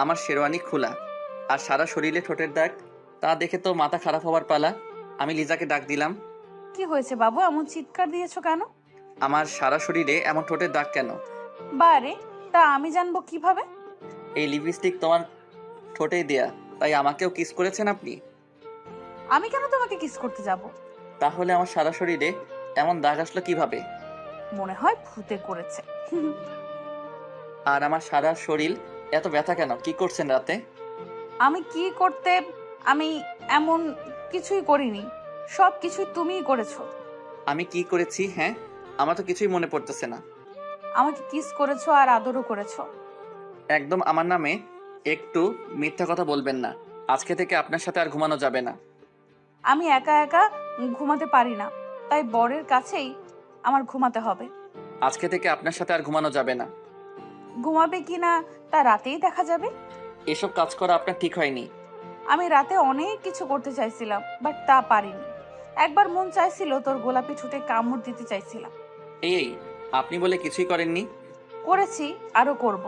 আমার শেরওয়ানি খোলা আর সারা শরীরে ঠোঁটের দাগ। তা দেখে তো মাথা খারাপ হওয়ার পালা। আমি লিজাকে ডাক দিলাম। কি হয়েছে বাবু, এমন চিৎকার দিয়েছো কেন? আমার সারা শরীরে এমন ঠোঁটের দাগ কেন? বারে, তা আমি জানবো কিভাবে? এই লিপস্টিক তোমার ঠোঁটেই দেয়া, তাই আমাকেও কিস করেছেন আপনি? আমি কেন তোমাকে কিস করতে যাব? তাহলে আমার সারা শরীরে এমন দাগ আসলো কিভাবে? মনে হয় ভূতে করেছে। আর আমার সারা শরীর এত ব্যথা কেন? কি করছেন রাতে? আমি কি করতে? আমি এমন কিছুই করিনি, সব কিছু তুমিই করেছো। আমি কি করেছি? হ্যাঁ, আমার তো কিছুই মনে পড়তেছে না। আমাকে কিস করেছো আর আদরও করেছো। একদম আমার নামে একটু মিথ্যা কথা বলবেন না। আজকে থেকে আপনার সাথে আর ঘুমানো যাবে না। আমি একা একা ঘুমাতে পারি না, তাই বরের কাছেই আমার ঘুমাতে হবে। আজকে থেকে আপনার সাথে আর ঘুমানো যাবে না। ঘুমাবে কি না তা রাতেই দেখা যাবে। এসব কাজ করা আপনার ঠিক হয়নি। আমি রাতে অনেক কিছু করতে চাইছিলাম, বাট তা পারিনি। একবার মন চাইছিল তোর গোলাপি ঠোঁটে কামড় দিতে চাইছিলাম। এই, আপনি বলে কিছুই করেননি। করেছি, আরো করব।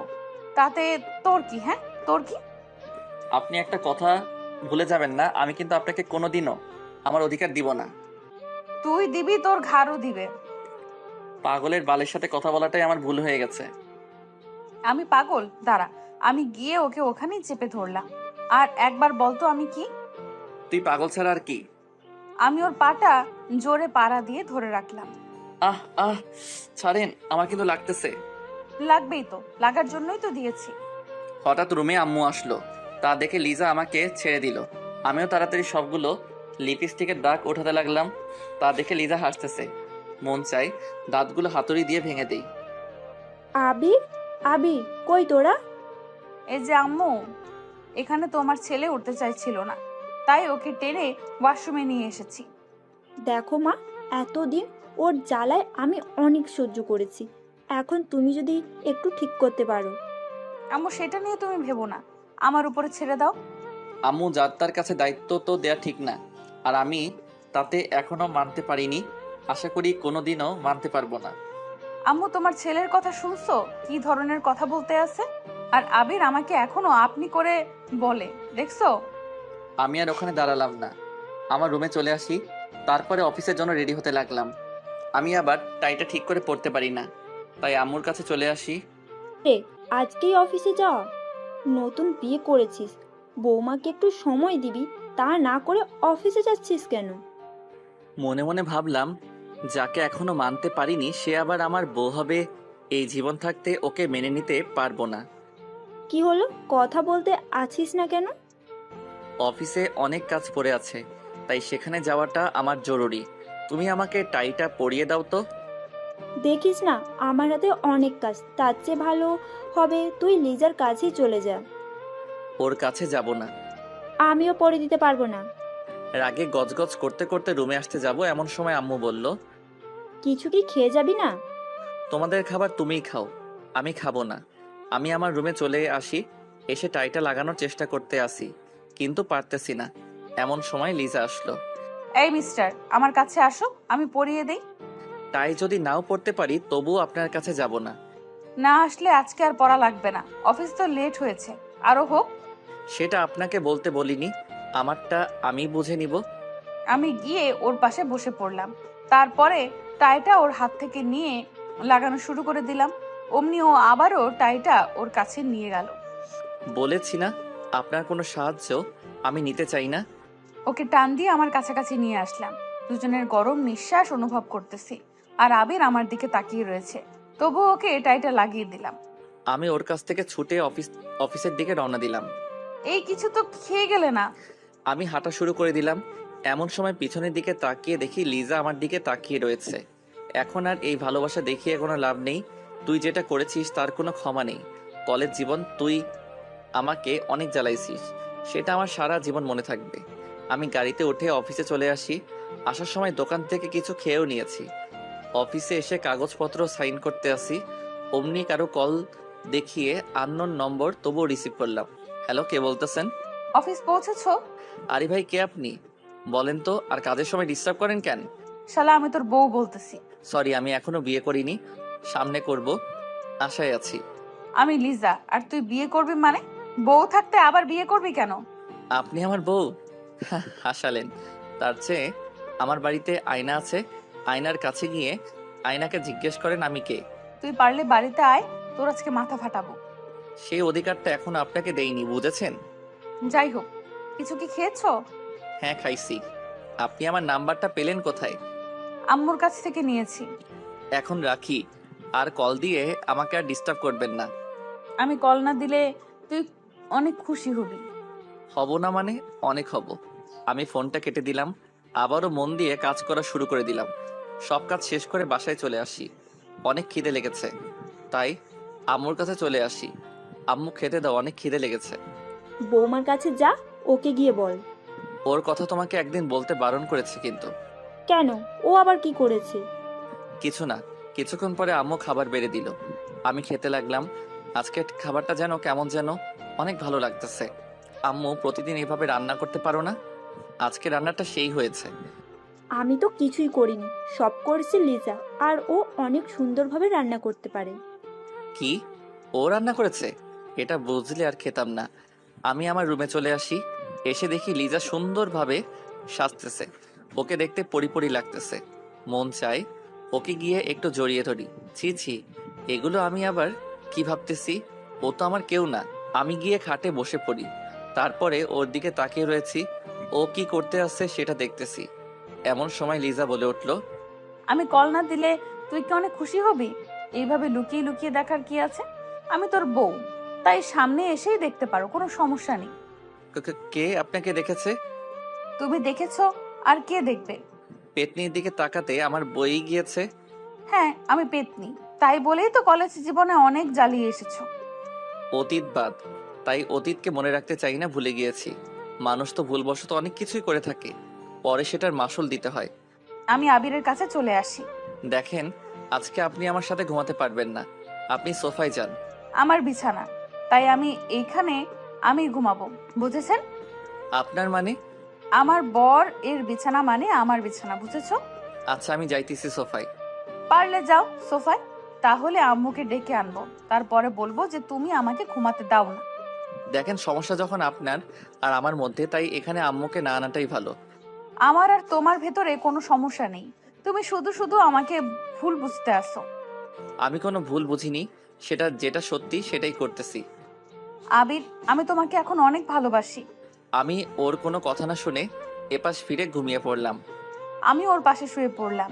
তাতে তোর কি? হ্যাঁ, তোর কি? আপনি একটা কথা ভুলে যাবেন না, আমি কিন্তু আপনাকে কোনোদিনও আমার অধিকার দিব না। তুই দিবি, তোর ঘাড়ও দিবে। পাগলের বালের সাথে কথা বলাটাই আমার ভুল হয়ে গেছে। আমি পাগল? দাঁড়া, আমি গিয়ে ওকে ওখানেই চেপে ধরলাম। আর একবার বলতো আমি কি? তুই পাগল ছাড়া আর কি? আমি ওর পাটা জোরে পাড়া দিয়ে ধরে রাখলাম। আহ আহ, ছাড়েন, আমার কিন্তু লাগতেছে। লাগবেই তো, লাগার জন্যই তো দিয়েছি। হঠাৎ রুমে আম্মু আসলো। তা দেখে লিজা আমাকে ছেড়ে দিল। আমিও তাড়াতাড়ি সবগুলো লিপস্টিকের দাগ ওঠাতে লাগলাম। তা দেখে লিজা হাসতেছে। মন চাই দাঁতগুলো হাতুড়ি দিয়ে ভেঙে দেই। আবির, আবির, কই তোরা? এই যে আম্মু, এখানে তোমার ছেলে উঠতে চাইছিল না, তাই ওকে টেনে ওয়াশরুমে নিয়ে এসেছি। দেখো মা, এতদিন ওর জ্বালায় আমি অনেক সহ্য করেছি। এখন তুমি যদি একটু ঠিক করতে পারো। আম্মু, সেটা নিয়ে তুমি ভেবো না, আমার উপরে ছেড়ে দাও। আম্মু যার তার কাছে দায়িত্ব তো দেয়া ঠিক না, আর আমি তাতে এখনো মানতে পারিনি। আশা করি কোনোদিনও মানতে পারবো না। আম্মু, তোমার ছেলের কথা শুনছো কি ধরনের কথা বলতে আছে? আর আবির আমাকে এখনো আপনি করে বলে, দেখছো? আমি আর ওখানে দাঁড়ালাম না, আমার রুমে চলে আসি। তারপরে অফিসের জন্য রেডি হতে লাগলাম। আমি আবার টাইটা ঠিক করে পড়তে পারি না, তাই আম্মুর কাছে চলে আসি। রে, আজকেই অফিসে যাওয়া? নতুন বিয়ে করেছিস, বৌমাকে একটু সময় দিবি, তা না করে অফিসে যাচ্ছিস কেন? মনে মনে ভাবলাম, যাকে এখনো মানতে পারিনি সে আবার আমার বউ হবে। এই জীবন থাকতে ওকে মেনে নিতে পারবো না। কি হলো, কথা বলতে আছিস না কেন? অফিসে অনেক কাজ পড়ে আছে, তাই সেখানে যাওয়াটা আমার জরুরি। তুমি আমাকে টাইটা পরিয়ে দাও তো। দেখিস না, আমার হাতে অনেক কাজ, তার চেয়ে ভালো হবে তুই লিজার কাছেই চলে যা। ওর কাছে যাব না। আমিও পরে দিতে পারবো না। রাগে গজগজ করতে করতে রুমে আসতে যাব এমন সময় আম্মু বলল, কিছু কি খেয়ে যাবি না? তোমাদের খাবার তুমিই খাও, আমি খাবো না। আমি আমার রুমে চলে আসি। এসে টাইটা লাগানোর চেষ্টা করতে আসি, কিন্তু পারতেছি না। এমন সময় লিজা আসলো। এই মিস্টার, আমার কাছে আসো, আমি পরিয়ে দেই। টাই যদি নাও পড়তে পারি তবুও আপনার কাছে যাব না। না আসলে আজকে আর পড়া লাগবে না, অফিস তো লেট হয়েছে, আরো হোক। সেটা আপনাকে বলতে বলিনি, আমারটা আমি বুঝে নিব। আমি গিয়ে ওর পাশে বসে পড়লাম। তারপরে টাইটা ওর হাত থেকে নিয়ে লাগানো শুরু করে দিলাম। অমনি ও আবারও টাইটা ওর কাছে নিয়ে গেল। বলেছি না, আপনার কোনো সাহায্য আমি নিতে চাই না। ওকে টান দিয়ে আমার কাছাকাছি নিয়ে আসলাম। দুজনের গরম নিঃশ্বাস অনুভব করতেছি, আর আবির আমার দিকে তাকিয়ে রয়েছে। তবু ওকে টাইটা লাগিয়ে দিলাম। আমি ওর কাছ থেকে ছুটে অফিসের দিকে রওনা দিলাম। এই কিছু তো খেয়ে গেলে না? আমি হাঁটা শুরু করে দিলাম। এমন সময় পিছনের দিকে তাকিয়ে দেখি লিজা আমার দিকে তাকিয়ে রয়েছে। এখন আর এই ভালোবাসা দেখিয়ে কোনো লাভ নেই। তুই যেটা করেছিস তার কোনো ক্ষমা নেই। কলেজ জীবন তুই আমাকে অনেক জ্বালাইছিস, সেটা আমার সারা জীবন মনে থাকবে। আমি গাড়িতে উঠে অফিসে চলে আসি। আসার সময় দোকান থেকে কিছু খেয়েও নিয়েছি। অফিসে এসে কাগজপত্র সাইন করতে আসি, অমনি কারো কল দেখিয়ে আননোন নম্বর, তবুও রিসিভ করলাম। হ্যালো, কে বলতেছেন? অফিস পৌঁছেছো? আরে ভাই, কে আপনি? বলেন তো, আর কাজের সময় ডিস্টার্ব করেন কেন? শালা, আমি তোর বউ বলতেছি। সরি, আমি এখনো বিয়ে করিনি, সামনে করব, আশায় আছি। আমি লিজা, আর তুই বিয়ে করবি মানে? বউ থাকতে আবার বিয়ে করবি কেন? আপনি আমার বউ? হাসালেন। তার চেয়ে আমার বাড়িতে আয়না আছে, আয়নার কাছে গিয়ে আয়নাকে জিজ্ঞেস করেন আমি কে। তুই পারলে বাড়িতে আয়, তোর আজকে মাথা ফাটাবো। সেই অধিকারটা এখনো আপনাকে দেইনি, বুঝেছেন? যাই হোক, কিছু কি খেয়েছো? হ্যাঁ, খাইছি। আপনি আমার নাম্বারটা পেলেন কোথায়? আম্মুর কাছ থেকে নিয়েছি। এখন রাখি, আর কল দিয়ে আমাকে আর ডিস্টার্ব করবেন না। আমি কল না দিলে তুই অনেক খুশি হবি। হব না মানে? অনেক হব। আমি ফোনটা কেটে দিলাম, আবারও মন দিয়ে কাজ করা শুরু করে দিলাম। সব কাজ শেষ করে বাসায় চলে আসি। অনেক খিদে লেগেছে, তাই আম্মুর কাছে চলে আসি। আম্মু খেতে দাও, অনেক খিদে লেগেছে। বৌমার কাছে যা, ওকে গিয়ে বল। ওর কথা তোমাকে একদিন বলতে বারণ করেছে কিন্তু। কেন? ও আবার কি করেছে? কিছু না, কিছুক্ষণ পরে আম্মু খাবার বেড়ে দিল। আমি খেতে লাগলাম। আজকে খাবারটা যেন কেমন যেন অনেক ভালো লাগতেছে। আম্মু, প্রতিদিন এভাবে রান্না করতে পারো না? আজকে রান্নাটা সেই হয়েছে। আমি তো কিছুই করিনি, সব করেছে লিজা, আর ও অনেক সুন্দরভাবে রান্না করতে পারে। কি? ও রান্না করেছে? এটা বুঝলে আর খেতাম না। আমি আমার রুমে চলে আসি। এসে দেখি লিজা সুন্দরভাবে সাজতেছে। ওকে দেখতে পরিপরি লাগতেছে। মন চায় ওকে গিয়ে একটু জড়িয়ে ধরি। ছি ছি, এগুলো আমি আবার কি ভাবতেছি? ও তো আমার কেউ না। আমি গিয়ে খাটে বসে পড়ি। তারপরে ওর দিকে তাকিয়ে রয়েছি। ও কি করতে আসছে সেটা দেখতেছি। এমন সময় লিজা বলে উঠল, আমি কল না দিলে তুই কি অনেক খুশি হবি? এইভাবে লুকিয়ে লুকিয়ে দেখার কি আছে? আমি তোর বউ, তাই সামনে এসেই দেখতে পারো, কোনো সমস্যা নেই। কে আপনাকে দেখেছে? তুমি দেখেছো, আর কে দেখবে? পেতনির দিকে তাকাতে আমার বই গিয়েছে। হ্যাঁ, আমি পেতনি, তাই বলেই তো কলেজ জীবনে অনেক জ্বালিয়ে এসেছো। অতীত বাদ, তাই অতীতকে মনে রাখতে চাই না, ভুলে গিয়েছি। মানুষ তো ভুলবশত অনেক কিছুই করে থাকে, পরে সেটার মাসুল দিতে হয়। আমি আবিরের কাছে চলে আসি। দেখেন, আজকে আপনি আমার সাথে ঘুমাতে পারবেন না। আপনি সোফায় যান। আমার বিছানা, তাই আমি এইখানে আমি ঘুমাবো, বুঝেছেন? আপনার মানে? আমার বর এর বিছানা মানে আমার বিছানা, বুঝেছো? আচ্ছা, আমি যাইতেছি সোফায়। পারলে যাও সোফায়, তাহলে আম্মুকে ডেকে আনবো, তারপরে বলবো যে তুমি আমাকে ঘুমাতে দাও না। দেখেন, সমস্যা যখন আপনার আর আমার মধ্যে, তাই এখানে আম্মুকে না আনাটাই ভালো। আমার আর তোমার ভেতরে কোনো সমস্যা নেই, তুমি শুধু শুধু আমাকে ভুল বুঝতে আসো। আমি কোনো ভুল বুঝিনি, যেটা সত্যি সেটাই করতেছি। আবির, আমি তোমাকে এখন অনেক ভালোবাসি। আমি ওর কোনো কথা না শুনে এপাশ ফিরে ঘুমিয়ে পড়লাম। আমি ওর পাশে শুয়ে পড়লাম।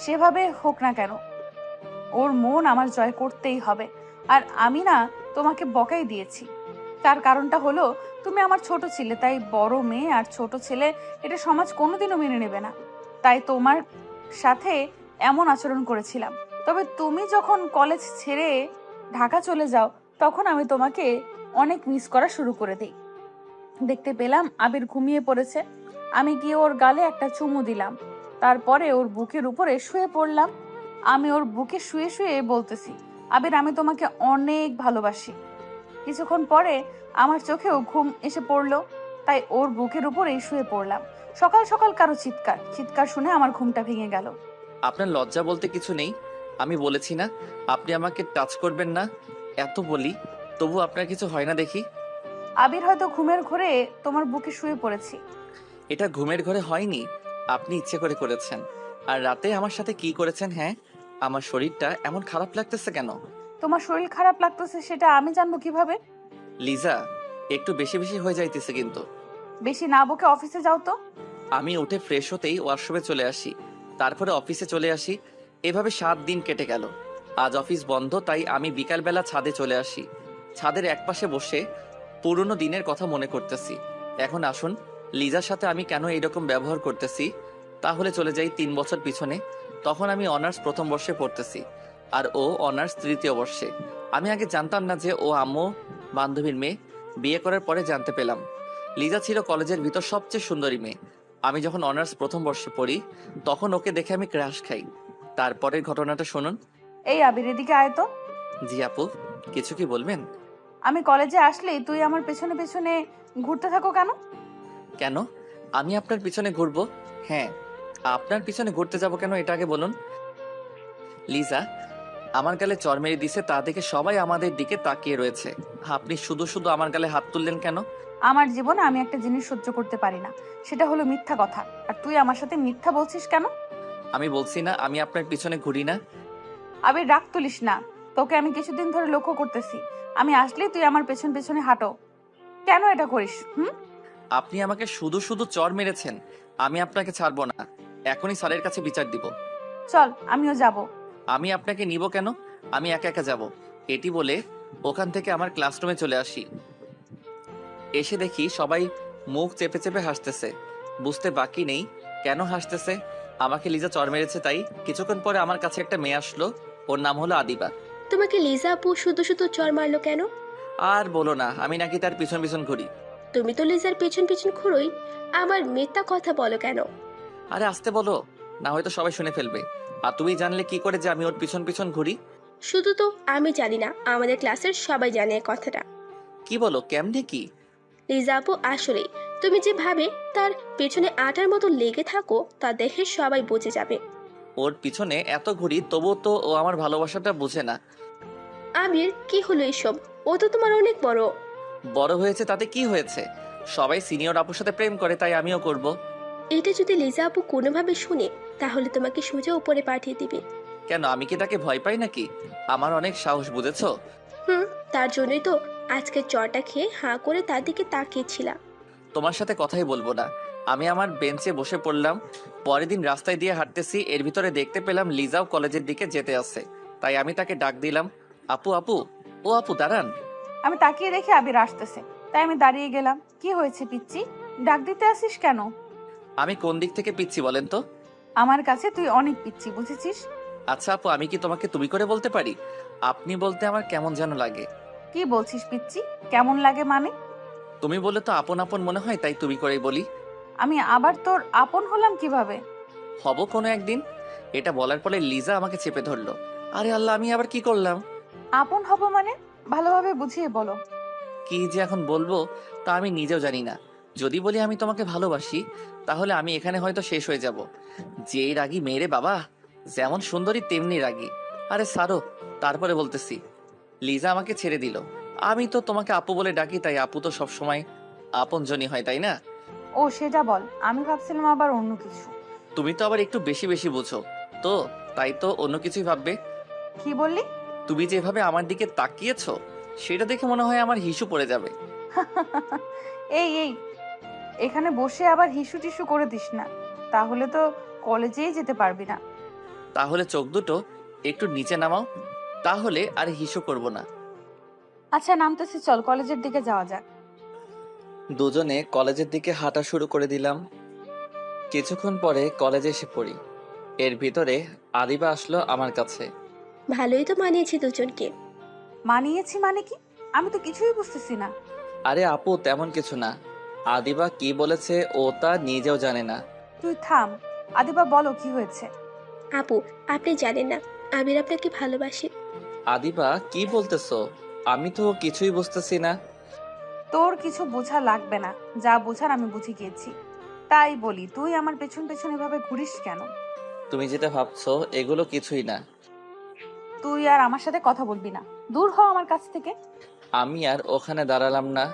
সেভাবে হোক না কেন, ওর মন আমার জয় করতেই হবে। আর আমি না তোমাকে বকাই দিয়েছি, তার কারণটা হলো তুমি আমার ছোট ছিলে, তাই বড় মেয়ে আর ছোট ছেলে এটা সমাজ কোনোদিনও মেনে নেবে না, তাই তোমার সাথে এমন আচরণ করেছিলাম। তবে তুমি যখন কলেজ ছেড়ে ঢাকা চলে যাও, তখন আমি তোমাকে অনেক মিস করা শুরু করে দিই। দেখতে পেলাম আবির ঘুমিয়ে পড়েছে, আমি গিয়ে ওর গালে একটা চুমু দিলাম, তারপরে ওর বুকের উপরে শুয়ে পড়লাম। আমি ওর বুকে শুয়ে শুয়ে বলতেছি, আবির, আমি তোমাকে অনেক ভালোবাসি। কিছুক্ষণ পরে আমার চোখেও ঘুম এসে পড়লো, তাই ওর বুকের উপরেই শুয়ে পড়লাম। সকাল সকাল কারো চিৎকার চিৎকার শুনে আমার ঘুমটা ভেঙে গেল। আপনার লজ্জা বলতে কিছু নেই? আমি বলেছি না আপনি আমাকে টাচ করবেন না? এত বলি, তবু আপনার কিছু হয় না দেখি। আবির, হয়তো ঘুমের ঘোরে তোমার বুকে শুয়ে পড়েছি। এটা ঘুমের ঘরে হয়নি, আপনি ইচ্ছে করে করেছেন। আর রাতে আমার সাথে কি করেছেন? হ্যাঁ, আমার শরীরটা এমন খারাপ লাগতেছে কেন? তোমার শরীর খারাপ লাগতেছে সেটা আমি জানবো কিভাবে? লিজা, একটু বেশি বেশি হয়ে যাইতেছে কিন্তু। বেশি না বকে অফিসে যাও তো। আমি উঠে ফ্রেশ হতেই ওয়াশরুমে চলে আসি, তারপরে অফিসে চলে আসি। এভাবে 7 দিন কেটে গেল। আজ অফিস বন্ধ, তাই আমি বিকালবেলা ছাদে চলে আসি। ছাদের একপাশে বসে পুরনো দিনের কথা মনে করতেছি। এখন আসুন, লিজার সাথে আমি কেন এইরকম ব্যবহার করতেছি, তাহলে চলে যাই 3 বছর পিছনে। তখন আমি অনার্স প্রথম বর্ষে পড়তেছি, আর ও অনার্স তৃতীয় বর্ষে। আমি আগে জানতাম না যে ও আম্মু বান্ধবীর মেয়ে। বিয়ে করার পরে জানতে পেলাম লিজা ছিল কলেজের ভিতর সবচেয়ে সুন্দরী মেয়ে। আমি যখন অনার্স প্রথম বর্ষে পড়ি, তখন ওকে দেখে আমি ক্রাশ খাই। তারপরের ঘটনাটা শুনুন। এই আবির, এদিকে আয় তো। জি আপু, কিছু কি বলবেন? আমি কলেজে আসলেই তুই আমার পেছনে পেছনে ঘুরতে থাকো কেন? কেন আমি আপনার পিছনে ঘুরবো? হ্যাঁ, আপনার পিছনে ঘুরতে যাব কেন, এটা আগে বলুন। লিজা, আমার গালে চর মেরে দিছে, তা দেখে সবাই আমাদের দিকে তাকিয়ে রয়েছে। আপনি শুধু শুধু আমার গালে হাত তুললেন কেন? আমার জীবনে আমি একটা জিনিস সহ্য করতে পারি না, সেটা হলো মিথ্যা কথা। আর তুই আমার সাথে মিথ্যা বলছিস কেন? আমি বলছি না আমি আপনার পিছনে ঘুরি না। আবির, রাগ তুলিস না। তোকে আমি কিছুদিন ধরে লক্ষ্য করতেছি, আমি আসলেই তুই আমার পেছন পেছনে হাঁটো। কেন এটা করিস? আপনি আমাকে শুধু শুধু চর মেরেছেন, আমি আপনাকে ছাড়বো না। এখনই স্যারের কাছে বিচার দিব। চল, আমিও যাব। আমি আপনাকে নিব কেন? আমি একা একা যাব। এটি বলে ওখান থেকে আমার ক্লাসরুমে চলে আসি। এসে দেখি সবাই মুখ চেপে চেপে হাসতেছে। বুঝতে বাকি নেই কেন হাসতেছে। আমাকে লিজা চর মেরেছে তাই। কিছুক্ষণ পরে আমার কাছে একটা মেয়ে আসলো, ওর নাম হলো আদিবা। তোমাকে লিজা আপু শুধু শুধু চর মারলো কেন? আর বলো না, আমি নাকি তার পিছন পিছন ঘুরি। তুমি তো লিজার পেছন পেছন ঘুরোই, আবার মিথ্যা কথা বলো কেন? আরে আসতে বলো, না হয়তো সবাই শুনে ফেলবে। আর তুমি জানলে কি করে যে আমি ওর পিছন পিছন ঘুরি? শুধু তো আমি জানি না, আমাদের ক্লাসের সবাই জানে এই কথাটা। কি বলো, কেমনে কি? লিজা আপু আসলে তুমি যেভাবে তার পেছনে আটার মতো লেগে থাকো তা দেখে সবাই বুঝে যাবে। ওর পিছনে এত ঘুরি তবুও তো ও আমার ভালোবাসাটা বুঝে না। আবির, কি হলো এসব? ও তো তোমার অনেক বড়। বড় হয়েছে তাতে কি হয়েছে? সবাই সিনিয়র আপুর সাথে প্রেম করে, তাই আমিও করব। এটা যদি লিজা আপু কোনোভাবে শুনে তাহলে তোমাকে সোজা উপরে পাঠিয়ে দিবে। কেন, আমি কি তাকে ভয় পাই নাকি? আমার অনেক সাহস, বুঝেছো? তার জন্যই তো আজকে চটা খেয়ে হাঁ করে তার দিকে তাকিয়েছিলাম। তোমার সাথে কথাই বলবো না। আমি আমার বেঞ্চে বসে পড়লাম। পরের দিন রাস্তায় দিয়ে হাঁটতেছি, এর ভিতরে দেখতে পেলাম লিজাও কলেজের দিকে যেতে আসছে। তাই আমি তাকে ডাক দিলাম, আপু আপু। ও আপু দাঁড়ান। আমি তাকিয়ে দেখি আবির আসতেছে, তাই আমি দাঁড়িয়ে গেলাম। কি হয়েছে পিচ্চি, ডাক দিতে আসিস কেন? আমি কোন দিক থেকে পিচ্ছি বলেন তো? আমার কাছে তুই অনেক পিচ্চি, বুঝেছিস? আচ্ছা আপু, আমি কি তোমাকে তুমি করে বলতে পারি? আপনি বলতে আমার কেমন যেন লাগে। কি বলছিস পিচ্চি? কেমন লাগে মানে? তুমি বলে তো আপন আপন মনে হয়, তাই তুমি করেই বলি। আমি আবার তোর আপন হলাম কিভাবে? হব কোনো একদিন। এটা বলার পরে লিজা আমাকে চেপে ধরলো। আরে আল্লাহ, আমি আবার কি করলাম? আপন হব মানে? ভালোভাবে বুঝিয়ে বলো। কি যে এখন বলবো তা আমি নিজেও জানি না। যদি বলি আমি তোমাকে ভালোবাসি, তাহলে আমি এখানে হয়তো শেষ হয়ে যাব। যেই রাগী মেয়েরে বাবা, যেমন সুন্দরী তেমনি রাগী। আরে সারো, তারপরে বলতেছি। লিজা আমাকে ছেড়ে দিল। আমি তো তোমাকে আপু বলে ডাকি, তাই আপু তো সবসময় আপনজনই হয়, তাই না? ও সেটা বল, আমি ভাবছিলাম আবার অন্য কিছু। তুমি তো আবার একটু বেশি বেশি বুঝো তো, তাই তো অন্য কিছুই ভাববে। কি বললি? তুমি যেভাবে আমার দিকে তাকিয়েছো, সেটা দেখে মনে হয় আমার হিসু পড়ে যাবে। এই এই, এখানে বসে আবার হিসু টিসু করে দিস না, তাহলে তো কলেজেই যেতে পারবি না। তাহলে চোখ দুটো একটু নিচে নামাও, তাহলে আর হিসু করব না। আচ্ছা নামতেছি, চল কলেজের দিকে যাওয়া যাক। দুজনে কলেজের দিকে হাঁটা শুরু করে দিলাম। কিছুক্ষণ পরে কলেজে এসে পড়ি। এর ভিতরে আদিবা আসলো আমার কাছে। ভালোই তো মানিয়েছি দুজনকে। মানিয়েছি মানে কি? আমি তো কিছুই বুঝতেছি না। আরে আপু, তেমন কিছু না। আদিবা কি বলেছে ও তা নিজেও জানে না। তুই থাম। আদিবা, বলো কি হয়েছে? আপু, আপনি জানেন না আবির আপনাকে ভালোবাসে। আদিবা কি বলতেছো? আমি তো কিছুই বুঝতেছি না। তোর কিছু বোঝা লাগবে না, যা বোঝার আমি বুঝে গিয়েছি। তাই বলি, তুই আমার পেছন পেছন এভাবে ঘুরিস কেন? তুমি যেটা ভাবছো এগুলো কিছুই না। তুই আর আমার সাথে কথা বলবি না, দূর হ আমার কাছ থেকে। আমি আর ওখানে দাঁড়ালাম না,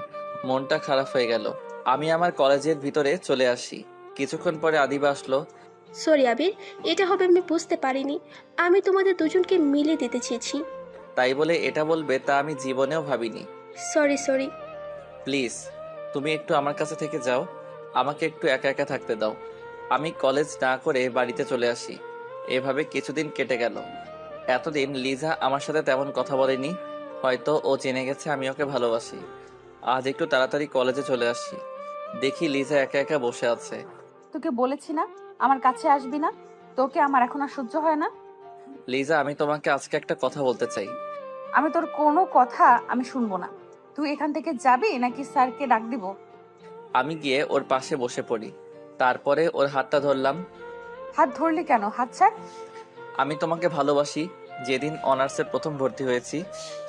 মনটা খারাপ হয়ে গেল। আমি আমার কলেজের ভিতরে চলে আসি। কিছুক্ষণ পরে আদিবা আসলো। সরি আবির, এটা হবে আমি বুঝতে পারিনি। আমি তোমাদের দুজনকে মিলে দিতে চেয়েছি। তাই বলে এটা বলবে তা আমি জীবনেও ভাবিনি। Sorry sorry. প্লিজ, তুমি একটু আমার কাছে থেকে যাও। আমাকে একটু একা একা থাকতে দাও। আমি কলেজ না করে বাড়িতে চলে আসি। এভাবে কিছুদিন কেটে গেল। এতদিন লিজা আমার সাথে তেমন কথা বলেনি, হয়তো ও জেনে গেছে আমি ওকে ভালোবাসি। আজ একটু তাড়াতাড়ি কলেজে চলে আসি, দেখি লিজা একা একা বসে আছে। তোকে বলেছি না আমার কাছে আসবি না, তোকে আমার এখন আর সহ্য হয় না। লিজা, আমি তোমাকে আজকে একটা কথা বলতে চাই। আমি তোর কোনো কথা আমি শুনবো না। তুই এখান থেকে যাবি নাকি স্যারকে ডাক দিব? আমি গিয়ে ওর পাশে বসে পড়ি। তারপরে ওর হাতটা ধরলাম। হাত ধরলি কেন? হাত ছাড়। আমি তোমাকে ভালোবাসি। যেদিন অনার্সে প্রথম ভর্তি হয়েছি,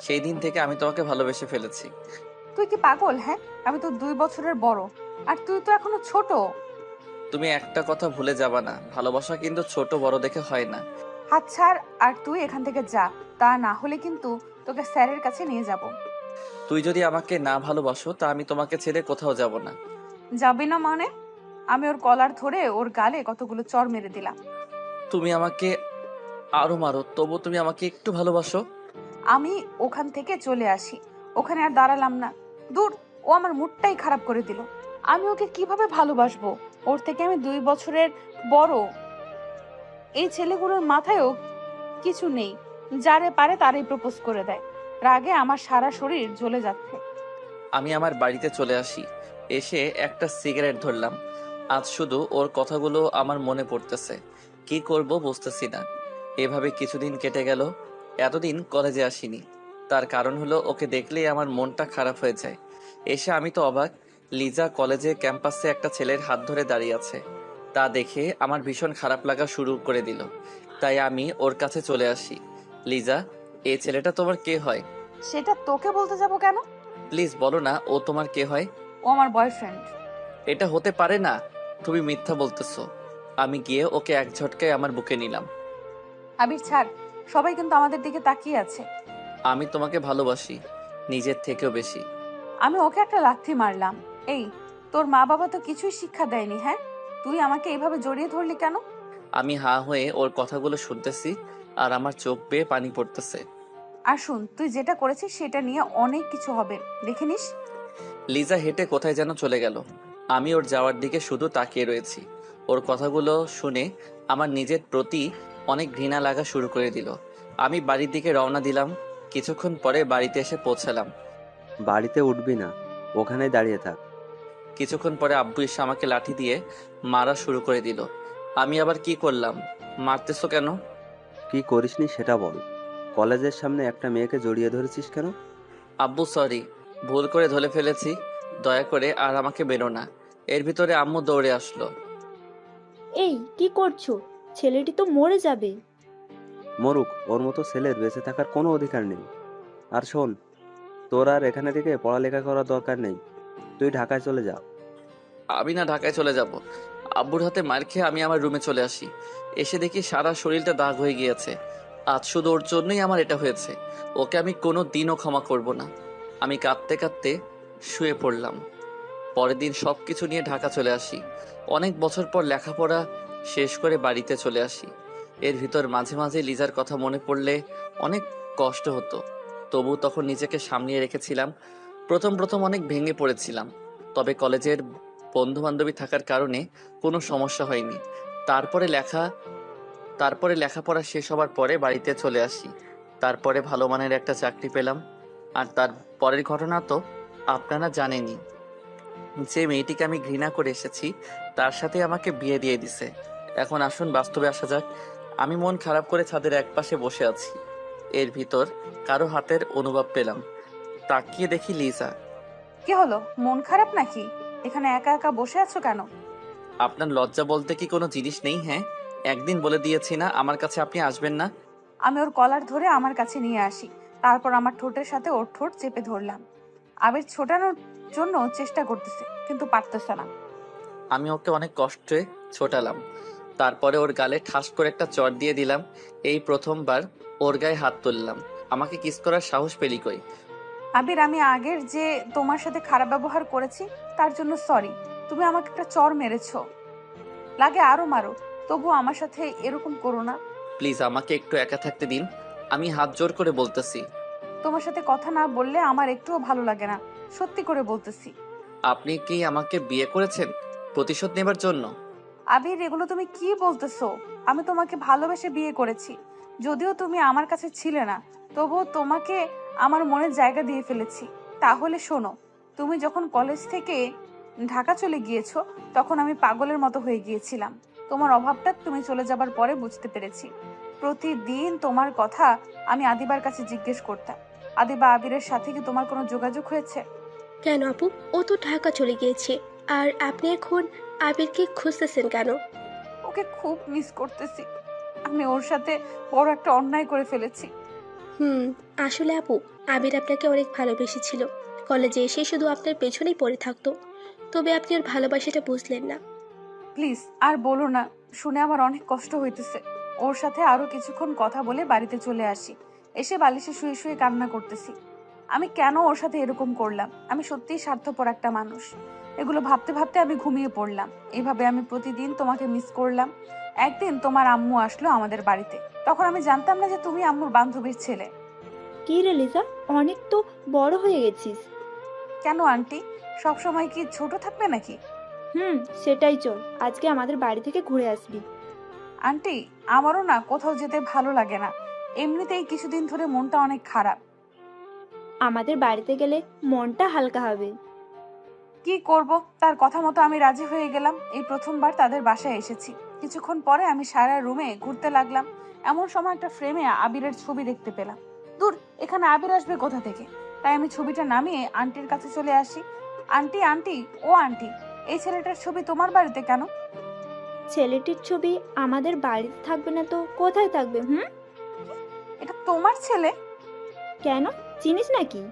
সেই দিন থেকে আমি তোমাকে ভালোবেসে ফেলেছি। তুই কি পাগল? হ্যাঁ, আমি তো 2 বছরের বড়, আর তুই তো এখনো ছোট। তুমি একটা কথা ভুলে যাবা না, ভালোবাসা কিন্তু ছোট বড় দেখে হয় না। হাত ছাড় আর তুই এখান থেকে যা। তা না হলে কিন্তু তোকে স্যারের কাছে নিয়ে যাব। তুই যদি আমাকে না ভালোবাসো তা আমি তোমাকে ছেড়ে কোথাও যাব না। যাবি না মানে? আমি ওর কলার ধরে ওর গালে কতগুলো চড় মেরে দিলাম। তুমি আমাকে আরো মারো, তবু তুমি আমাকে একটু ভালোবাসো। আমি ওখান থেকে চলে আসি, ওখানে আর দাঁড়ালাম না। দূর, ও আমার মুডটাই খারাপ করে দিল। আমি ওকে কিভাবে ভালোবাসবো? ওর থেকে আমি 2 বছরের বড়। এই ছেলেগুলোর মাথায়ও কিছু নেই, যারে পারে তারই প্রপোজ করে দেয়। রাগে আমার সারা শরীর জ্বলে যাচ্ছে। আমি আমার বাড়িতে চলে আসি, এসে একটা সিগারেট ধরলাম। আজ শুধু ওর কথাগুলো আমার মনে পড়তেছে, কি করব বুঝতেছি না। এভাবে কিছুদিন কেটে গেল। এতদিন কলেজে আসিনি, তার কারণ হলো ওকে দেখলেই আমার মনটা খারাপ হয়ে যায়। এসে আমি তো অবাক, লিজা কলেজে ক্যাম্পাসে একটা ছেলের হাত ধরে দাঁড়িয়ে আছে। তা দেখে আমার ভীষণ খারাপ লাগা শুরু করে দিল। তাই আমি ওর কাছে চলে আসি। লিজা, এই ছেলেটা তোমার কে হয়? সেটা তোকে বলতে যাব কেন? প্লিজ বলো না, ও তোমার কে হয়? ও আমার বয়ফ্রেন্ড। এটা হতে পারে না, তুমি মিথ্যা বলতেছো। আমি গিয়ে ওকে এক ঝটকায় আমার বুকে নিলাম। আবির ছাড়, সবাই কিন্তু আমাদের দিকে তাকিয়ে আছে। আমি তোমাকে ভালোবাসি, নিজের থেকেও বেশি। আমি ওকে একটা লাথি মারলাম। এই, তোর মা বাবা তো কিছুই শিক্ষা দেয়নি, হ্যাঁ? তুই আমাকে এইভাবে জড়িয়ে ধরলি কেন? আমি হাঁ হয়ে ওর কথাগুলো শুনতেছি, আর আমার চোখ বেয়ে পানি পড়তেছে। আর শুন, তুই যেটা করেছিস সেটা নিয়ে অনেক কিছু হবে, দেখে নিস। লিজা হেঁটে কোথায় যেন চলে গেল। আমি ওর যাওয়ার দিকে শুধু তাকিয়ে রয়েছি। ওর কথাগুলো শুনে আমার নিজের প্রতি অনেক ঘৃণা লাগা শুরু করে দিল। আমি বাড়ির দিকে রওনা দিলাম। কিছুক্ষণ পরে বাড়িতে এসে পৌঁছালাম। বাড়িতে উঠবি না, ওখানেই দাঁড়িয়ে থাক। কিছুক্ষণ পরে আব্বু এসে আমাকে লাঠি দিয়ে মারা শুরু করে দিল। আমি আবার কি করলাম? মারতেছো কেন? কি করিসনি সেটা বল। কলেজের সামনে একটা মেয়েকে জড়িয়ে ধরেছিস কেন? আব্বু সরি, ভুল করে ধরে ফেলেছি, দয়া করে আর আমাকে বেরো না। এর ভিতরে আম্মু দৌড়ে আসলো। এই কি করছো? ছেলেটি তো মরে যাবে। মরুক, ওর মতো ছেলের বেঁচে থাকার কোনো অধিকার নেই। আর শোন, তোর আর এখানে থেকে পড়ালেখা করার দরকার নেই, তুই ঢাকায় চলে যা। আমি না ঢাকায় চলে যাব। আব্বুর হাতে মার খেয়ে আমি আমার রুমে চলে আসি। এসে দেখি সারা শরীরটা দাগ হয়ে গিয়েছে। আজ শুধু ওর জন্যই আমার এটা হয়েছে। ওকে আমি কোনো দিনও ক্ষমা করব না। আমি কাঁদতে কাঁদতে শুয়ে পড়লাম। পরের দিন সব কিছু নিয়ে ঢাকা চলে আসি। অনেক বছর পর লেখাপড়া শেষ করে বাড়িতে চলে আসি। এর ভিতর মাঝে মাঝে লিজার কথা মনে পড়লে অনেক কষ্ট হতো। তবু তখন নিজেকে সামলিয়ে রেখেছিলাম। প্রথম প্রথম অনেক ভেঙে পড়েছিলাম, তবে কলেজের বন্ধু বান্ধবী থাকার কারণে কোনো সমস্যা হয়নি। তারপরে তারপরে লেখাপড়া শেষ হবার পরে বাড়িতে চলে আসি। তারপরে ভালো মানের একটা চাকরি পেলাম। আর তার পরের ঘটনা তো আপনারা জানেনই। যে মেয়েটিকে আমি ঘৃণা করে এসেছি তার সাথে আমাকে বিয়ে দিয়ে দিছে। এখন আসুন বাস্তবে আসা যাক। আমি মন খারাপ করে ছাদের একপাশে বসে আছি। এর ভিতর কারো হাতের অনুভব পেলাম। তাকিয়ে দেখি লিজা। কি হলো, মন খারাপ নাকি? এখানে একা একা বসে আছো কেন? আপনার লজ্জা বলতে কি কোনো জিনিস নেই? হ্যাঁ, একদিন বলে দিয়েছি না আমার কাছে আপনি আসবেন না। আমি ওর কলার ধরে আমার কাছে নিয়ে আসি, তারপর আমার ঠোঁটের সাথে ওর ঠোঁট চেপে ধরলাম। আবির ছোটানোর জন্য চেষ্টা করতেছে, কিন্তু পারতেছে না। আমি ওকে অনেক কষ্টে ছোটালাম। তারপরে ওর গালে ঠাস করে একটা চড় দিয়ে দিলাম। এই প্রথমবার ওর গায়ে হাত তুললাম। আমাকে কিস করার সাহস পেলি কই? আবির, আমি আগের যে তোমার সাথে খারাপ ব্যবহার করেছি তার জন্য সরি। তুমি আমাকে একটা চড় মেরেছো, লাগে আরো মারো, তবু আমার সাথে এরকম করো না। প্লিজ আমাকে একটু একা থাকতে দিন। আমি হাত জোর করে বলতেছি। তোমার সাথে কথা না বললে আমার একটুও ভালো লাগে না, সত্যি করে বলতেছি। আপনি কি আমাকে বিয়ে করেছেন প্রতিশোধ নেবার জন্য? আবির, এগুলো তুমি কি বলতেছো? আমি তোমাকে ভালোবেসে বিয়ে করেছি। যদিও তুমি আমার কাছে ছিলে না, তবুও তোমাকে আমার মনে জায়গা দিয়ে ফেলেছি। তাহলে শোনো, তুমি যখন কলেজ থেকে ঢাকা চলে গিয়েছো তখন আমি পাগলের মতো হয়ে গিয়েছিলাম। তোমার অভাবটা তুমি চলে যাবার পরে বুঝতে পেরেছি। প্রতিদিন তোমার কথা আমি আদিবার কাছে জিজ্ঞেস করতাম। আদিবা আবিরের সাথে কি তোমার কোনো যোগাযোগ হয়েছে? কেন আপু, ও তো ঢাকা চলে গিয়েছে। আর আপনি এখন আবিরকে খুঁজতেছেন কেন? ওকে খুব মিস করতেছি। আমি ওর সাথে বড় একটা অন্যায় করে ফেলেছি। হুম, আসলে আপু, আবির আপনাকে অনেক ভালোবেসেছিল। কলেজে এসে শুধু আপনার পেছনেই পড়ে থাকতো। তবে আপনি ওর ভালোবাসাটা বুঝলেন না। প্লিজ আর বলো না, শুনে আমার অনেক কষ্ট হইতেছে। ওর সাথে আরো কিছুক্ষণ কথা বলে বাড়িতে চলে আসি এসে বালিশে শুয়ে শুয়ে কান্না করতেছি। আমি কেন ওর সাথে এরকম করলাম? আমি সত্যিই স্বার্থপর একটা মানুষ। এগুলো ভাবতে ভাবতে আমি ঘুমিয়ে পড়লাম। এইভাবে আমি প্রতিদিন তোমাকে মিস করলাম। একদিন তোমার আম্মু আসলো আমাদের বাড়িতে। তখন আমি জানতাম না যে তুমি আম্মুর বান্ধবীর ছেলে। কি রে লিজা, অনেক তো বড় হয়ে গেছিস। কেন আন্টি, সব সময় কি ছোট থাকবে নাকি? সেটাই, চল আজকে আমাদের বাড়ি থেকে ঘুরে আসবি। আন্টি, আমারও না কোথাও যেতে ভালো লাগে না। এমনিতেই কিছুদিন ধরে মনটা অনেক খারাপ। আমাদের বাড়িতে গেলে মনটা হালকা হবে। কি করব, তার কথা মতো আমি রাজি হয়ে গেলাম। এই প্রথমবার তাদের বাসায় এসেছি। কিছুক্ষণ পরে আমি সারা রুমে ঘুরতে লাগলাম। এমন সময় একটা ফ্রেমে আবিরের ছবি দেখতে পেলাম। দূর, এখানে আবির আসবে কোথা থেকে? তাই আমি ছবিটা নামিয়ে আন্টির কাছে চলে আসি। আন্টি, আন্টি, ও আন্টি, এই ছেলেটার ছবি তোমার বাড়িতে কেন? ছেলেটির ছবি আমাদের বাড়িতে থাকবে না তো কোথায় থাকবে? এটা তোমার ছেলে? কেন, চিনিস নাকি?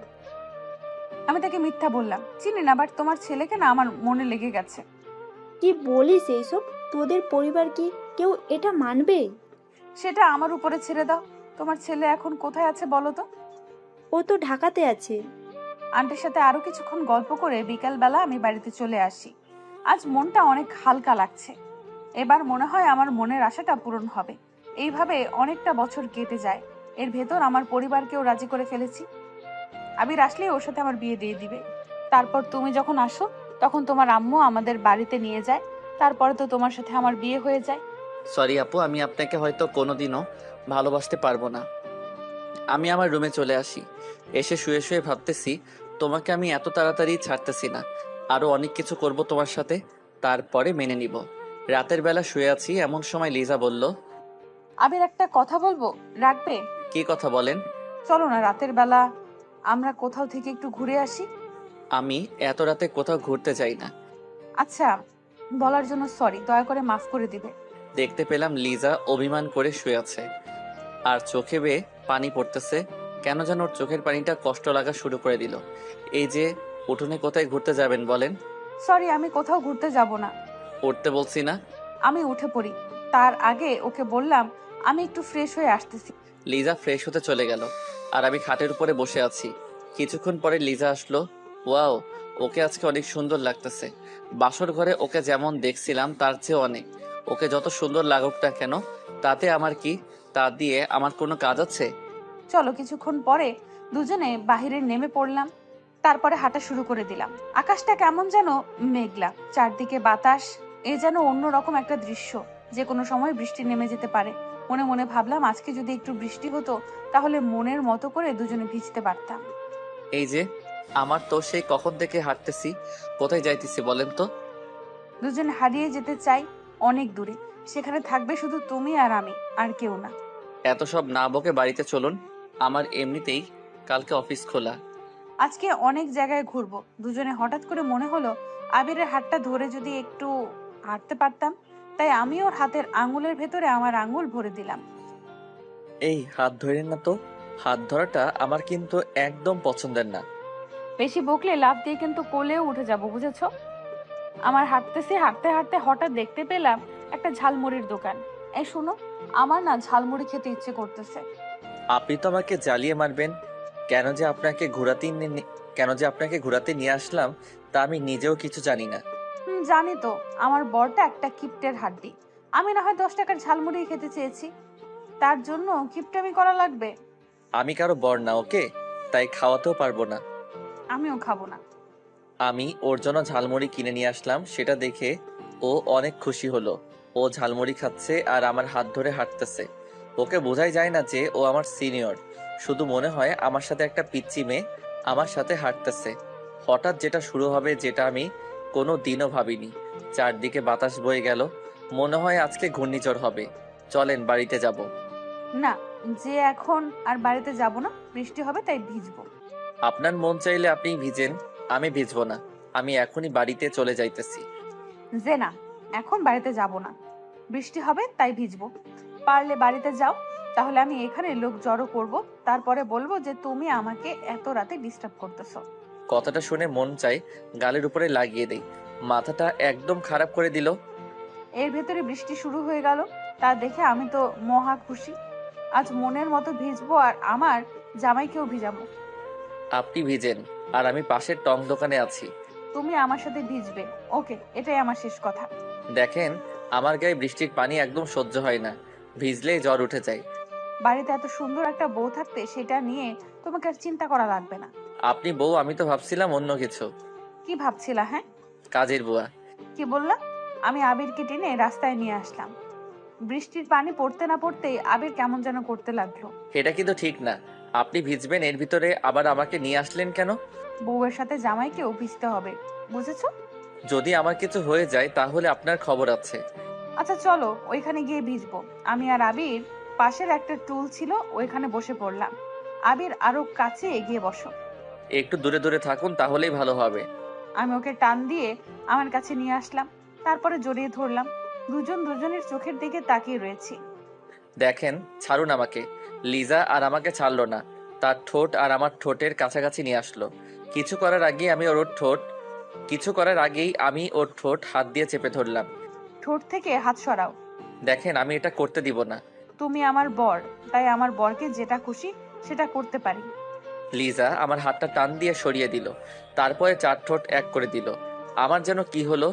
আমি তাকে মিথ্যা বললাম, চিনি না, বাট তোমার ছেলেকে না আমার মনে লেগে গেছে। কি বলিস এইসব? তোদের পরিবার কি কেউ এটা মানবে? সেটা আমার উপরে ছেড়ে দাও। তোমার ছেলে এখন কোথায় আছে বলো তো? ও তো ঢাকাতে আছে। আন্টির সাথে আরো কিছুক্ষণ গল্প করে বিকালবেলা আমি বাড়িতে চলে আসি। আজ মনটা অনেক হালকা লাগছে। এবার মনে হয় আমার মনের আশাটা পূরণ হবে। এইভাবে অনেকটা বছর কেটে যায়। এর ভেতর আমার পরিবারকেও রাজি করে ফেলেছি। আবির আসলেই ওর সাথে আমার বিয়ে দিয়ে দিবে। তারপর তুমি যখন আসো তখন তোমার আম্মু আমাদের বাড়িতে নিয়ে যায়। তারপরে তো তোমার সাথে আমার বিয়ে হয়ে যায়। সরি আপু, আমি আপনাকে হয়তো কোনোদিনও ভালোবাসতে পারবো না। আমি আমার রুমে চলে আসি। এসে শুয়ে শুয়ে ভাবতেছি, তোমাকে আমি এত তাড়াতাড়ি ছাড়তেছি না। আরো অনেক কিছু করব তোমার সাথে, তারপরে মেনে নিব। রাতের বেলা শুয়ে আছি, এমন সময় লিজা বলল, আবির, একটা কথা বলবো, রাখবে? কি কথা বলেন? চলো না, রাতের বেলা আমরা কোথাও থেকে একটু ঘুরে আসি। আমি এত রাতে কোথাও ঘুরতে যাই না। আচ্ছা, বলার জন্য সরি, দয়া করে মাফ করে দিবে। দেখতে পেলাম লিজা অভিমান করে শুয়ে আছে আর চোখে বেয়ে পানি পড়তেছে। কেন যেন ওর চোখের পানিটা কষ্ট লাগা শুরু করে দিল। এই যে, উঠোনে কোথায় ঘুরতে যাবেন বলেন? সরি, আমি কোথাও ঘুরতে যাব না। উঠতে বলছি না? আমি উঠে পড়ি। তার আগে ওকে বললাম আমি একটু ফ্রেশ হয়ে আসতেছি। লিজা ফ্রেশ হতে চলে গেল আর আমি খাটের উপরে বসে আছি। কিছুক্ষণ পরে লিজা আসলো। ওয়াও, ওকে আজকে অনেক সুন্দর লাগতেছে। বাসর ঘরে ওকে যেমন দেখছিলাম তার চেয়ে অনেক। ওকে যত সুন্দর লাগুক না কেন, তাতে আমার কি? তা দিয়ে আমার কোনো কাজ আছে? চলো, কিছুক্ষণ পরে দুজনে বাহিরে নেমে পড়লাম। তারপরে হাঁটা শুরু করে দিলাম। আকাশটা কেমন যেন মেঘলা, চারদিকে বাতাস। এ যেন অন্যরকম একটা দৃশ্য। যে কোনো সময় বৃষ্টি নেমে যেতে পারে। মনে মনে ভাবলাম আজকে যদি একটু বৃষ্টি হতো তাহলে মনের মতো করে দুজনে ভিজতে পারতাম। এই যে, আমার তো সেই কখন থেকে হাঁটতেছি। কোথায় যাইতেছি বলেন তো? দুজনে হারিয়ে যেতে চাই অনেক দূরে। সেখানে থাকবে শুধু তুমি আর আমি, আর কেউ না। এত সব না বকে বাড়িতে চলুন। আমার এমনিতেই কালকে অফিস খোলা। আজকে অনেক জায়গায় ঘুরবো। দুজনে হঠাৎ করে মনে হলো আবিরের হাতটা ধরে যদি একটু হাঁটতে পারতাম। তাই আমি ওর হাতের আঙুলের ভেতরে আমার আঙুল ভরে দিলাম। এই হাত ধরেন না তো। হাত ধরাটা আমার কিন্তু একদম পছন্দের না। বেশি বকলে লাফ দিয়ে কিন্তু কোলেও উঠে যাব, বুঝেছো? আমার হাঁটতেছি, হাঁটতে হাঁটতে হঠাৎ দেখতে পেলাম একটা ঝালমুড়ির দোকান। এই শুনো, আমার না ঝালমুড়ি খেতে ইচ্ছে করতেছে। আপনি তো আমাকে জ্বালিয়ে মারবেন। কেন যে আপনাকে ঘোরাতে নিয়ে আসলাম তা আমি নিজেও কিছু জানি না। জানি তো, আমার বরটা একটা কিপ্টের হাড্ডি। আমি না হয় 10 টাকার ঝালমুড়ি খেতে চেয়েছি, তার জন্য কিপটামি করা লাগবে? আমি কারো বর না, ওকে? তাই খাওয়াতেও পারবো না। আমিও খাবো না। আমি ওর জন্য ঝালমুড়ি কিনে নিয়ে আসলাম, সেটা দেখে ও অনেক খুশি হলো। ও ঝালমুড়ি খাচ্ছে আর আমার হাত ধরে হাঁটতেছে। ওকে বোঝাই যায় না যে ও আমার সিনিয়র। শুধু মনে হয় আমার সাথে একটা পিচ্চি মেয়ে আমার সাথে হাঁটতেছে। হঠাৎ যেটা শুরু হবে, যেটা আমি কোনো দিনও ভাবিনি। চারদিকে বাতাস বয়ে গেল। মনে হয় আজকে ঘূর্ণিঝড় হবে। চলেন বাড়িতে যাব। না, যে এখন আর বাড়িতে যাব না, বৃষ্টি হবে তাই ভিজবো। আপনার মন চাইলে আপনি ভিজেন, আমি ভিজবো না। আমি এখনই বাড়িতে চলে যাইতেছি। যে না, এখন বাড়িতে যাব না, বৃষ্টি হবে তাই ভিজবো। পারলে বাড়িতে যাও, তাহলে আমি এখানে লোক জড়ো করব। তারপরে বলবো যে তুমি আমাকে এত রাতে ডিস্টার্ব করতেছো। কথাটা শুনে মন চাই গালের উপরে লাগিয়ে দেই। মাথাটা একদম খারাপ করে দিল। এর ভেতরে বৃষ্টি শুরু হয়ে গেল। তা দেখে আমি তো মহা খুশি। আজ মনের মতো ভিজবো আর আমার জামাইকেও ভিজাবো। আপনি ভিজেন আর আমি পাশের টং দোকানে আছি। তুমি আমার সাথে ভিজবে। ওকে, এটাই আমার শেষ কথা। দেখেন, আমার গায়ে বৃষ্টির পানি একদম সহ্য হয় না, ভিজলেই জ্বর উঠে যায়। বাড়িতে এত সুন্দর একটা বউ থাকতে সেটা নিয়ে তোমাকে আর চিন্তা করা লাগবে না। আপনি বউ, আমি তো ভাবছিলাম অন্য কিছু। কি ভাবছিলা? হ্যাঁ, কাজের বুয়া। কি বললা? আমি আবিরকে টেনে রাস্তায় নিয়ে আসলাম। বৃষ্টির পানি পড়তে না পড়তেই আবির কেমন যেন করতে লাগলো। এটা কিন্তু ঠিক না, আপনি ভিজবেন এর ভিতরে আবার আমাকে নিয়ে আসলেন কেন? বউয়ের সাথে জামাইকেও ভিজতে হবে, বুঝেছো? যদি আমার কিছু হয়ে যায় তাহলে আপনার খবর আছে। আচ্ছা চলো, ওইখানে গিয়ে ভিজবো। আমি আর আবির পাশের একটা টুল ছিল, ওইখানে বসে পড়লাম। আবির আরো কাছে এগিয়ে বসো। একটু দূরে দূরে থাকুন, তাহলেই ভালো হবে। আমি ওকে টান দিয়ে আমার কাছে নিয়ে আসলাম, তারপরে জড়িয়ে ধরলাম। দুজন দুজনের চোখের দিকে তাকিয়ে রয়েছি। দেখেন, ছাড়ুন আমাকে। লিজা আর আমাকে ছাড়লো না, তার ঠোঁট আর আমার ঠোঁটের কাছাকাছি নিয়ে আসলো। কিছু করার আগেই আমি ওর ঠোঁট হাত দিয়ে চেপে ধরলাম। ঠোঁট থেকে হাত সরাও। দেখেন, আমি এটা করতে দিব না। তুমি আমার বর, তাই আমার বরকে যেটা খুশি সেটা করতে পারি। লিজা আমার হাতটা টান দিয়ে সরিয়ে দিল, তারপরে চার ঠোঁট এক করে দিল। আমার যেন কি হলো,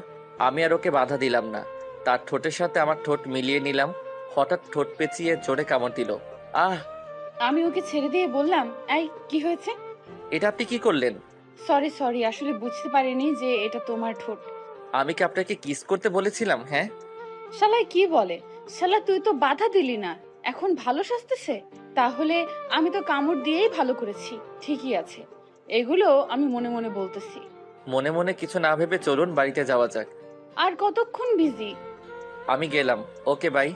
আমি আর ওকে বাধা দিলাম না। তার ঠোঁটের সাথে আমার ঠোঁট মিলিয়ে নিলাম। হঠাৎ ঠোঁট পেঁচিয়ে জোরে কামড় দিল। আহ! আমি ওকে ছেড়ে দিয়ে বললাম, এই কি হয়েছে? এটা আপনি কি করলেন? সরি, আসলে বুঝতে পারিনি যে এটা তোমার ঠোঁট। আমি কি আপনাকে কিস করতে বলেছিলাম? হ্যাঁ। শালাই কি বলে? শালা তুই তো বাধা দিলি না, এখন ভালো সাজতেছে? তাহলে আমি তো কামড় দিয়েই ভালো করেছি। ঠিকই আছে, এগুলো আমি মনে মনে বলতেছি। মনে মনে কিছু না ভেবে চলুন বাড়িতে যাওয়া যাক। আর কতক্ষণ বিজি? আমি গেলাম, ওকে বাই।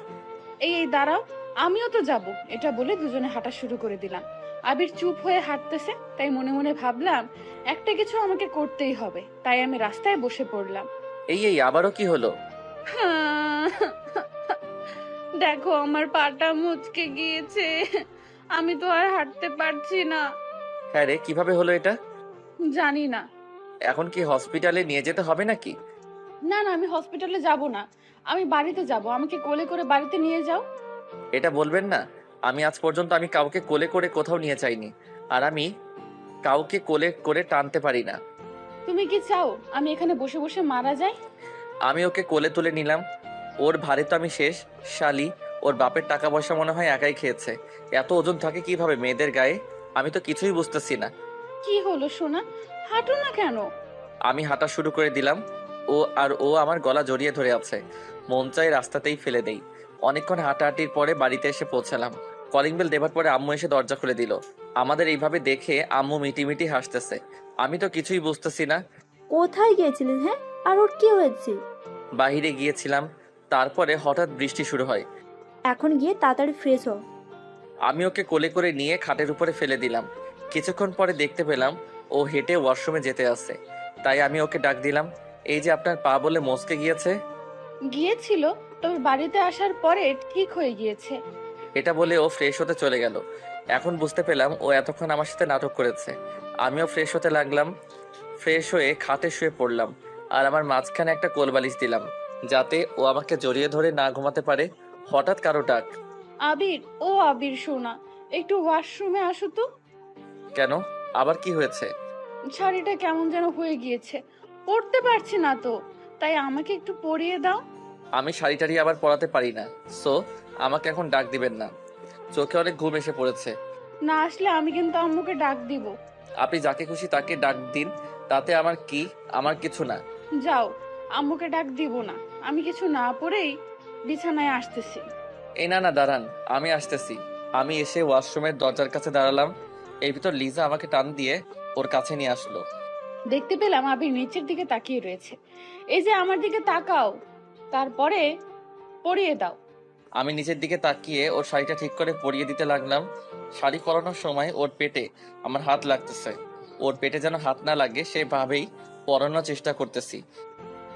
এই দাঁড়াও, আমিও তো যাব। এটা বলে দুজনে হাঁটা শুরু করে দিলাম। আবির চুপ হয়ে হাঁটতেছে, তাই মনে মনে ভাবলাম একটা কিছু আমাকে করতেই হবে। তাই আমি রাস্তায় বসে পড়লাম। এই আবারও কি হলো? দেখো, আমার পাটা মুচকে গিয়েছে, আমি তো আর হাঁটতে পারছি না। হ্যাঁ রে, কিভাবে হলো এটা? জানি না। এখন কি হসপিটালে নিয়ে যেতে হবে নাকি? না, আমি হসপিটালে যাব না, আমি বাড়িতে যাব। আমাকে কোলে করে বাড়িতে নিয়ে যাও। এটা বলবেন না, আজ পর্যন্ত আমি কাউকে কোলে করে কোথাও নিয়ে যাইনি, আর আমি কাউকে কোলে করে টানতে পারি না। তুমি কি চাও আমি এখানে বসে বসে মারা যাই? আমি ওকে কোলে তুলে নিলাম। ওর ভারে তো আমি শেষ। শালি, ওর বাপের টাকা পয়সা মনে হয় একাই খেয়েছে। এত ওজন থাকে কিভাবে মেয়েদের গায়ে? আমি তো কিছুই বুঝতেছি না। কি হলো সোনা, হাঁটো না কেন? আমি হাঁটা শুরু করে দিলাম। ও আমার গলা জড়িয়ে ধরে আছে। মন চাই রাস্তাতেই ফেলে দেই। অনেকক্ষণ হাঁটাহাঁটির পরে বাড়িতে এসে পৌঁছালাম। কলিং বেল দেবার পরে আম্মু এসে দরজা খুলে দিল। আমাদের এইভাবে দেখে আম্মু মিটিমিটি হাসতেছে। আমি তো কিছুই বুঝতেছি না। কোথায় গিয়েছিলেন? হ্যাঁ, আর ওর কি হয়েছে? বাহিরে গিয়েছিলাম, তারপরে হঠাৎ বৃষ্টি শুরু হয়। এখন গিয়ে তাড়াতাড়ি ফ্রেশ হ। আমি ওকে কোলে করে নিয়ে খাটের উপরে ফেলে দিলাম। কিছুক্ষণ পরে দেখতে পেলাম ও হেঁটে ওয়াশরুমে যেতে আসছে। তাই আমি ওকে ডাক দিলাম, এই যে আপনার পা বলে মচকে গিয়েছে। গিয়েছিল, তবে বাড়িতে আসার পরে ঠিক হয়ে গিয়েছে। এটা বলে ও ফ্রেশ হতে চলে গেল। এখন বুঝতে পেলাম ও এতক্ষণ আমার সাথে নাটক করেছে। আমিও ফ্রেশ হতে লাগলাম। ফ্রেশ হয়ে খাটে শুয়ে পড়লাম, আর আমার মাঝখানে একটা কোলবালিশ দিলাম, যাতে ও আমাকে জড়িয়ে ধরে না ঘুমাতে পারে। হঠাৎ কারো ডাক। আবির, ও আবির সোনা, একটু ওয়াশরুমে আসো তো। কেন, আবার কি হয়েছে? শাড়িটা কেমন যেন হয়ে গিয়েছে, পরতে পারছি না তো, তাই আমাকে একটু পরিয়ে দাও। আমি শাড়ি টাড়ি আবার পরাতে পারি না, সো আমাকে এখন ডাক দিবেন না। চোখে অনেক ঘুম এসে পড়েছে। না আসলে আমি কিন্তু আম্মুকে ডাক দিব। আপনি যাকে খুশি তাকে ডাক দিন, তাতে আমার কি? আমার কিছু না। যাও, আম্মুকে ডাক দিব না। আমি কিছু না পরেই বিছানায় আসতেছি। এই না দাঁড়ান, আমি আসতেছি। আমি এসে ওয়াশরুমের দরজার কাছে দাঁড়ালাম। এই ভিতর লিজা আমাকে টান দিয়ে ওর কাছে নিয়ে আসলো। দেখতে পেলাম আবির নিচের দিকে তাকিয়ে রয়েছে। এই যে আমার দিকে তাকাও, তারপরে পরিয়ে দাও। আমি নিচের দিকে তাকিয়ে ওর শাড়িটা ঠিক করে পরিয়ে দিতে লাগলাম। শাড়ি পরানোর সময় ওর পেটে আমার হাত লাগতেছে। ওর পেটে যেন হাত না লাগে সেভাবেই পরানোর চেষ্টা করতেছি।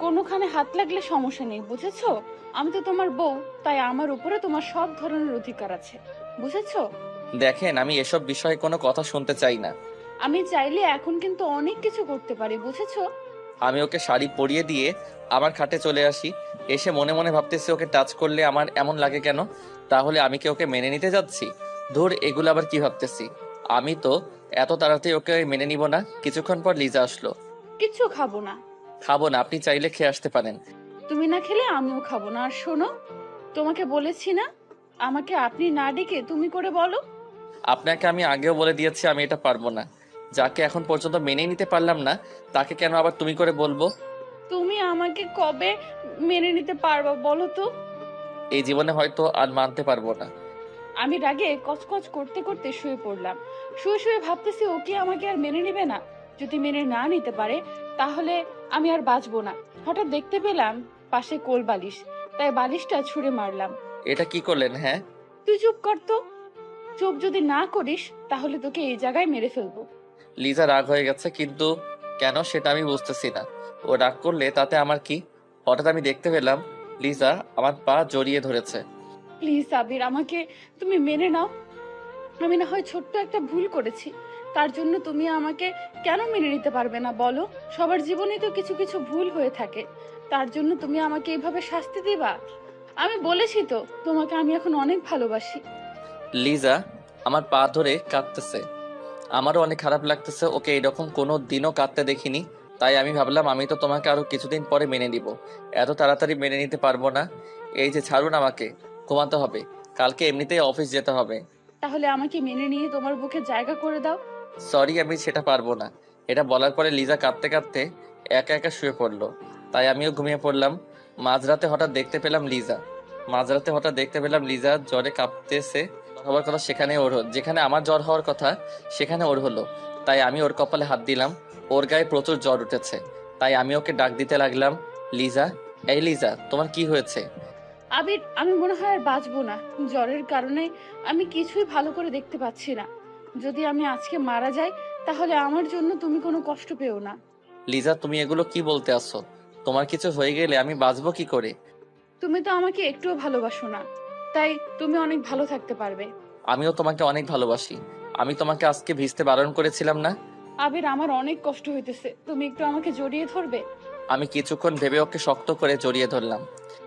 কোনোখানে হাত লাগলে সমস্যা নেই, বুঝেছো? আমি তো তোমার বউ, তাই আমার উপরে তোমার সব ধরনের অধিকার আছে, বুঝেছো? দেখেন, আমি এসব বিষয়ে কোনো কথা শুনতে চাই না। আমি চাইলে এখন কিন্তু অনেক কিছু করতে পারি, বুঝেছো? আমি ওকে শাড়ি পরিয়ে দিয়ে আমার খাটে চলে আসি। এসে মনে মনে ভাবতেছি ওকে টাচ করলে আমার এমন লাগে কেন? তাহলে আমি কি ওকে মেনে নিতে যাচ্ছি? ধুর, এগুলো আবার কি ভাবতেছি? আমি তো এত তাড়াতাড়ি ওকে মেনে নিব না। কিছুক্ষণ পর লিজা আসলো। কিচ্ছু খাবো না। খাবো না? আপনি চাইলে খেয়ে আসতে পারেন। তুমি না খেলে আমিও খাবো না। আর শোনো, তোমাকে বলেছি না আমাকে আপনি না ডেকে তুমি করে বলো। আপনাকে আমি আগেও বলে দিয়েছি আমি এটা পারবো না। যাকে এখন পর্যন্ত মেনেই নিতে পারলাম না, তাকে কেন আবার তুমি করে বলবো? তুমি আমাকে কবে মেনে নিতে পারবা বলো তো? এই জীবনে হয়তো আর মানতে পারবো না। আমি রাগে কচকচ করতে করতে শুয়ে পড়লাম। শুয়ে শুয়ে ভাবতেছি ও কি আমাকে আর মেনে নেবে না। যদি মেনে না নিতে পারে তাহলে আমি আর বাঁচবো না। হঠাৎ দেখতে পেলাম পাশে কোল বালিশ, তাই বালিশটা ছুঁড়ে মারলাম। এটা কি করলেন? হ্যাঁ, তুই চুপ কর তো। চুপ যদি না করিস তাহলে তোকে এই জায়গায় মেরে ফেলবো। লিজা রাগ হয়ে গেছে, কিন্তু কেন সেটা আমি বুঝতেছি না। ও রাগ করলে তাতে আমার কি? হঠাৎ আমি দেখতে পেলাম লিজা আমার পা জড়িয়ে ধরেছে। প্লিজ আবির, আমাকে তুমি মেনে নাও। আমি না হয় ছোট্ট একটা ভুল করেছি, তার জন্য তুমি আমাকে কেন মেনে নিতে পারবে না বলো? সবার জীবনে তো কিছু কিছু ভুল হয়ে থাকে, তার জন্য তুমি আমাকে এইভাবে শাস্তি দিবা? আমি বলেছি তো তোমাকে আমি এখন অনেক ভালোবাসি। লিজা আমার পা ধরে কাঁদতেছে। আমারও অনেক খারাপ লাগতেছে। ওকে এরকম কোনো দিনও কাঁদতে দেখিনি। তাই আমি ভাবলাম আমি তো তোমাকে আরো কিছুদিন পরে মেনে নিব, এত তাড়াতাড়ি মেনে নিতে পারবো না। এই যে ছাড়ুন, আমাকে ঘুমাতে হবে, কালকে এমনিতেই অফিস যেতে হবে। তাহলে আমাকে মেনে নিয়ে তোমার বুকে জায়গা করে দাও। সরি, আমি সেটা পারবো না। এটা বলার পরে লিজা কাঁদতে কাঁদতে একা একা শুয়ে পড়লো। তাই আমিও ঘুমিয়ে পড়লাম। মাঝরাতে হঠাৎ দেখতে পেলাম লিজা জ্বরে কাঁপতেছে। হওয়ার কথা সেখানে ওর যেখানে আমার জ্বর হওয়ার কথা সেখানে ওর হলো। তাই আমি ওর কপালে হাত দিলাম। ওর গায়ে প্রচুর জ্বর উঠেছে। তাই আমি ওকে ডাক দিতে লাগলাম, লিজা, এই লিজা, তোমার কি হয়েছে? আবির, আমি মনে হয় আর বাঁচবো না। জ্বরের কারণে আমি কিছুই ভালো করে দেখতে পাচ্ছি না। যদি আমি আজকে মারা যাই তাহলে আমার জন্য তুমি কোনো কষ্ট পেও না। লিজা, তুমি এগুলো কি বলতে আসছো? তোমার কিছু হয়ে গেলে আমি বাঁচবো কি করে? তুমি তো আমাকে একটুও ভালোবাসো না, তাই তুমি অনেক ভালো থাকতে পারবে। আমিও তোমাকে অনেক ভালোবাসি। আমি তোমাকে আজকে ভিজতে বারণ করেছিলাম না? আবির, আমার অনেক কষ্ট হইতেছে, তুমি একটু আমাকে জড়িয়ে ধরবে? আমি কিছুক্ষণ ভেবে ওকে শক্ত করে জড়িয়ে ধরলাম।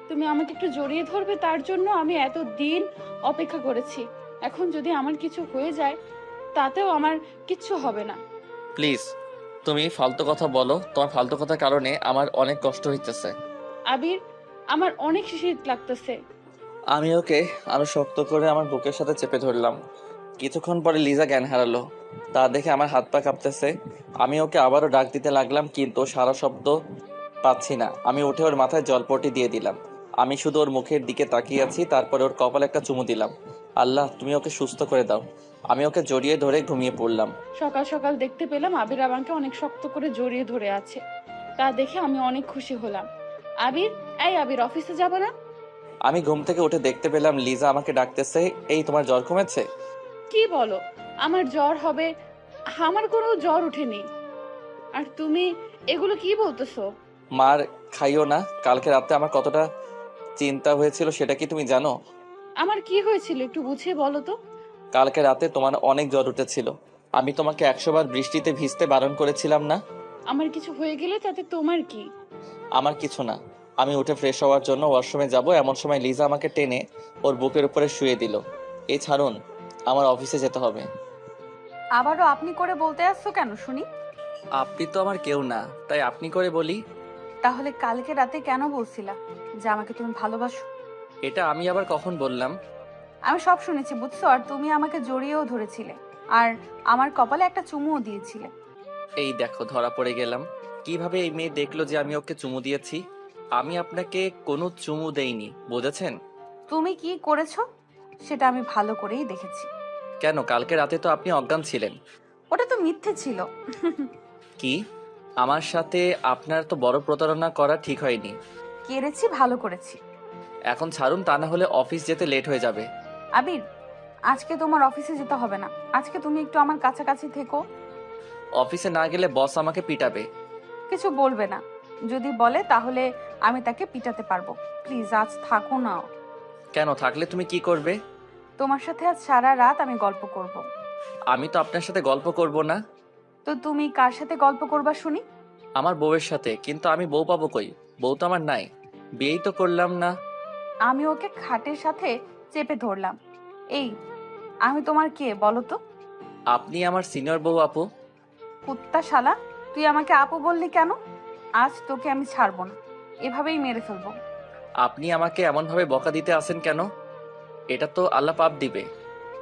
তুমি আমাকে একটু জড়িয়ে ধরবে, তার জন্য আমি এত দিন অপেক্ষা করেছি। এখন যদি আমার কিছু হয়ে যায় তাতেও আমার কিচ্ছু হবে না। প্লিজ, তুমি ফালতু কথা বলো। তোমার ফালতু কথার কারণে আমার অনেক কষ্ট হইতেছে। আবির, আমার অনেক শীত লাগতেছে। আমি ওকে আরো শক্ত করে আমার বুকের সাথে চেপে ধরলাম। কিছুক্ষণ পরে লিজা জ্ঞান হারালো। তা দেখে আমার হাত পা কাঁপতেছে। আমি ওকে আবারও ডাক দিতে লাগলাম, কিন্তু সারা শব্দ পাচ্ছি না। আমি উঠে ওর মাথায় জলপটি দিয়ে দিলাম। আমি শুধু ওর মুখের দিকে তাকিয়ে আছি, তারপরে ওর কপালে একটা চুমু দিলাম। আল্লাহ, তুমি ওকে সুস্থ করে দাও। আমি ওকে জড়িয়ে ধরে ঘুমিয়ে পড়লাম। সকাল সকাল দেখতে পেলাম আবির আমাকে অনেক শক্ত করে জড়িয়ে ধরে আছে, তা দেখে আমি অনেক খুশি হলাম। আবির, এই আবির, অফিসে যাবো না? আমি ঘুম থেকে উঠে দেখতে পেলাম লিজা আমাকে ডাকতেছে, এই তোমার জ্বর কমেছে? কি বলো? আমার জ্বর হবে? আমার কোনো জ্বর ওঠেনি। আর তুমি এগুলো কি বলতেছো? মার খাইও না। কালকে রাতে আমার কতটা চিন্তা হয়েছিল সেটা কি তুমি জানো? আমার কি হয়েছিল একটু বুঝিয়ে বলো তো। কালকে রাতে তোমার অনেক জ্বর উঠেছিল। আমি তোমাকে 100 বার বৃষ্টিতে ভিজতে বারণ করেছিলাম না? আমার কিছু হয়ে গেলে তাতে তোমার কি? আমার কিছু না। আমি উঠে ফ্রেশ হওয়ার জন্য ওয়াশরুমে যাব, এমন সময় লিজা আমাকে টেনে ওর বুকের উপরে শুয়ে দিল। এই ছাড়ুন, আমার অফিসে যেতে হবে। আবারও আপনি করে বলতে আসছো কেন শুনি? আপনি তো আমার কেউ না, তাই আপনি করে বলি। তাহলে কালকে রাতে কেন বলছিলা যে আমাকে তুমি ভালোবাসো? এটা আমি আবার কখন বললাম? আমি সব শুনেছি বুঝছো, আর তুমি আমাকে জড়িয়েও ধরেছিলে, আর আমার কপালে একটা চুমুও দিয়েছিলে। এই দেখো, ধরা পড়ে গেলাম। কিভাবে এই মেয়ে দেখলো যে আমি ওকে চুমু দিয়েছি? আমি আপনাকে কোনো চুমু দেইনি, বুঝেছেন? তুমি কি করেছো সেটা আমি ভালো করেই দেখেছি। কেন, কালকে রাতে তো আপনি অজ্ঞান ছিলেন। ওটা তো মিথ্যে ছিল। কি? আমার সাথে আপনার তো বড় প্রতারণা করা ঠিক হয়নি। কেড়েছি, ভালো করেছি। এখন ছাড়ুন, তা না হলে অফিস যেতে লেট হয়ে যাবে। আবির, আজকে তোমার অফিসে যেতে হবে না। আজকে তুমি একটু আমার কাছাকাছি থেকো। অফিসে না গেলে বস আমাকে পিটাবে। কিছু বলবে না, যদি বলে তাহলে আমি তাকে পিটাতে পারবো। প্লিজ আজ থাকো না। কেন, থাকলে তুমি কি করবে? তোমার সাথে আজ সারা রাত আমি গল্প করব। আমি তো আপনার সাথে গল্প করব না। তো তুমি কার সাথে গল্প করবা শুনি? আমার বউয়ের সাথে, কিন্তু আমি বউ পাবো কই? বউ তো আমার নাই, বিয়েই তো করলাম না। আমি ওকে খাটের সাথে চেপে ধরলাম। এই, আমি তোমার কে বলো তো? আপনি আমার সিনিয়র বউ আপু। কুত্তা শালা, তুই আমাকে আপু বললি কেন? আজ তোকে আমি ছাড়বো না, এভাবেই মেরে ফেলবো। আপনি আমাকে এমনভাবে বকা দিতে আসেন কেন? এটা তো আল্লাহ পাপ দিবে।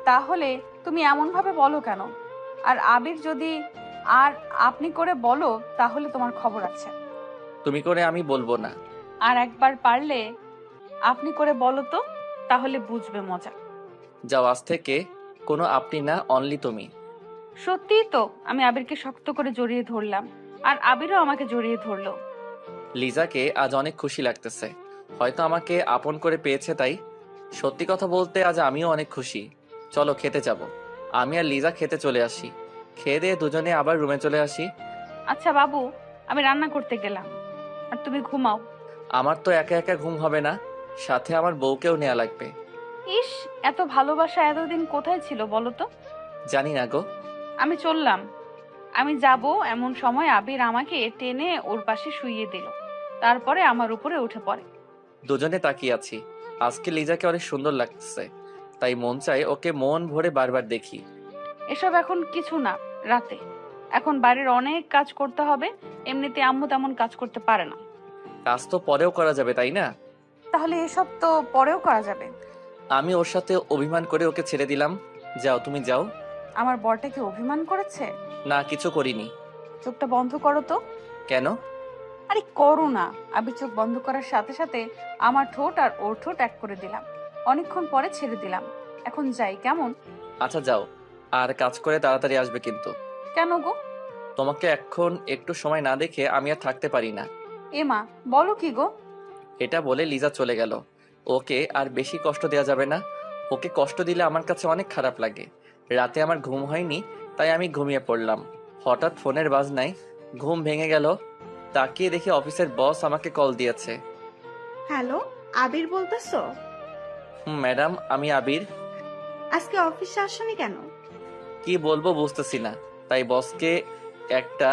তাহলে তুমি এমন ভাবে বলো কেন? আর আবির যদি আর আপনি করে বলো তাহলে তোমার খবর আছে। তুমি করে আমি বলবো না। আর একবার পারলে আপনি করে বলো তো, তাহলে বুঝবে মজা। যাও, আজ থেকে কোনো আপনি না, অনলি তুমি। সত্যিই তো। আমি আবিরকে শক্ত করে জড়িয়ে ধরলাম, আর আবিরও আমাকে জড়িয়ে ধরলো। লিজাকে আজ অনেক খুশি লাগতেছে, হয়তো আমাকে আপন করে পেয়েছে তাই। সত্যি কথা বলতে আজ আমিও অনেক খুশি। চলো খেতে যাব। আমি আর লিজা খেতে চলে আসি, খেয়ে দিয়ে দুজনে আবার রুমে চলে আসি। আচ্ছা বাবু, আমি রান্না করতে গেলাম, আর তুমি ঘুমাও। আমার তো একা একা ঘুম হবে না, সাথে আমার বউকেও নেওয়া লাগবে। ইস, এত ভালোবাসা এতদিন কোথায় ছিল বলো তো? জানি না গো। আমি চললাম। আমি যাব এমন সময় আবির আমাকে টেনে ওর পাশে শুইয়ে দিল, তারপরে আমার উপরে উঠে পড়ে। দুজনে তাকিয়ে আছি। আজকে লিজাকে অনেক সুন্দর লাগছে, তাই মন চাই ওকে মন ভরে বারবার দেখি। এসব এখন কিছু না, রাতে। এখন বাড়ির অনেক কাজ করতে হবে, এমনিতে আম্মু তেমন কাজ করতে পারে না। কাজ তো পরেও করা যাবে তাই না? তাহলে এসব তো পরেও করা যাবে। আমি ওর সাথে অভিমান করে ওকে ছেড়ে দিলাম। যাও, তুমি যাও। আমার বরটাকে অভিমান করেছে? না, কিছু করিনি। চোখটা বন্ধ করো তো। কেন? আরে করো না। আবির চোখ বন্ধ করার সাথে সাথে আমার ঠোঁট আর ওর ঠোঁট এক করে দিলাম। অনেকক্ষণ পরে ছেড়ে দিলাম। এখন যাই কেমন? আচ্ছা যাও, আর কাজ করে তাড়াতাড়ি আসবে কিন্তু। কেন গো? তোমাকে এখন একটু সময় না দেখে আমি আর থাকতে পারি না। এমা, বলো কি গো? এটা বলে লিজা চলে গেল। ওকে আর বেশি কষ্ট দেওয়া যাবে না। ওকে কষ্ট দিলে আমার কাছে অনেক খারাপ লাগে। রাতে আমার ঘুম হয়নি, তাই আমি ঘুমিয়ে পড়লাম। হঠাৎ ফোনের বাজনায় ঘুম ভেঙে গেল। তাকিয়ে দেখি অফিসের বস আমাকে কল দিয়েছে। হ্যালো, আবির বলতেছো? ম্যাডাম, আমি আবির। আজকে অফিসে আসনি কেন? কি বলবো বুঝতেছি না, তাই বসকে একটা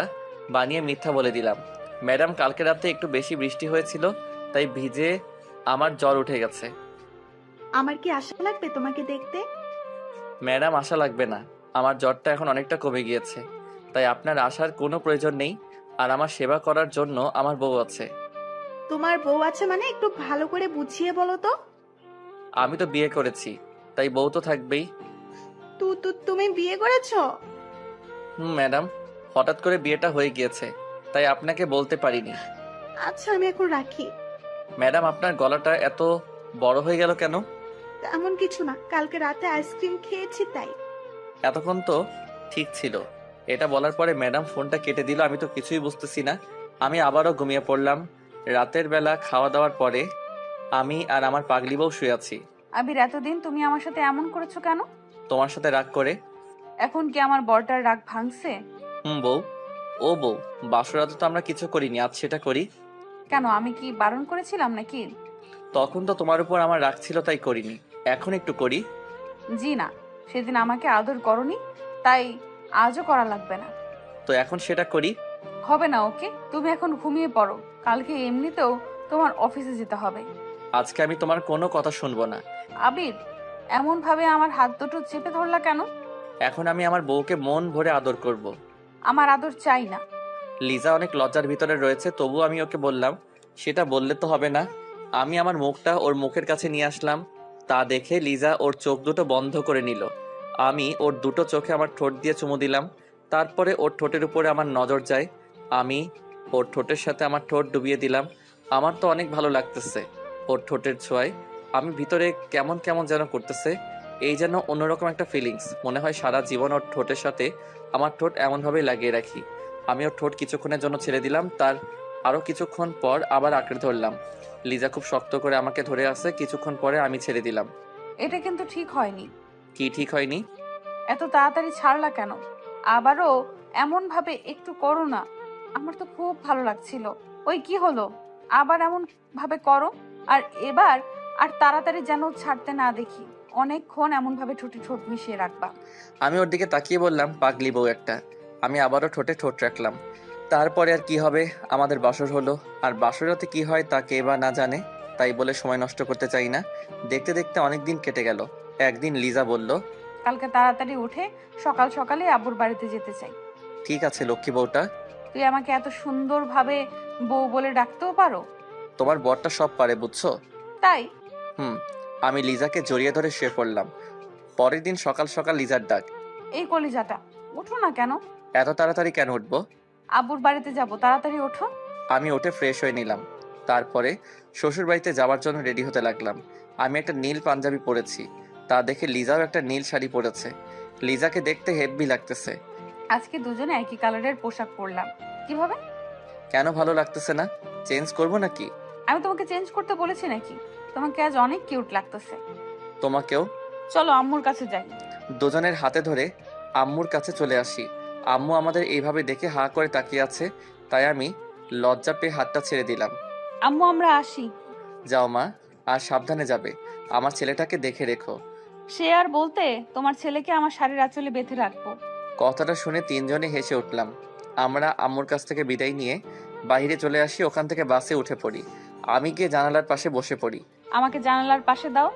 বানিয়ে মিথ্যা বলে দিলাম। ম্যাডাম, কালকে রাতে একটু বেশি বৃষ্টি হয়েছিল, তাই ভিজে আমার জ্বর উঠে গেছে। আমার কি আশা লাগবে তোমাকে দেখতে? ম্যাডাম, আশা লাগবে না, আমার জ্বরটা এখন অনেকটা কমে গিয়েছে, তাই আপনার আসার কোনো প্রয়োজন নেই। আর আমার সেবা করার জন্য আমার বউ আছে। তোমার বউ আছে মানে একটু ভালো করে বুঝিয়ে বলো তো। আমি তো বিয়ে করেছি, তাই বউ তো থাকবেই। তুমি বিয়ে করেছো? ম্যাডাম, হঠাৎ করে বিয়েটা হয়ে গিয়েছে, তাই আপনাকে বলতে পারিনি। আচ্ছা, আমি এখন রাখি। ম্যাডাম, আপনার গলাটা এত বড় হয়ে গেল কেন? তেমন কিছু না, কালকে রাতে আইসক্রিম খেয়েছি তাই। এতক্ষণ তো ঠিক ছিল। এটা বলার পরে ম্যাডাম ফোনটা কেটে দিল। আমি তো কিছুই বুঝতেছি না। আমি আবারও ঘুমিয়ে পড়লাম। রাতের বেলা খাওয়া দাওয়ার পরে আমি আর আমার পাগলি বউ শুয়ে আছি। আবির, এতদিন তুমি আমার সাথে এমন করেছো কেন? তোমার সাথে রাগ করে। এখন কি আমার বরটার রাগ ভাঙছে? বউ। ও বউ, বাসরাতে তো আমরা কিছু করিনি, আজ সেটা করি। কেন, আমি কি বারণ করেছিলাম নাকি? তখন তো তোমার উপর আমার রাগ ছিল তাই করিনি, এখন একটু করি। জি না, সেদিন আমাকে আদর করনি, তাই আজও করা লাগবে না। তো এখন সেটা করি। হবে না, ওকে? তুমি এখন ঘুমিয়ে পড়ো, কালকে এমনিতেও তোমার অফিসে যেতে হবে। আজকে আমি তোমার কোনো কথা শুনবো না। আবির, এমন ভাবে আমার হাত দুটো চেপে ধরলা কেন? এখন আমি আমার বউকে মন ভরে আদর করব। আমার আদর চাই না। লিজা অনেক লজ্জার ভিতরে রয়েছে, তবু আমি ওকে বললাম, সেটা বললে তো হবে না। আমি আমার মুখটা ওর মুখের কাছে নিয়ে আসলাম। তা দেখে লিজা ওর চোখ দুটো বন্ধ করে নিল। আমি ওর দুটো চোখে আমার ঠোঁট দিয়ে চুমু দিলাম। তারপরে ওর ঠোঁটের উপরে আমার নজর যায়। আমি ওর ঠোঁটের সাথে আমার ঠোঁট ডুবিয়ে দিলাম। আমার তো অনেক ভালো লাগতেছে ওর ঠোঁটের ছোঁয়ায়। আমি ভিতরে কেমন কেমন যেন করতেছে, এই যেন অন্যরকম একটা ফিলিংস। মনে হয় সারা জীবন ওর ঠোঁটের সাথে আমার ঠোঁট এমনভাবেই লাগিয়ে রাখি। আমি ওর ঠোঁট কিছুক্ষণের জন্য ছেড়ে দিলাম, তার আরও কিছুক্ষণ পর আবার আঁকড়ে ধরলাম। লিজা খুব শক্ত করে আমাকে ধরে আছে। কিছুক্ষণ পরে আমি ছেড়ে দিলাম। এটা কিন্তু ঠিক হয়নি। কি ঠিক হয়নি? এত তাড়াতাড়ি ছাড়লা কেন? আবারও এমন ভাবে একটু করো না। আমার তো খুব ভালো লাগছিল। ওই কি হলো? আবার এমন ভাবে করো। আর এবার আর তাড়াতাড়ি যেন ছাড়তে না দেখি। অনেকক্ষণ এমন ভাবে ঠোঁটে ঠোঁট মিশিয়ে রাখবা। আমি ওর দিকে তাকিয়ে বললাম, পাগলি বউ একটা। আমি আবারও ঠোঁটে ঠোঁট রাখলাম। তারপরে আর কি হবে, আমাদের বাসর হলো। আর বাসরাতে কি হয় তা কে বা না জানে, তাই বলে সময় নষ্ট করতে চাই না। দেখতে দেখতে অনেক দিন কেটে গেল। একদিন লিজা বলল, কালকে তাড়াতাড়ি উঠে সকাল সকালে আব্বুর বাড়িতে যেতে চাই। ঠিক আছে লক্ষ্মী বউটা, তুই আমাকে এত সুন্দরভাবে বউ বলে ডাকতেও পারো? তোমার বরটা সব পারে বুঝছো। তাই? হুম। আমি লিজাকে জড়িয়ে ধরে শুয়ে পড়লাম। পরের দিন সকাল সকাল লিজার ডাক। এই কলিজাটা, ওঠো না কেন? এত তাড়াতাড়ি কেন উঠবো? আব্বুর বাড়িতে যাব, তাড়াতাড়ি ওঠো। আমি উঠে ফ্রেশ হয়ে নিলাম। তারপরে শ্বশুর বাড়িতে যাওয়ার জন্য রেডি হতে লাগলাম। আমি একটা নীল পাঞ্জাবি পরেছি, তা দেখে লিজাও একটা নীল শাড়ি পরেছে। লিজাকে দেখতে হেব্বি লাগতেছে। আজকে দুজনে একই কালারের পোশাক পরলাম, কিভাবে? কেন ভালো লাগতেছে না? চেঞ্জ করবো নাকি? আমি তোমাকে চেঞ্জ করতে বলেছি নাকি? তোমাকে আজ অনেক কিউট লাগতেছে। তোমাকেও। চলো আম্মুর কাছে যাই। দুজনের হাতে ধরে আম্মুর কাছে চলে আসি। আম্মু আমাদের এইভাবে দেখে হা করে তাকিয়ে আছে, তাই আমি লজ্জা পেয়ে হাতটা ছেড়ে দিলাম। আম্মু আমরা আসি। যাও মা, আর সাবধানে যাবে। আমার ছেলেটাকে দেখে রেখো। সে আর বলতে, তোমার ছেলেকে আমার শাড়ির আঁচলে বেঁধে রাখবো। কথাটা শুনে তিনজনে হেসে উঠলাম। আমরা আম্মুর কাছ থেকে বিদায় নিয়ে বাইরে চলে আসি। ওখান থেকে বাসে উঠে পড়ি। আমি গিয়ে জানালার পাশে বসে পড়ি। আমাকে জানালার পাশে দাও।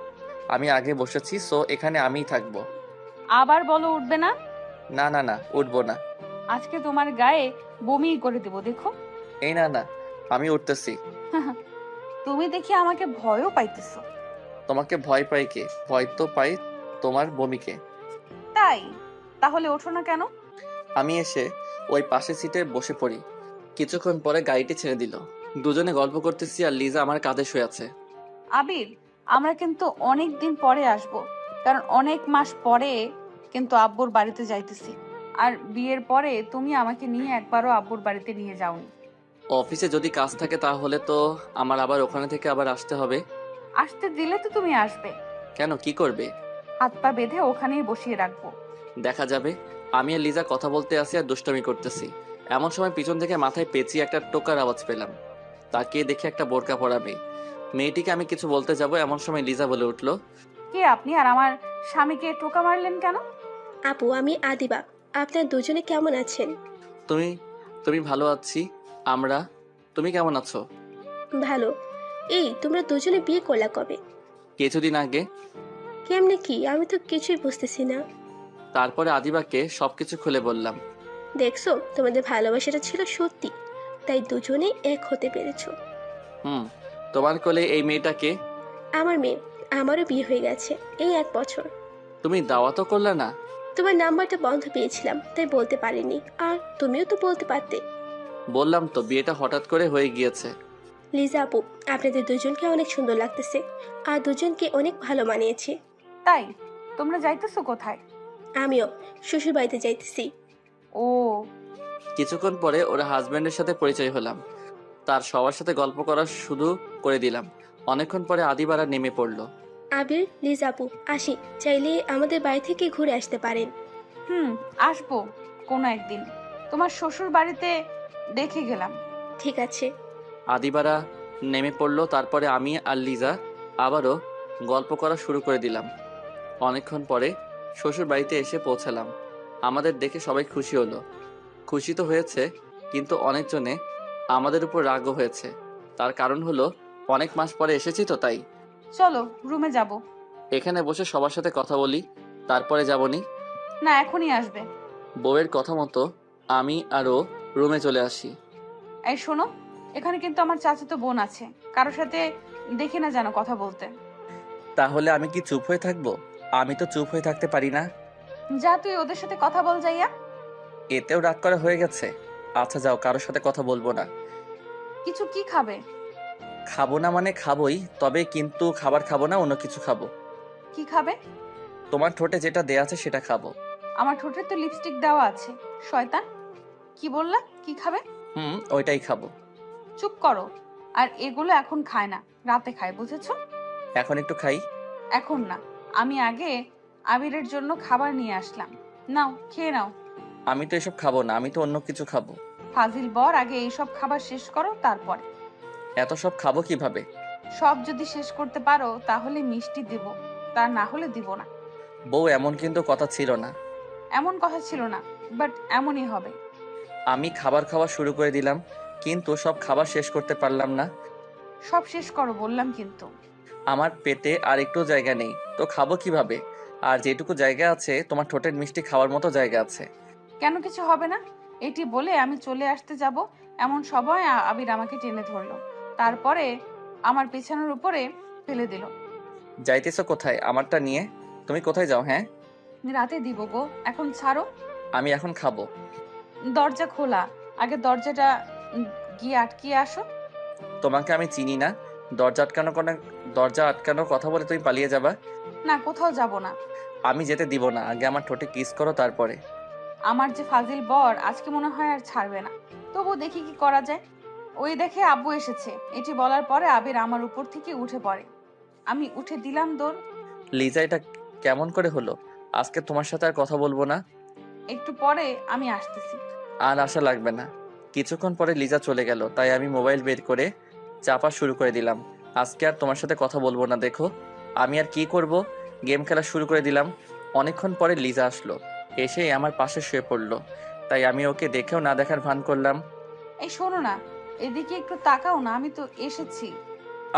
আমি আগে বসেছি, সো এখানে আমিই থাকবো। আবার বলো উঠবে না। না না না, উঠবো না। আজকে তোমার গায়ে বমি করে দেবো, দেখো। এই না না, আমি উঠতেছি। তুমি দেখি আমাকে ভয়ও পাইতেছো। তোমাকে ভয় পাই কে? ভয় তো পাই তোমার বমিকে। তাই? তাহলে ওঠো না কেন? আমি এসে ওই পাশের সিটে বসে পড়ি। কিছুক্ষণ পরে গাড়িটি ছেড়ে দিল। দুজনে গল্প করতেছি আর লিজা আমার কাঁধে শুয়ে আছে। আবির, আমরা কিন্তু অনেক দিন পরে আসব, কারণ অনেক মাস পরে কিন্তু আব্বুর বাড়িতে যাইতেছি। আর বিয়ের পরে তুমি আমাকে নিয়ে একবারও আব্বুর বাড়িতে নিয়ে যাওনি। অফিসে যদি কাজ থাকে তাহলে তো আমার আবার ওখানে থেকে আবার আসতে হবে। আসতে দিলে তো তুমি আসবে। কেন, কি করবে? হাত পা বেঁধে ওখানেই বসিয়ে রাখবো। দেখা যাবে। আমি আর লিজা কথা বলতে আসি আর দুষ্টামি করতেছি। এমন সময় পিছন থেকে মাথায় পেঁচিয়ে একটা টোকার আওয়াজ পেলাম। তাকিয়ে দেখে একটা বোরকা পরা মেয়ে। মেয়েটিকে আমি কিছু বলতে যাব, এমন সময় লিজা বলে উঠল, কে আপনি আর আমার স্বামীকে টোকা মারলেন কেন? আপু, আমি আদিবা। আপনার দুজনে কেমন আছেন? তুমি তুমি ভালো আছি আমরা। তুমি কেমন আছো? ভালো। এই, তোমরা দুজনে বিয়ে করলা কবে? কিছুদিন আগে। কেমনে কি? আমি তো কিছুই বুঝতেছি না। তারপরে আদিবাকে সবকিছু খুলে বললাম। দেখছো, তোমাদের ভালোবাসাটা ছিল সত্যি, তাই দুজনে এক হতে পেরেছো। হুম। তোমার কোলে এই মেয়েটাকে? আমার মেয়ে। আমারও বিয়ে হয়ে গেছে এই 1 বছর। তুমি দাওয়াতও করলে না? তোমার নাম্বারটা বন্ধ পেয়েছিলাম, তাই বলতে পারিনি। আর তুমিও তো বলতে পারতে। বললাম তো, বিয়েটা হঠাৎ করে হয়ে গিয়েছে। লিজা আপু, আপনাদের দুজনকে অনেক সুন্দর লাগতেছে, আর দুজনকে অনেক ভালো মানিয়েছে। তাই? তোমরা যাইতেছো কোথায়? আমিও শ্বশুর বাড়িতে যাইতেছি। ও, কিছুক্ষণ পরে ওরা হাজব্যান্ডের সাথে পরিচয় হলাম। তার সবার সাথে গল্প করা শুরু করে দিলাম। অনেকক্ষণ পরে আদিবারা নেমে পড়লো। আবির, লিজা আপু, আসি। চাইলে আমাদের বাড়ি থেকে ঘুরে আসতে পারেন। আসবো কোনো একদিন। তোমার শ্বশুর বাড়িতে দেখে গেলাম। ঠিক আছে। আদিবারা নেমে পড়লো। তারপরে আমি আর লিজা আবারও গল্প করা শুরু করে দিলাম। অনেকক্ষণ পরে শ্বশুর বাড়িতে এসে পৌঁছালাম। আমাদের দেখে সবাই খুশি হলো। খুশি তো হয়েছে, কিন্তু অনেকজনে আমাদের উপর রাগও হয়েছে। তার কারণ হলো অনেক মাস পরে এসেছি তো, তাই। চলো রুমে যাব। এখানে বসে সবার সাথে কথা বলি, তারপরে যাবনি। না, এখনই আসবে। বউয়ের কথা মতো আমি আরও রুমে চলে আসি। এই শোনো, এখানে কিন্তু আমার চাচাতো বোন আছে, কারোর সাথে দেখি না যেন কথা বলতে। তাহলে আমি কি চুপ হয়ে থাকবো? আমি তো চুপ হয়ে থাকতে পারি না। যা, তুই ওদের সাথে কথা বল যাইয়া। এতেও রাগ করা হয়ে গেছে। আচ্ছা যাও, কারোর সাথে কথা বলবো না। কিছু কি খাবে? খাবো না মানে খাবোই, তবে কিন্তু খাবার খাবো না, অন্য কিছু খাবো। কি খাবে? তোমার ঠোঁটে যেটা দেয়া আছে সেটা খাবো। আমার ঠোঁটে তো লিপস্টিক দেওয়া আছে। শয়তান, কি বললা? কি খাবে? ওইটাই খাবো। চুপ করো। আর এগুলো এখন খায় না, রাতে খায়, বুঝেছো? এখন একটু খাই। এখন না, আমি আগে আবিরের জন্য খাবার নিয়ে আসলাম। নাও, খেয়ে নাও। আমি তো এসব খাবো না, আমি তো অন্য কিছু খাবো। ফাজিল বর, আগে এইসব খাবার শেষ করো, তারপরে। এত সব খাবো কিভাবে? সব যদি শেষ করতে পারো তাহলে মিষ্টি দেব, তা না হলে দিব না। বউ, এমন কিন্তু কথা ছিল না। এমন কথা ছিল না, বাট এমনই হবে। আমি খাবার খাওয়া শুরু করে দিলাম, কিন্তু সব খাবার শেষ করতে পারলাম না। সব শেষ করো বললাম কিন্তু। আমার পেটে আর একটু জায়গা নেই, তো খাবো কিভাবে? আর যেটুকু জায়গা আছে তোমার ঠোঁটের মিষ্টি খাওয়ার মতো জায়গা আছে। কেন কিছু হবে না? এটি বলে আমি চলে আসতে যাব এমন সময় আবির আমাকে টেনে ধরলো। তারপরে আমার বিছানার উপরে ফেলে দিল। যাইতেছো কোথায় আমারটা নিয়ে? তুমি কোথায় যাও? হ্যাঁ, রাতে দিব গো, এখন ছাড়ো। আমি এখন খাবো। দরজা খোলা, আগে দরজাটা গিয়ে আটকিয়ে আসো। তোমাকে আমি চিনি না। দরজা আটকানোর কথা বলে তুমি পালিয়ে যাবা? না, কোথাও যাব না। আমি যেতে দিব না, আগে আমার ঠোঁটে কিস করো তারপরে। আমার যে ফাজিল বর আজকে মনে হয় আর ছাড়বে না। তবু দেখি কি করা যায়। ওই দেখে আব্বু এসেছে। এটি বলার পরে আবির আমার উপর থেকে উঠে পড়ে। আমি উঠে দিলাম দৌড়। লিজা, এটা কেমন করে হলো? আজকে তোমার সাথে আর কথা বলবো না। একটু পরে আমি আসতেছি। আর আশা লাগবে না। কিছুক্ষণ পরে লিজা চলে গেল, তাই আমি মোবাইল বের করে চাপা শুরু করে দিলাম। আজকে আর তোমার সাথে কথা বলবো না। দেখো আমি আর কি করব, গেম খেলা শুরু করে দিলাম। অনেকক্ষণ পরে লিজা আসলো, এসেই আমার পাশে শুয়ে পড়লো। তাই আমি ওকে দেখেও না দেখার ভান করলাম। এই শোনো না, এদিকে একটু তাকাও না, আমি তো এসেছি।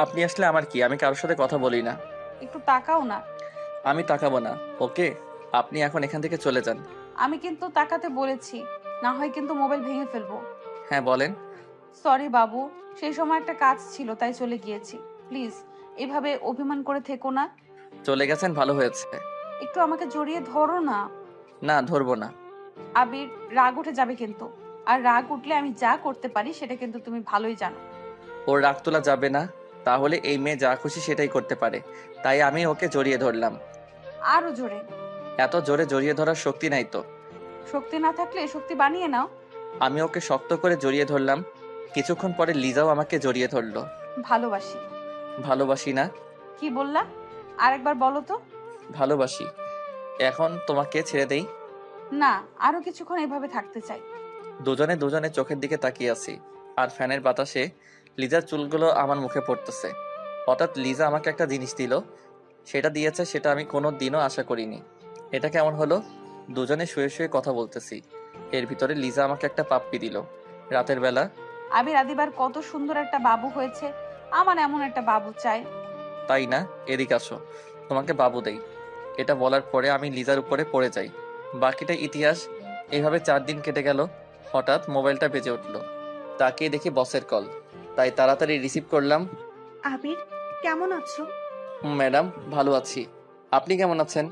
আপনি আসলে আমার কি? আমি কারোর সাথে কথা বলি না। একটু তাকাও না। আমি তাকাবো না। ওকে, আপনি এখন এখান থেকে চলে যান। আমি কিন্তু তাকাতে বলেছি, না হয় কিন্তু মোবাইল ভেঙে ফেলবো। হ্যাঁ বলেন। সরি বাবু, সেই সময় একটা কাজ ছিল তাই চলে গিয়েছি। প্লিজ এভাবে অভিমান করে থেকো না। চলে গেছেন, ভালো হয়েছে। একটু আমাকে জড়িয়ে ধরো না। না, ধরবো না। আবির, রাগ উঠে যাবে কিন্তু। আর রাগ উঠলে আমি যা করতে পারি সেটা কিন্তু তুমি ভালোই জানো। ওর রাগ তোলা যাবে না। তাহলে এই মেয়ে যা খুশি সেটাই করতে পারে, তাই আমি ওকে জড়িয়ে ধরলাম। আরো জোরে। এত জোরে জড়িয়ে ধরার শক্তি নাই তো। শক্তি না থাকলে শক্তি বানিয়ে নাও। আমি ওকে শক্ত করে জড়িয়ে ধরলাম। কিছুক্ষণ পরে লিজাও আমাকে জড়িয়ে ধরলো। ভালোবাসি। ভালোবাসি না? কি বললা? আরেকবার বলো তো। ভালোবাসি। এখন তোমাকে ছেড়ে দেই? না, আরো কিছুক্ষণ এভাবে থাকতে চাই। দুজনে দুজনে চোখের দিকে তাকিয়ে আছি, আর ফ্যানের বাতাসে লিজার চুলগুলো আমার মুখে পড়তেছে। হঠাৎ লিজা আমাকে একটা জিনিস দিল। সেটা দিয়েছে সেটা আমি কোনো দিনও আশা করিনি। এটা কেমন হলো? দুজনে শুয়ে শুয়ে কথা বলতেছি, এর ভিতরে লিজা আমাকে একটা পাপ্পি দিল রাতের বেলা। আবির, আদিবার কত সুন্দর একটা বাবু হয়েছে। আমার এমন একটা বাবু চাই। তাই না? এদিকে আসো, তোমাকে বাবু দেই। এটা বলার পরে আমি লিজার উপরে পড়ে যাই। বাকিটা ইতিহাস। এইভাবে 4 দিন কেটে গেল। হঠাৎ মোবাইলটা বেজে উঠলো, তাকিয়ে দেখি বসের কল। তাই তাড়াতাড়ি রিসিভ করলাম। আবির, কেমন আছো? ম্যাডাম, ভালো আছি। আপনি কেমন আছেন?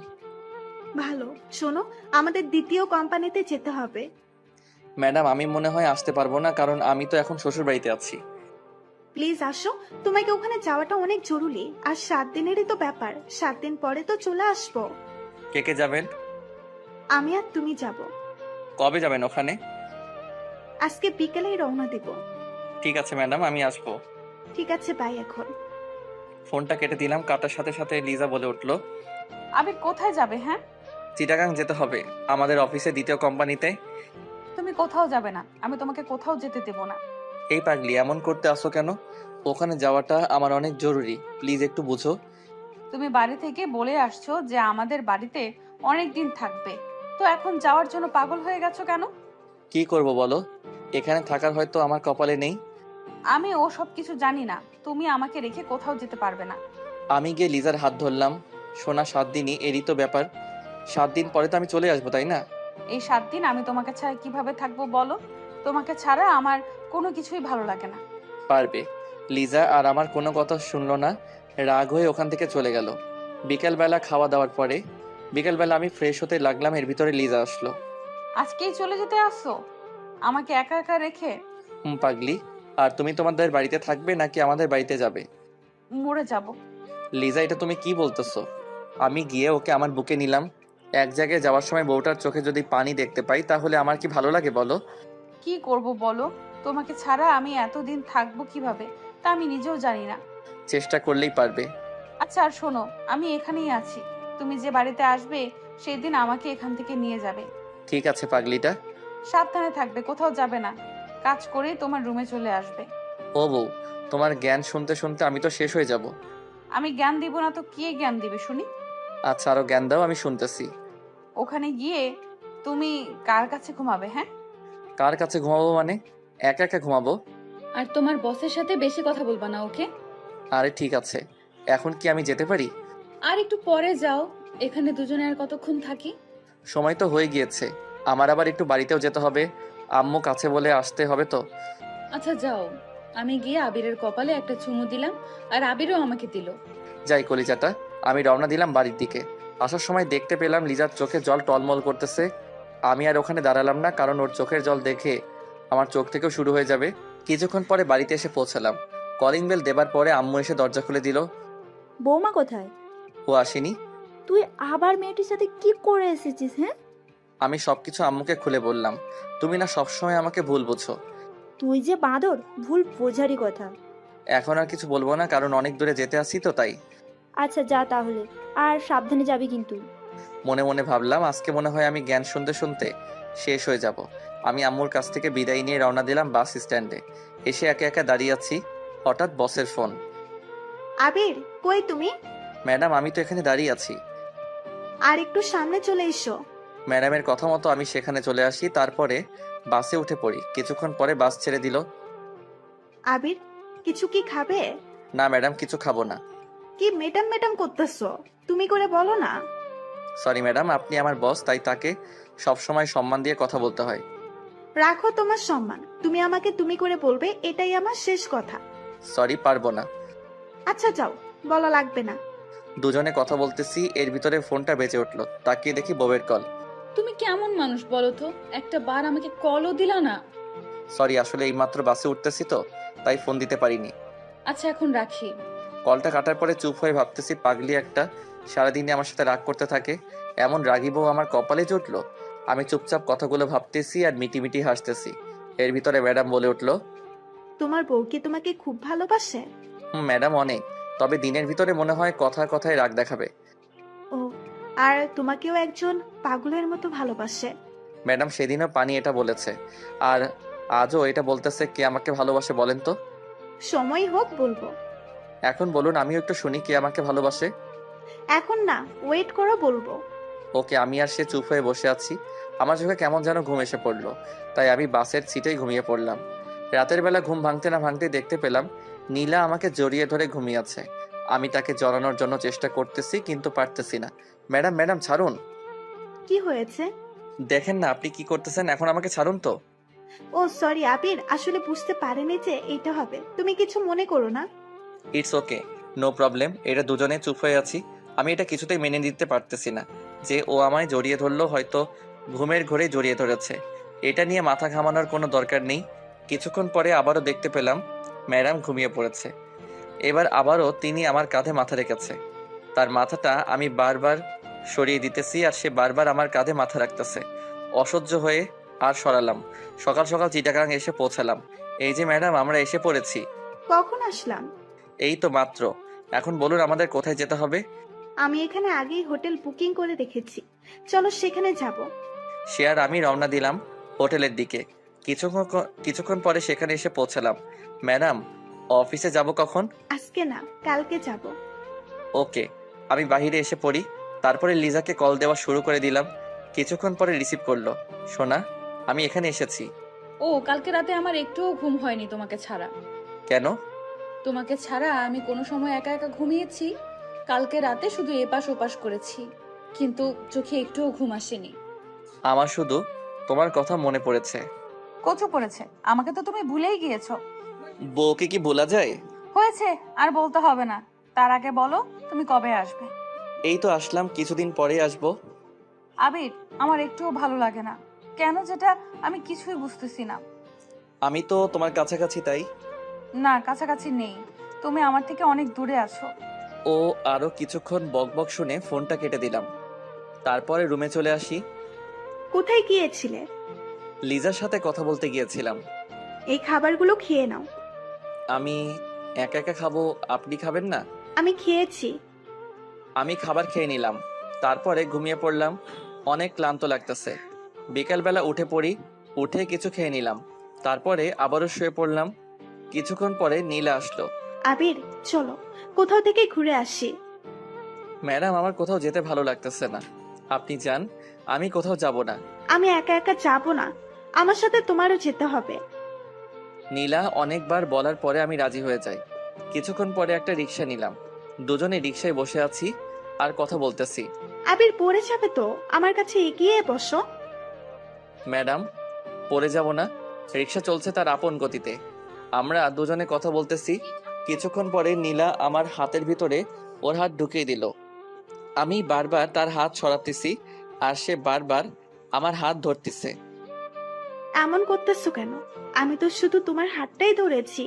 ভালো। শোনো, আমাদের দ্বিতীয় কোম্পানিতে যেতে হবে। ম্যাডাম, আমি মনে হয় আসতে পারবো না, কারণ আমি তো এখন শ্বশুর বাড়িতে আছি। প্লিজ আসো, তোমাকে ওখানে যাওয়াটা অনেক জরুরি। আর 7 দিনেরই তো ব্যাপার, 7 দিন পরে তো চলে আসবো। কে কে যাবেন? আমি আর তুমি যাব। কবে যাবেন ওখানে? আজকে বিকেলেই রওনা দেব। ঠিক আছে ম্যাডাম, আমি আসবো। ঠিক আছে, বাই এখন। ফোনটা কেটে দিলাম। কাটার সাথে সাথে লিজা বলে উঠলো, আবির, কোথায় যাবে? হ্যাঁ, চিটাগাং যেতে হবে, আমাদের অফিসে দ্বিতীয় কোম্পানিতে। তুমি কোথাও যাবে না, আমি তোমাকে কোথাও যেতে দেব না। এই পাগলি, এমন করতে আসো কেন? ওখানে যাওয়াটা আমার অনেক জরুরি, প্লিজ একটু বুঝো। তুমি বাড়ি থেকে বলে আসছো যে আমাদের বাড়িতে অনেক দিন থাকবে, তো এখন যাওয়ার জন্য পাগল হয়ে গেছো কেন? কি করব বলো? এখানে থাকার হয়তো আমার কপালে নেই। আমি ও সব কিছু জানি না। তুমি আমাকে রেখে কোথাও যেতে পারবে না। আমি গিয়ে লিজার হাত ধরলাম। সোনা, 7 দিনই, এরই তো ব্যাপার। 7 দিন পরে তো আমি চলে আসবো, তাই না? এই 7 দিন আমি তোমাকে ছাড়া কিভাবে থাকবো বলো? তোমাকে ছাড়া আমার কোনো কিছুই ভালো লাগে না। পারবে। লিজা আর আমার কোনো কথা শুনলো না, রাগ হয়ে ওখান থেকে চলে গেল। বিকেলবেলা খাওয়া দাওয়ার পরে বিকেলবেলা আমি ফ্রেশ হতে লাগলাম, এর ভিতরে লিজা আসলো। আজকেই চলে যেতে আসছো আমাকে একা একা রেখে? পাগলি, আর তুমি তোমাদের বাড়িতে থাকবে নাকি আমাদের বাড়িতে যাবে? মরে যাব। লিজা, এটা তুমি কি বলতেছো? আমি গিয়ে ওকে আমার বুকে নিলাম। এক জায়গায় যাওয়ার সময় বউটার চোখে যদি পানি দেখতে পাই তাহলে আমার কি ভালো লাগে বলো? কি করব বলো? তোমাকে ছাড়া আমি এতদিন থাকবো কিভাবে তা আমি নিজেও জানি না। চেষ্টা করলেই পারবে। আচ্ছা, আর শোনো, আমি এখানেই আছি। তুমি যে বাড়িতে আসবে সেই দিন আমাকে এখান থেকে নিয়ে যাবে। ঠিক আছে পাগলিটা। সাবধানে থাকবে, কোথাও যাবে না। কাজ করেই তোমার রুমে চলে আসবে। ও বউ, তোমার জ্ঞান শুনতে শুনতে আমি তো শেষ হয়ে যাব। আমি জ্ঞান দিব না তো কে জ্ঞান দিবে শুনি? আচ্ছা, আরো জ্ঞান দাও, আমি শুনতেছি। ওখানে গিয়ে তুমি কার কাছে ঘুমাবে? হ্যাঁ, কার কাছে ঘুমাবো মানে? একা একা ঘুমাবো? আর তোমার বসের সাথে বেশি কথা বলবা না, ওকে? আরে ঠিক আছে, এখন কি আমি যেতে পারি? আর একটু পরে যাও, এখানে দুজনে আর কতক্ষণ থাকি? সময় তো হয়ে গিয়েছে, আমার আবার একটু বাড়িতেও যেতে হবে। আম্মু কাছে বলে আসতে হবে তো। আচ্ছা যাও। আমি গিয়ে আবিরের কপালে একটা চুমু দিলাম, আর আবিরও আমাকে দিল। যাই কলিজাটা। আমি রওনা দিলাম বাড়ির দিকে। আসার সময় দেখতে পেলাম লিজার চোখে জল টলমল করতেছে। আমি আর ওখানে দাঁড়ালাম না, কারণ ওর চোখের জল দেখে আমার চোখ থেকেও শুরু হয়ে যাবে। কিছুক্ষণ পরে বাড়িতে এসে পৌঁছালাম। কলিং বেল দেবার পরে আম্মু এসে দরজা খুলে দিল। বৌমা কোথায়? ও আসেনি। তুই আবার মেয়েটির সাথে কি করে এসেছিস? হ্যাঁ, আমি সবকিছু আম্মুকে খুলে বললাম। তুমি না সবসময় আমাকে ভুল বুঝো। তুই যে বাঁদর, ভুল বোঝারই কথা। এখন আর কিছু বলবো না, কারণ অনেক দূরে যেতে আসি তো তাই। আচ্ছা যা তাহলে, আর সাবধানে যাবি কিন্তু। মনে মনে ভাবলাম আজকে মনে হয় আমি জ্ঞান শুনতে শুনতে শেষ হয়ে যাব। আমি আম্মুর কাছ থেকে বিদায় নিয়ে রওনা দিলাম বাস স্ট্যান্ডে। এসে একা একা দাঁড়িয়ে আছি, হঠাৎ বসের ফোন। আবির, কই তুমি? ম্যাডাম, আমি তো এখানে দাঁড়িয়ে আছি। আর একটু সামনে চলে এসো। ম্যাডামের কথা মতো আমি সেখানে চলে আসি, তারপরে বাসে উঠে পড়ি। কিছুক্ষণ পরে বাস ছেড়ে দিল। আবির, কিছু কি খাবে? না ম্যাডাম, কিছু খাবো না। কি ম্যাডাম ম্যাডাম করতেছো? তুমি করে বলো না। সরি ম্যাডাম, আপনি আমার বস, তাই তাকে সবসময় সম্মান দিয়ে কথা বলতে হয়। রাখো তোমার সম্মান, তুমি আমাকে তুমি করে বলবে, এটাই আমার শেষ কথা। সরি, পারবো না। আচ্ছা যাও, বলা লাগবে না। দুজনে কথা বলতেছি, এর ভিতরে ফোনটা বেজে উঠলো। তাকিয়ে দেখি বউয়ের কল। তুমি কেমন মানুষ বলো তো, একটা বার আমাকে কলও দিলা না। সরি, আসলে এইমাত্র বাসে উঠতেছি তো, তাই ফোন দিতে পারিনি। আচ্ছা এখন রাখি। কলটা কাটার পরে চুপ হয়ে ভাবতেছি, পাগলি একটা, সারাদিনে আমার সাথে রাগ করতে থাকে। এমন রাগী বউ আমার কপালে জুটলো। আমি চুপচাপ কথাগুলো ভাবতেছি আর মিটিমিটি হাসতেছি। এর ভিতরে ম্যাডাম বলে উঠলো, তোমার বউ কি তোমাকে খুব ভালোবাসে? ম্যাডাম অনেক, তবে দিনের ভিতরে মনে হয় কথায় কথায় রাগ দেখাবে। ও, আর তোমাকেও একজন পাগলের মতো ভালোবাসে। ম্যাডাম সেদিনও পানি এটা বলেছে, আর আজও এটা বলতেছে। কে আমাকে ভালোবাসে বলেন তো? সময় হোক বলবো। এখন বলুন, আমিও একটু শুনি কে আমাকে ভালোবাসে। এখন না, ওয়েট করো, বলবো। ওকে, আমি আর সে চুপ হয়ে বসে আছি। আমার চোখে কেমন যেন ঘুম এসে পড়লো, তাই আমি বাসের সিটেই ঘুমিয়ে পড়লাম। রাতের বেলা ঘুম ভাঙতে না ভাঙতে দেখতে পেলাম নীলা আমাকে জড়িয়ে ধরে ঘুমিয়ে আছে। আমি তাকে জড়ানোর জন্য চেষ্টা করতেছি, কিন্তু পারতেছি না। ম্যাডাম ম্যাডাম ছাড়ুন। কি হয়েছে? দেখেন না আপনি কি করতেছেন, এখন আমাকে ছাড়ুন তো। ও সরি আবির, আসলে বুঝতে পারিনি যে এইটা হবে। তুমি কিছু মনে করো না। It's okay, no problem. এটা দুজনে চুপ হয়ে আছি। আমি এটা কিছুতেই মেনে নিতে পারতেছি না যে ও আমায় জড়িয়ে ধরলো, হয়তো ঘুমের ঘোরে জড়িয়ে ধরেছে। এটা নিয়ে মাথা ঘামানোর কোনো দরকার নেই। কিছুক্ষণ পরে আবারও দেখতে পেলাম ম্যাডাম ঘুমিয়ে পড়েছে। এবার আবারও তিনি আমার কাঁধে মাথা রেখেছে। তার মাথাটা আমি বারবার সরিয়ে দিতেছি, আর সে বারবার আমার কাঁধে মাথা রাখতেছে। অসহ্য হয়ে আর সরালাম। সকাল সকাল চিটাগাং এসে পৌঁছালাম। এই যে ম্যাডাম, আমরা এসে পড়েছি। কখন আসলাম? এই তো মাত্র। এখন বলুন আমাদের কোথায় যেতে হবে? আমি এখানে আগেই হোটেল বুকিং করে রেখেছি, চলো সেখানে যাব। সে আর আমি রওনা দিলাম হোটেলের দিকে। কিছুক্ষণ পরে সেখানে এসে পৌঁছালাম। ম্যাডাম, অফিসে যাব কখন? আজকে না, কালকে যাব। ওকে। আমি বাহিরে এসে পড়ি, তারপরে লিজাকে কল দেওয়া শুরু করে দিলাম। কিছুক্ষণ পরে রিসিভ করলো। সোনা, আমি এখানে এসেছি। ও, কালকে রাতে আমার একটুও ঘুম হয়নি তোমাকে ছাড়া। কেন? তোমাকে ছাড়া আমি কোনো সময় একা একা ঘুমিয়েছি? কালকে রাতে শুধু এপাশ ওপাশ করেছি, কিন্তু চোখে একটুও ঘুম আসেনি। আমার শুধু তোমার কথা মনে পড়েছে। কচু পড়েছে, আমাকে তো তুমি ভুলেই গিয়েছো। বউকে কি বলা যায়? হয়েছে, আর বলতে হবে না। তার আগে বলো, তুমি কবে আসবে? এই তো আসলাম, কিছুদিন পরেই আসবো। আবির, আমার একটুও ভালো লাগে না। কেন যেটা আমি কিছুই বুঝতেছি না। আমি তো তোমার কাছাকাছি, তাই। না, কাছাকাছি নেই, তুমি আমার থেকে অনেক দূরে আছো। ও আরো কিছুক্ষণ বকবক শুনে ফোনটা কেটে দিলাম। তারপরে রুমে চলে আসি। কোথায় গিয়েছিলে? লিজার সাথে কথা বলতে গিয়েছিলাম। এই খাবারগুলো খেয়ে নাও। আমি একা একা খাবো, আপনি খাবেন না? আমি খেয়েছি। আমি খাবার খেয়ে নিলাম, তারপরে ঘুমিয়ে পড়লাম। অনেক ক্লান্ত লাগতেছে। বিকালবেলা উঠে পড়ি, উঠে কিছু খেয়ে নিলাম, তারপরে আবারও শুয়ে পড়লাম। কিছুক্ষণ পরে নীলা আসলো। আবির, চলো কোথাও থেকে ঘুরে আসি। ম্যাডাম, আমার কোথাও যেতে ভালো লাগতেছে না, আপনি যান, আমি কোথাও যাব না। আমি একা একা যাব না, আমার সাথে তোমারও যেতে হবে। নীলা অনেকবার বলার পরে আমি রাজি হয়ে যাই। কিছুক্ষণ পরে একটা রিক্সা নিলাম। দুজনে রিক্সায় বসে আছি আর কথা বলতেছি। আবির পড়ে যাবে তো, আমার কাছে এগিয়ে বসো। ম্যাডাম, পড়ে যাব না। রিক্সা চলছে তার আপন গতিতে। আমরা দুজনে কথা বলতেছি। কিছুক্ষণ পরে নীলা আমার হাতের ভিতরে ওর হাত ঢুকিয়ে দিল। আমি বারবার তার হাত সরাতেছি আর সে বারবার আমার হাত ধরতেছে। এমন করতেছো কেন? আমি তো শুধু তোমার হাতটাই ধরেছি।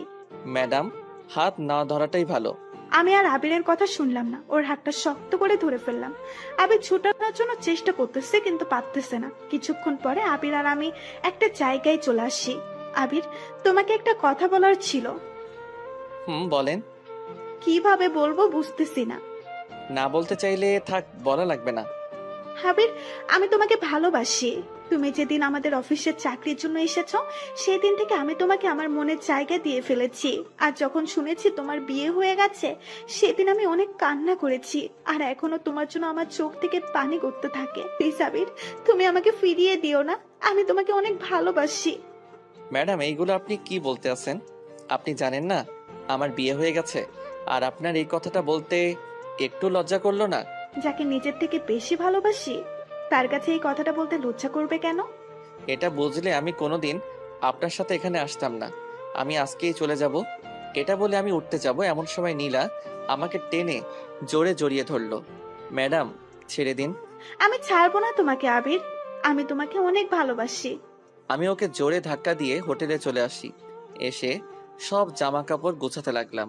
ম্যাডাম, হাত না ধরাটাই ভালো। আমি আর আবিরের কথা শুনলাম না, ওর হাতটা শক্ত করে ধরে ফেললাম। আবির ছুটানোর জন্য চেষ্টা করতেছে কিন্তু পারতেছে না। কিছুক্ষণ পরে আবির আর আমি একটা জায়গায় চলে আসি। আবির, তোমাকে একটা কথা বলার ছিল। বলেন। কিভাবে বলবো বুঝতেছি না। না বলতে চাইলে থাক, বলা লাগবে না। আবির, আমি তোমাকে ভালোবাসি। তুমি যেদিন আমাদের অফিসের চাকরির জন্য এসেছো, সেদিন থেকে আমি তোমাকে আমার মনের জায়গা দিয়ে ফেলেছি। আর যখন শুনেছি তোমার বিয়ে হয়ে গেছে, সেদিন আমি অনেক কান্না করেছি। আর এখনো তোমার জন্য আমার চোখ থেকে পানি গড়তে থাকে। প্লিজ আবির, তুমি আমাকে ফিরিয়ে দিও না। আমি তোমাকে অনেক ভালোবাসি। ম্যাডাম, এইগুলো আপনি কি বলতে আছেন? আপনি জানেন না আমার বিয়ে হয়ে গেছে? আর আপনার এই কথাটা বলতে একটু লজ্জা করলো না? যাকে নিজের থেকে বেশি ভালোবাসি, তার কাছে এই কথাটা বলতে লজ্জা করবে কেন? এটা বুঝলে আমি কোনোদিন আপনার সাথে এখানে আসতাম না। আমি আজকেই চলে যাব। এটা বলে আমি উঠতে যাব, এমন সময় নীলা আমাকে টেনে জোরে জড়িয়ে ধরলো। ম্যাডাম, ছেড়ে দিন। আমি ছাড়বো না তোমাকে আবির। আমি তোমাকে অনেক ভালোবাসি। আমি ওকে জোরে ধাক্কা দিয়ে হোটেলে চলে আসি। এসে সব জামা কাপড় গোছাতে লাগলাম।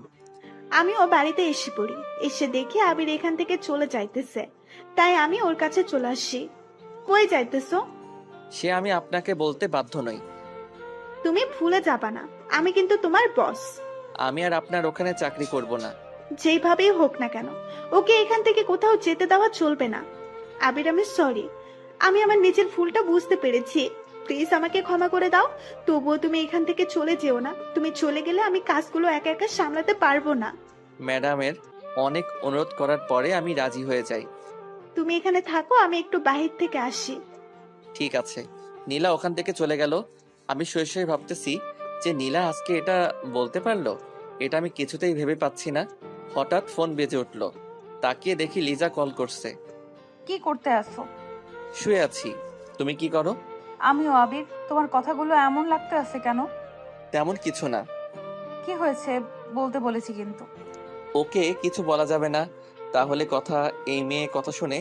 আমিও বাড়িতে এসে পড়ি। এসে দেখি আবির এখান থেকে চলে যাইতেছে, তাই আমি ওর কাছে চলে আসি। কই যাইতেছো? সে আমি আপনাকে বলতে বাধ্য নই। তুমি ভুলে যাবা না, আমি কিন্তু তোমার বস। আমি আর আপনার ওখানে চাকরি করব না। যেভাবেই হোক না কেন, ওকে এখান থেকে কোথাও যেতে দেওয়া চলবে না। আবির, আমি সরি। আমি আমার নিজের ভুলটা বুঝতে পেরেছি। প্লিজ আমাকে ক্ষমা করে দাও। তবুও তুমি এখান থেকে চলে যেও না। তুমি চলে গেলে আমি কাজগুলো একা একা সামলাতে পারবো না। ম্যাডামের অনেক অনুরোধ করার পরে আমি রাজি হয়ে যাই। তুমি এখানে থাকো, আমি একটু বাহির থেকে আসি। ঠিক আছে। নীলা ওখান থেকে চলে গেল। আমি শুয়ে শুয়ে ভাবতেছি যে নীলা আজকে এটা বলতে পারলো। এটা আমি কিছুতেই ভেবে পাচ্ছি না। হঠাৎ ফোন বেজে উঠলো। তাকিয়ে দেখি লিজা কল করছে। কি করতে আসো? শুয়ে আছি। তুমি কি করো? আমিও। আবির, তোমার কথাগুলো এমন লাগতে আছে কেন? তেমন কিছু না। কি হয়েছে বলতে বলেছি কিন্তু। ওকে কিছু বলা যাবে না, তাহলে কথা এই মেয়ে কথা শুনে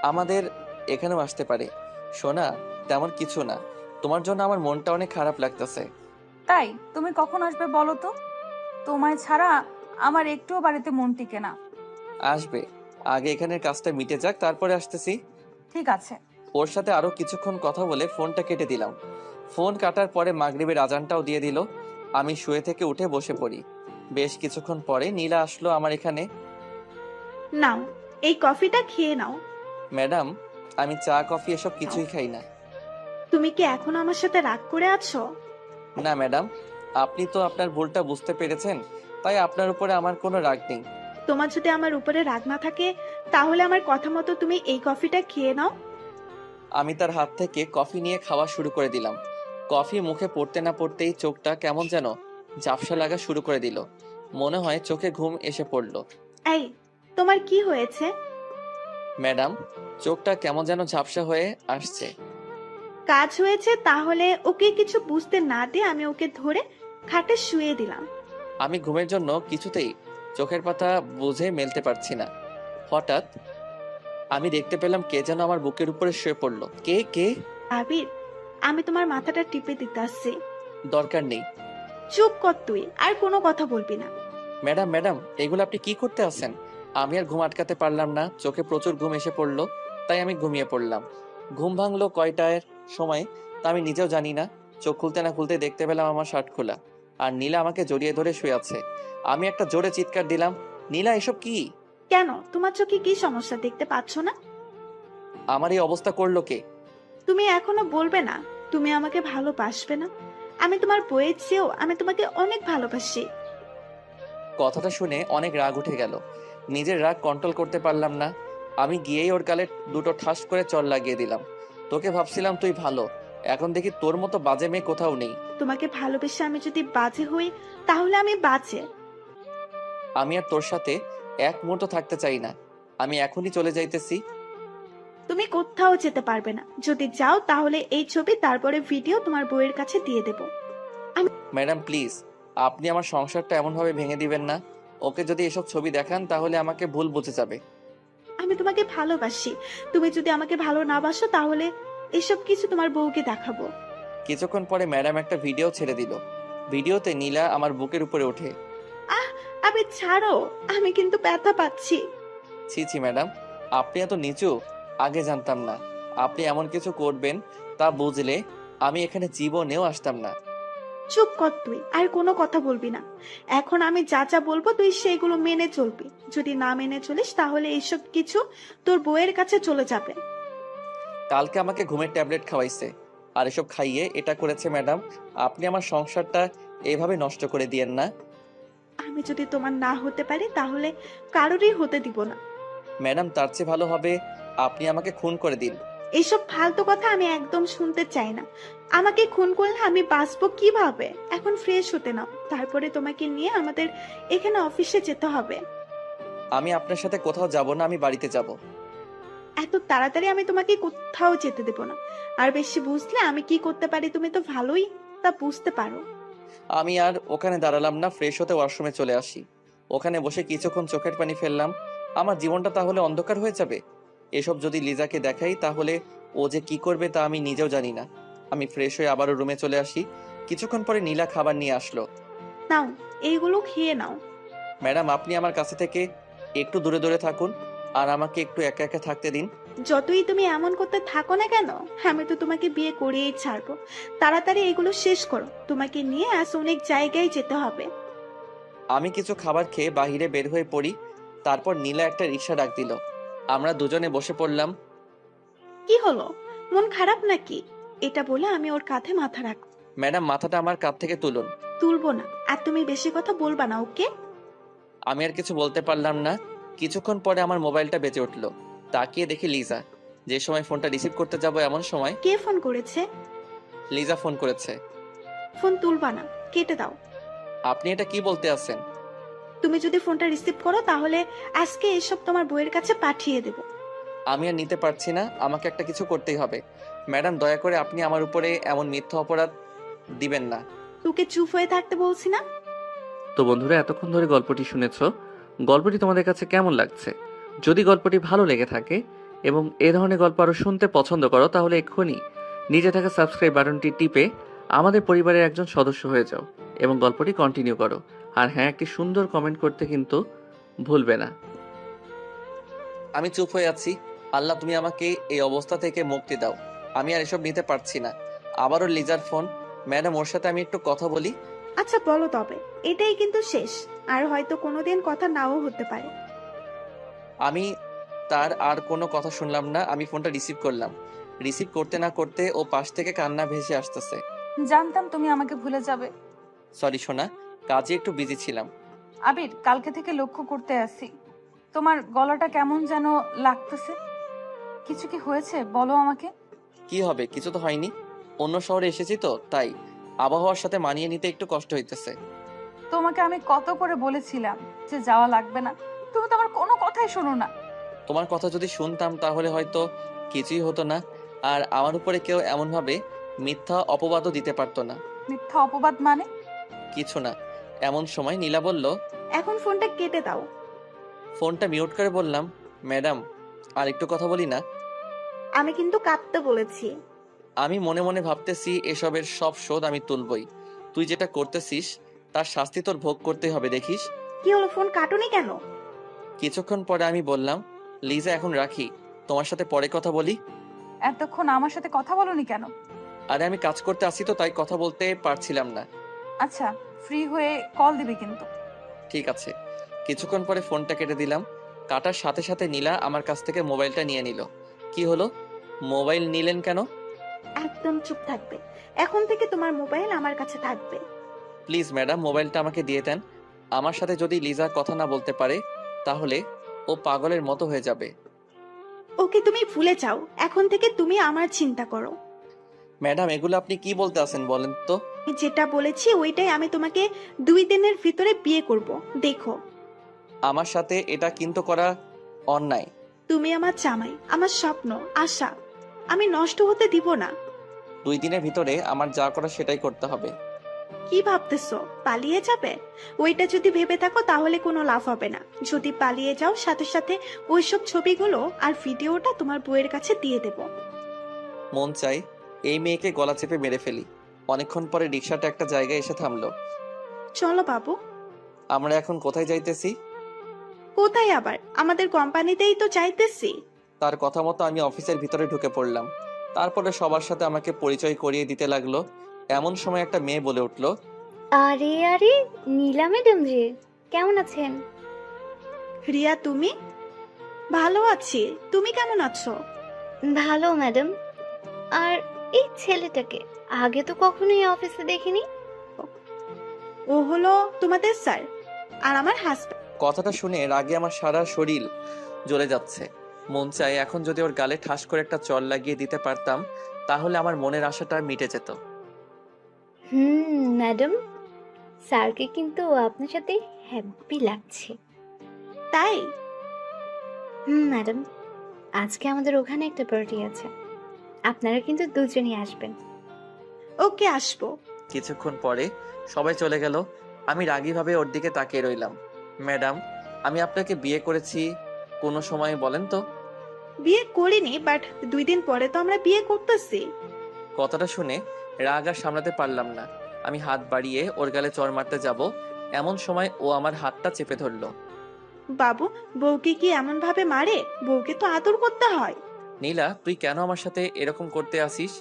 আমাদের এখানেও আসতে পারে। শোনা, তেমন কিছু না। তোমার জন্য আমার মনটা অনেক খারাপ লাগতেছে। তাই তুমি কখন আসবে বলো তো? তোমায় ছাড়া আমার একটুও বাড়িতে মন টিকে না। আসবে, আগে এখানের কাজটা মিটে যাক, তারপরে আসতেছি। ঠিক আছে। ওর সাথে আরো কিছুক্ষণ কথা বলে ফোনটা কেটে দিলাম। ফোন কাটার পরে মাগরিবের আজানটাও দিয়ে দিল। আমি শুয়ে থেকে উঠে বসে পড়ি। বেশ কিছুক্ষণ পরে নীলা আসলো আমার এখানে। নাও, এই কফিটা খেয়ে নাও। ম্যাডাম, আমি চা কফি এসব কিছুই খাই না। তুমি কি এখনো আমার সাথে রাগ করে আছো? না ম্যাডাম, আপনি তো আপনার ভুলটা বুঝতে পেরেছেন, তাই আপনার উপরে আমার কোনো রাগ নেই। তোমার যদি আমার উপরে রাগ না থাকে, তাহলে আমার কথা মতো তুমি এই কফিটা খেয়ে নাও। আমি তার হাত থেকে কফি নিয়ে খাওয়া শুরু করে দিলাম। কফি মুখে পড়তে না পড়তেই চোখটা কেমন যেন ঝাপসা লাগা শুরু করে দিল। মনে হয় চোখে ঘুম এসে পড়লো। এই, তোমার কি হয়েছে? ম্যাডাম, চোখটা কেমন যেন ঝাপসা হয়ে আসছে। কাজ হয়েছে, তাহলে ওকে কিছু বুঝতে না দিয়ে আমি ওকে ধরে খাটে শুয়ে দিলাম। আমি ঘুমের জন্য কিছুতেই চোখের পাতা বুঝে মেলতে পারছি না। হঠাৎ আমি দেখতে পেলাম কে যেন আমার বুকের উপরে শুয়ে পড়লো। কে কে? আবির, আমি তোমার মাথাটা টিপে দিতে আসছি। দরকার নেই। চুপ কর তুই, আর কোনো কথা বলবি না। ম্যাডাম ম্যাডাম, এগুলো আপনি কি করতে আছেন? আমি আর ঘুম আটকাতে পারলাম না। চোখে প্রচুর ঘুম এসে পড়লো, তাই আমি ঘুমিয়ে পড়লাম। ঘুম ভাঙলো কয়টার সময় তা আমি নিজেও জানি না। চোখ খুলতে না খুলতে দেখতে পেলাম আমার শার্ট খোলা, আর নীলা আমাকে জড়িয়ে ধরে শুয়ে আছে। আমি একটা জোরে চিৎকার দিলাম, নীলা এসব কি? কেন, তোমার চোখে কি সমস্যা, দেখতে পাচ্ছ না? আমার এই অবস্থা করলো কে? তুমি এখনো বলবে না তুমি আমাকে ভালোবাসবে না? আমি তোমার বইয়ের চেয়েও আমি তোমাকে অনেক ভালোবাসি। কথাটা শুনে অনেক রাগ উঠে গেল। নিজের রাগ কন্ট্রোল করতে পারলাম না। আমি গিয়েই ওর গালে দুটো ঠাস করে চড় লাগিয়ে দিলাম। তোকে ভাবছিলাম তুই ভালো, এখন দেখি তোর মতো বাজে মেয়ে কোথাও নেই। তোমাকে ভালোবেসে আমি যদি বাজে হই তাহলে আমি বাজে। আমি আর তোর সাথে এক মুহূর্ত থাকতে চাই না। আমি এখনই চলে যাইতেছি। তুমি কোথাও যেতে পারবে না, যদি যাও তাহলে এই ছবি তারপরে ভিডিও তোমার বউয়ের কাছে দিয়ে দেব। ম্যাডাম প্লিজ, আপনি আমার সংসারটা এমনভাবে ভেঙে দিবেন না। ওকে যদি এসব ছবি দেখান তাহলে আমাকে ভুল বুঝে যাবে। আমি তোমাকে ভালোবাসি, তুমি যদি আমাকে ভালো না বাসো তাহলে এসব কিছু তোমার বউকে দেখাবো। কিছুক্ষণ পরে ম্যাডাম একটা ভিডিও ছেড়ে দিল। ভিডিওতে নীলা আমার বুকের উপরে ওঠে। আবে ছাড়ো, আমি কিন্তু ব্যথা পাচ্ছি। ছি ছি ম্যাডাম, আপনি এত নিচু আগে জানতাম না। আপনি এমন কিছু করবেন তা বুঝলে আমি এখানে জীবনেও আসতাম না। চুপ কর তুই, আর কোনো কথা বলবি না। এখন আমি যা যা বলবো তুই সেগুলো মেনে চলবি, যদি না মেনে চলিস তাহলে এইসব কিছু তোর বউয়ের কাছে চলে যাবে। কালকে আমাকে ঘুমের ট্যাবলেট খাওয়াইছে, আর এসব খাইয়ে এটা করেছে। ম্যাডাম আপনি আমার সংসারটা এভাবে নষ্ট করে দিয়েন না। আমি যদি তোমার না হতে পারি তাহলে কারোরই হতে দিব না। ম্যাডাম তার চেয়ে ভালো হবে আপনি আমাকে খুন করে দিন। এইসব ফালতু কথা আমি একদম শুনতে চাই না। আমাকে খুন করলে আমি বাঁচবো কিভাবে? এখন ফ্রেশ হতে নাও, তারপরে তোমাকে নিয়ে আমাদের এখানে অফিসে যেতে হবে। আমি আপনার সাথে কোথাও যাব না, আমি বাড়িতে যাব। এত তাড়াতাড়ি আমি তোমাকে কোথাও যেতে দেব না। আর বেশি বুঝলে আমি কি করতে পারি তুমি তো ভালোই তা বুঝতে পারো। আমি আর ওখানে দাঁড়ালাম না, ফ্রেশ হতে ওয়াশরুমে চলে আসি। ওখানে বসে কিছুক্ষণ চোখের পানি ফেললাম। আমার জীবনটা তাহলে অন্ধকার হয়ে যাবে। এসব যদি লিজাকে দেখাই তাহলে ও যে কি করবে তা আমি নিজেও জানি না। আমি ফ্রেশ হয়ে আবারও রুমে চলে আসি। কিছুক্ষণ পরে নীলা খাবার নিয়ে আসলো। নাও, এইগুলো খেয়ে নাও। ম্যাডাম আপনি আমার কাছে থেকে একটু দূরে দূরে থাকুন, আর আমাকে একটু একা একা থাকতে দিন। যতই তুমি এমন করতে থাকো না কেন, আমি তো তোমাকে বিয়ে করিয়েই ছাড়বো। তাড়াতাড়ি এগুলো শেষ করো, তোমাকে নিয়ে আজ অনেক জায়গায় যেতে হবে। আমি কিছু খাবার খেয়ে বাহিরে বের হয়ে পড়ি। তারপর নীলা একটা রিক্সা ডাক দিল। আমরা দুজনে বসে পড়লাম। কি হলো, মন খারাপ নাকি? এটা বলে আমি ওর কাঁধে মাথা রাখ। ম্যাডাম মাথাটা আমার কাঁধ থেকে তুলুন। তুলবো না, আর তুমি বেশি কথা বলবা না, ওকে? আমি আর কিছু বলতে পারলাম না। কিছুক্ষণ পরে আমার মোবাইলটা বেজে উঠলো। তাকিয়ে দেখি লিজা। যে সময় ফোনটা রিসিভ করতে যাব এমন সময় কে ফোন করেছে? লিজা ফোন করেছে। ফোন তুলবা না, কেটে দাও। আপনি এটা কি বলতে আছেন? তুমি যদি ফোনটা রিসিভ করো তাহলে আজকে এসব তোমার বউয়ের কাছে পাঠিয়ে দেব। আমি আর নিতে পারছি না, আমাকে একটা কিছু করতেই হবে। ম্যাডাম দয়া করে আপনি আমার উপরে এমন মিথ্যা অপরাধ দিবেন না। তোকে চুপ হয়ে থাকতে বলছি না? তো বন্ধুরা, এতক্ষণ ধরে গল্পটি শুনেছ। গল্পটি তোমাদের কাছে কেমন লাগছে? যদি গল্পটি ভালো লেগে থাকে এবং এ ধরনের গল্প আরও শুনতে পছন্দ করো, তাহলে এক্ষুনি নিচে থাকা সাবস্ক্রাইব বাটনটি টিপে আমাদের পরিবারের একজন সদস্য হয়ে যাও এবং গল্পটি কন্টিনিউ করো। আর হ্যাঁ, একটি সুন্দর কমেন্ট করতে কিন্তু ভুলবে না। আমি চুপ হয়ে আছি। আল্লাহ তুমি আমাকে এই অবস্থা থেকে মুক্তি দাও। আমি আর এসব নিতে পারছি না। আবারও লিজার ফোন। ম্যাডাম ওর সাথে আমি একটু কথা বলি। আচ্ছা বলো, তবে এটাই কিন্তু শেষ, আর হয়তো কোনোদিন কথা নাও হতে পারে। আমি তার আর কোনো কথা শুনলাম না। আমি ফোনটা রিসিভ করলাম। রিসিভ করতে না করতে ও পাশ থেকে কান্না ভেসে আসতেছে। জানতাম তুমি আমাকে ভুলে যাবে। সরি সোনা, কাজে একটু বিজি ছিলাম। আবির, কালকে থেকে লক্ষ্য করতে আসি, তোমার গলাটা কেমন যেন লাগতেছে। কিছু কি হয়েছে বলো আমাকে। কি হবে, কিছু তো হয়নি। অন্য শহরে এসেছি তো তাই আবহাওয়ার সাথে মানিয়ে নিতে একটু কষ্ট হইতেছে। তোমাকে আমি কত করে বলেছিলাম যে যাওয়া লাগবে না, তুমি তো আমার কোনো কথাই শোনো না। তোমার কথা যদি শুনতাম তাহলে হয়তো কিছুই হতো না, আর আমার উপরে কেউ এমনভাবে মিথ্যা অপবাদও দিতে পারতো না। মিথ্যা অপবাদ মানে? কিছু না। এমন সময় নীলা বলল। এখন ফোনটা কেটে দাও। ফোনটা মিউট করে বললাম, ম্যাডাম আর একটু কথা বলি না? আমি কিন্তু কাঁদতে বলেছি। আমি মনে মনে ভাবতেছি এসবের সব শোধ আমি তুলবই। তুই যেটা করতেছিস তার শাস্তি তোর ভোগ করতেই হবে, দেখিস। কি হলো, ফোন কাটুনি কেন? কিছুক্ষণ পরে আমি বললাম, লিজা এখন রাখি, তোমার সাথে পরে কথা বলি। এতক্ষণ আমার সাথে কথা বলনি কেন? আরে আমি কাজ করতে আসি তো তাই কথা বলতে পারছিলাম না। আচ্ছা, ফ্রি হয়ে কল দিবে কিন্তু। ঠিক আছে। কিছুক্ষণ পরে ফোনটা কেটে দিলাম। কাটার সাথে সাথে নীলা আমার কাছ থেকে মোবাইলটা নিয়ে নিল। কি হলো, মোবাইল নিলেন কেন? একদম চুপ থাকবে, এখন থেকে তোমার মোবাইল আমার কাছে থাকবে। প্লিজ ম্যাডাম মোবাইলটা আমাকে দিয়ে দেন। আমার সাথে যদি লিজা কথা না বলতে পারে তাহলে ও পাগলের মতো হয়ে যাবে। ওকে তুমি ভুলে যাও, এখন থেকে তুমি আমার চিন্তা করো। ম্যাডাম এগুলো আপনি কি বলতে আছেন বলেন তো? আমি যেটা বলেছি ওইটাই, আমি তোমাকে 2 দিনের ভিতরে বিয়ে করব, দেখো। আমার সাথে এটা কিন্তু করা অন্যায়। তুমি আমার জামাই, আমার স্বপ্ন, আশা, আমি নষ্ট হতে দিব না। 2 দিনের ভিতরে আমার যা করা সেটাই করতে হবে। কি ভাবতেছো, পালিয়ে যাবে? ওইটা যদি ভেবে থাকো তাহলে কোনো লাভ হবে না। যদি পালিয়ে যাও, সাথে সাথে ওইসব ছবিগুলো আর ভিডিওটা তোমার বউয়ের কাছে দিয়ে দেব। মন চাই এই মেয়েকে গলা চেপে মেরে ফেলি। অনেকক্ষণ পরে রিক্সাটা একটা জায়গায় এসে থামলো। চলো বাবু। আমরা এখন কোথায় যাইতেছি? কোথায় আবার? আমাদের কোম্পানিতেই তো চাইতেছি। তার কথা মতো আমি অফিসের ভিতরে ঢুকে পড়লাম। তারপরে সবার সাথে আমাকে পরিচয় করিয়ে দিতে লাগলো। এমন সময় একটা মেয়ে বলে উঠলো, আরে আরে, নীলা ম্যাডাম যে, কেমন আছেন? রিয়া, তুমি? ভালো আছি, তুমি কেমন আছো? ভালো ম্যাডাম। আর এই ছেলেটাকে আগে তো কখনোই অফিসে দেখিনি। ও হলো তোমাদের স্যার, আর আমার হাজব্যান্ড। কথাটা শুনে রাগে আমার সারা শরীর জ্বলে যাচ্ছে। মন চায় এখন যদি ওর গালে ঠাস করে একটা চড় লাগিয়ে দিতে পারতাম, তাহলে আমার মনের আশাটা মিটে যেত। ম্যাডাম, স্যারকে কিন্তু আপনার সাথে হ্যাপি লাগছে। তাই? ম্যাডাম, আজকে আমাদের ওখানে একটা পার্টি আছে, আপনারা কিন্তু দুজনই আসবেন। ওকে, আসবো। কিছুক্ষণ পরে সবাই চলে গেল। আমি রাগীভাবে ওর দিকে তাকিয়ে রইলাম। ম্যাডাম, আমি আপনাকে বিয়ে করেছি কোনো সময় বলেন তো? বিয়ে করিনি, বাট 2 দিন পরে তো আমরা বিয়ে করতেছি। কথাটা শুনে রাগ আর সামলাতে পারলাম না। আমি হাত বাড়িয়ে ওর গালে চড় মারতে যাব, এমন সময় ও আমার হাতটা চেপে ধরলো। বাবু, বউকে কি এমন ভাবে মারে? বউকে তো আদর করতে হয়। নীলা, তুই কেন আমার সাথে এরকম করতে আসিস?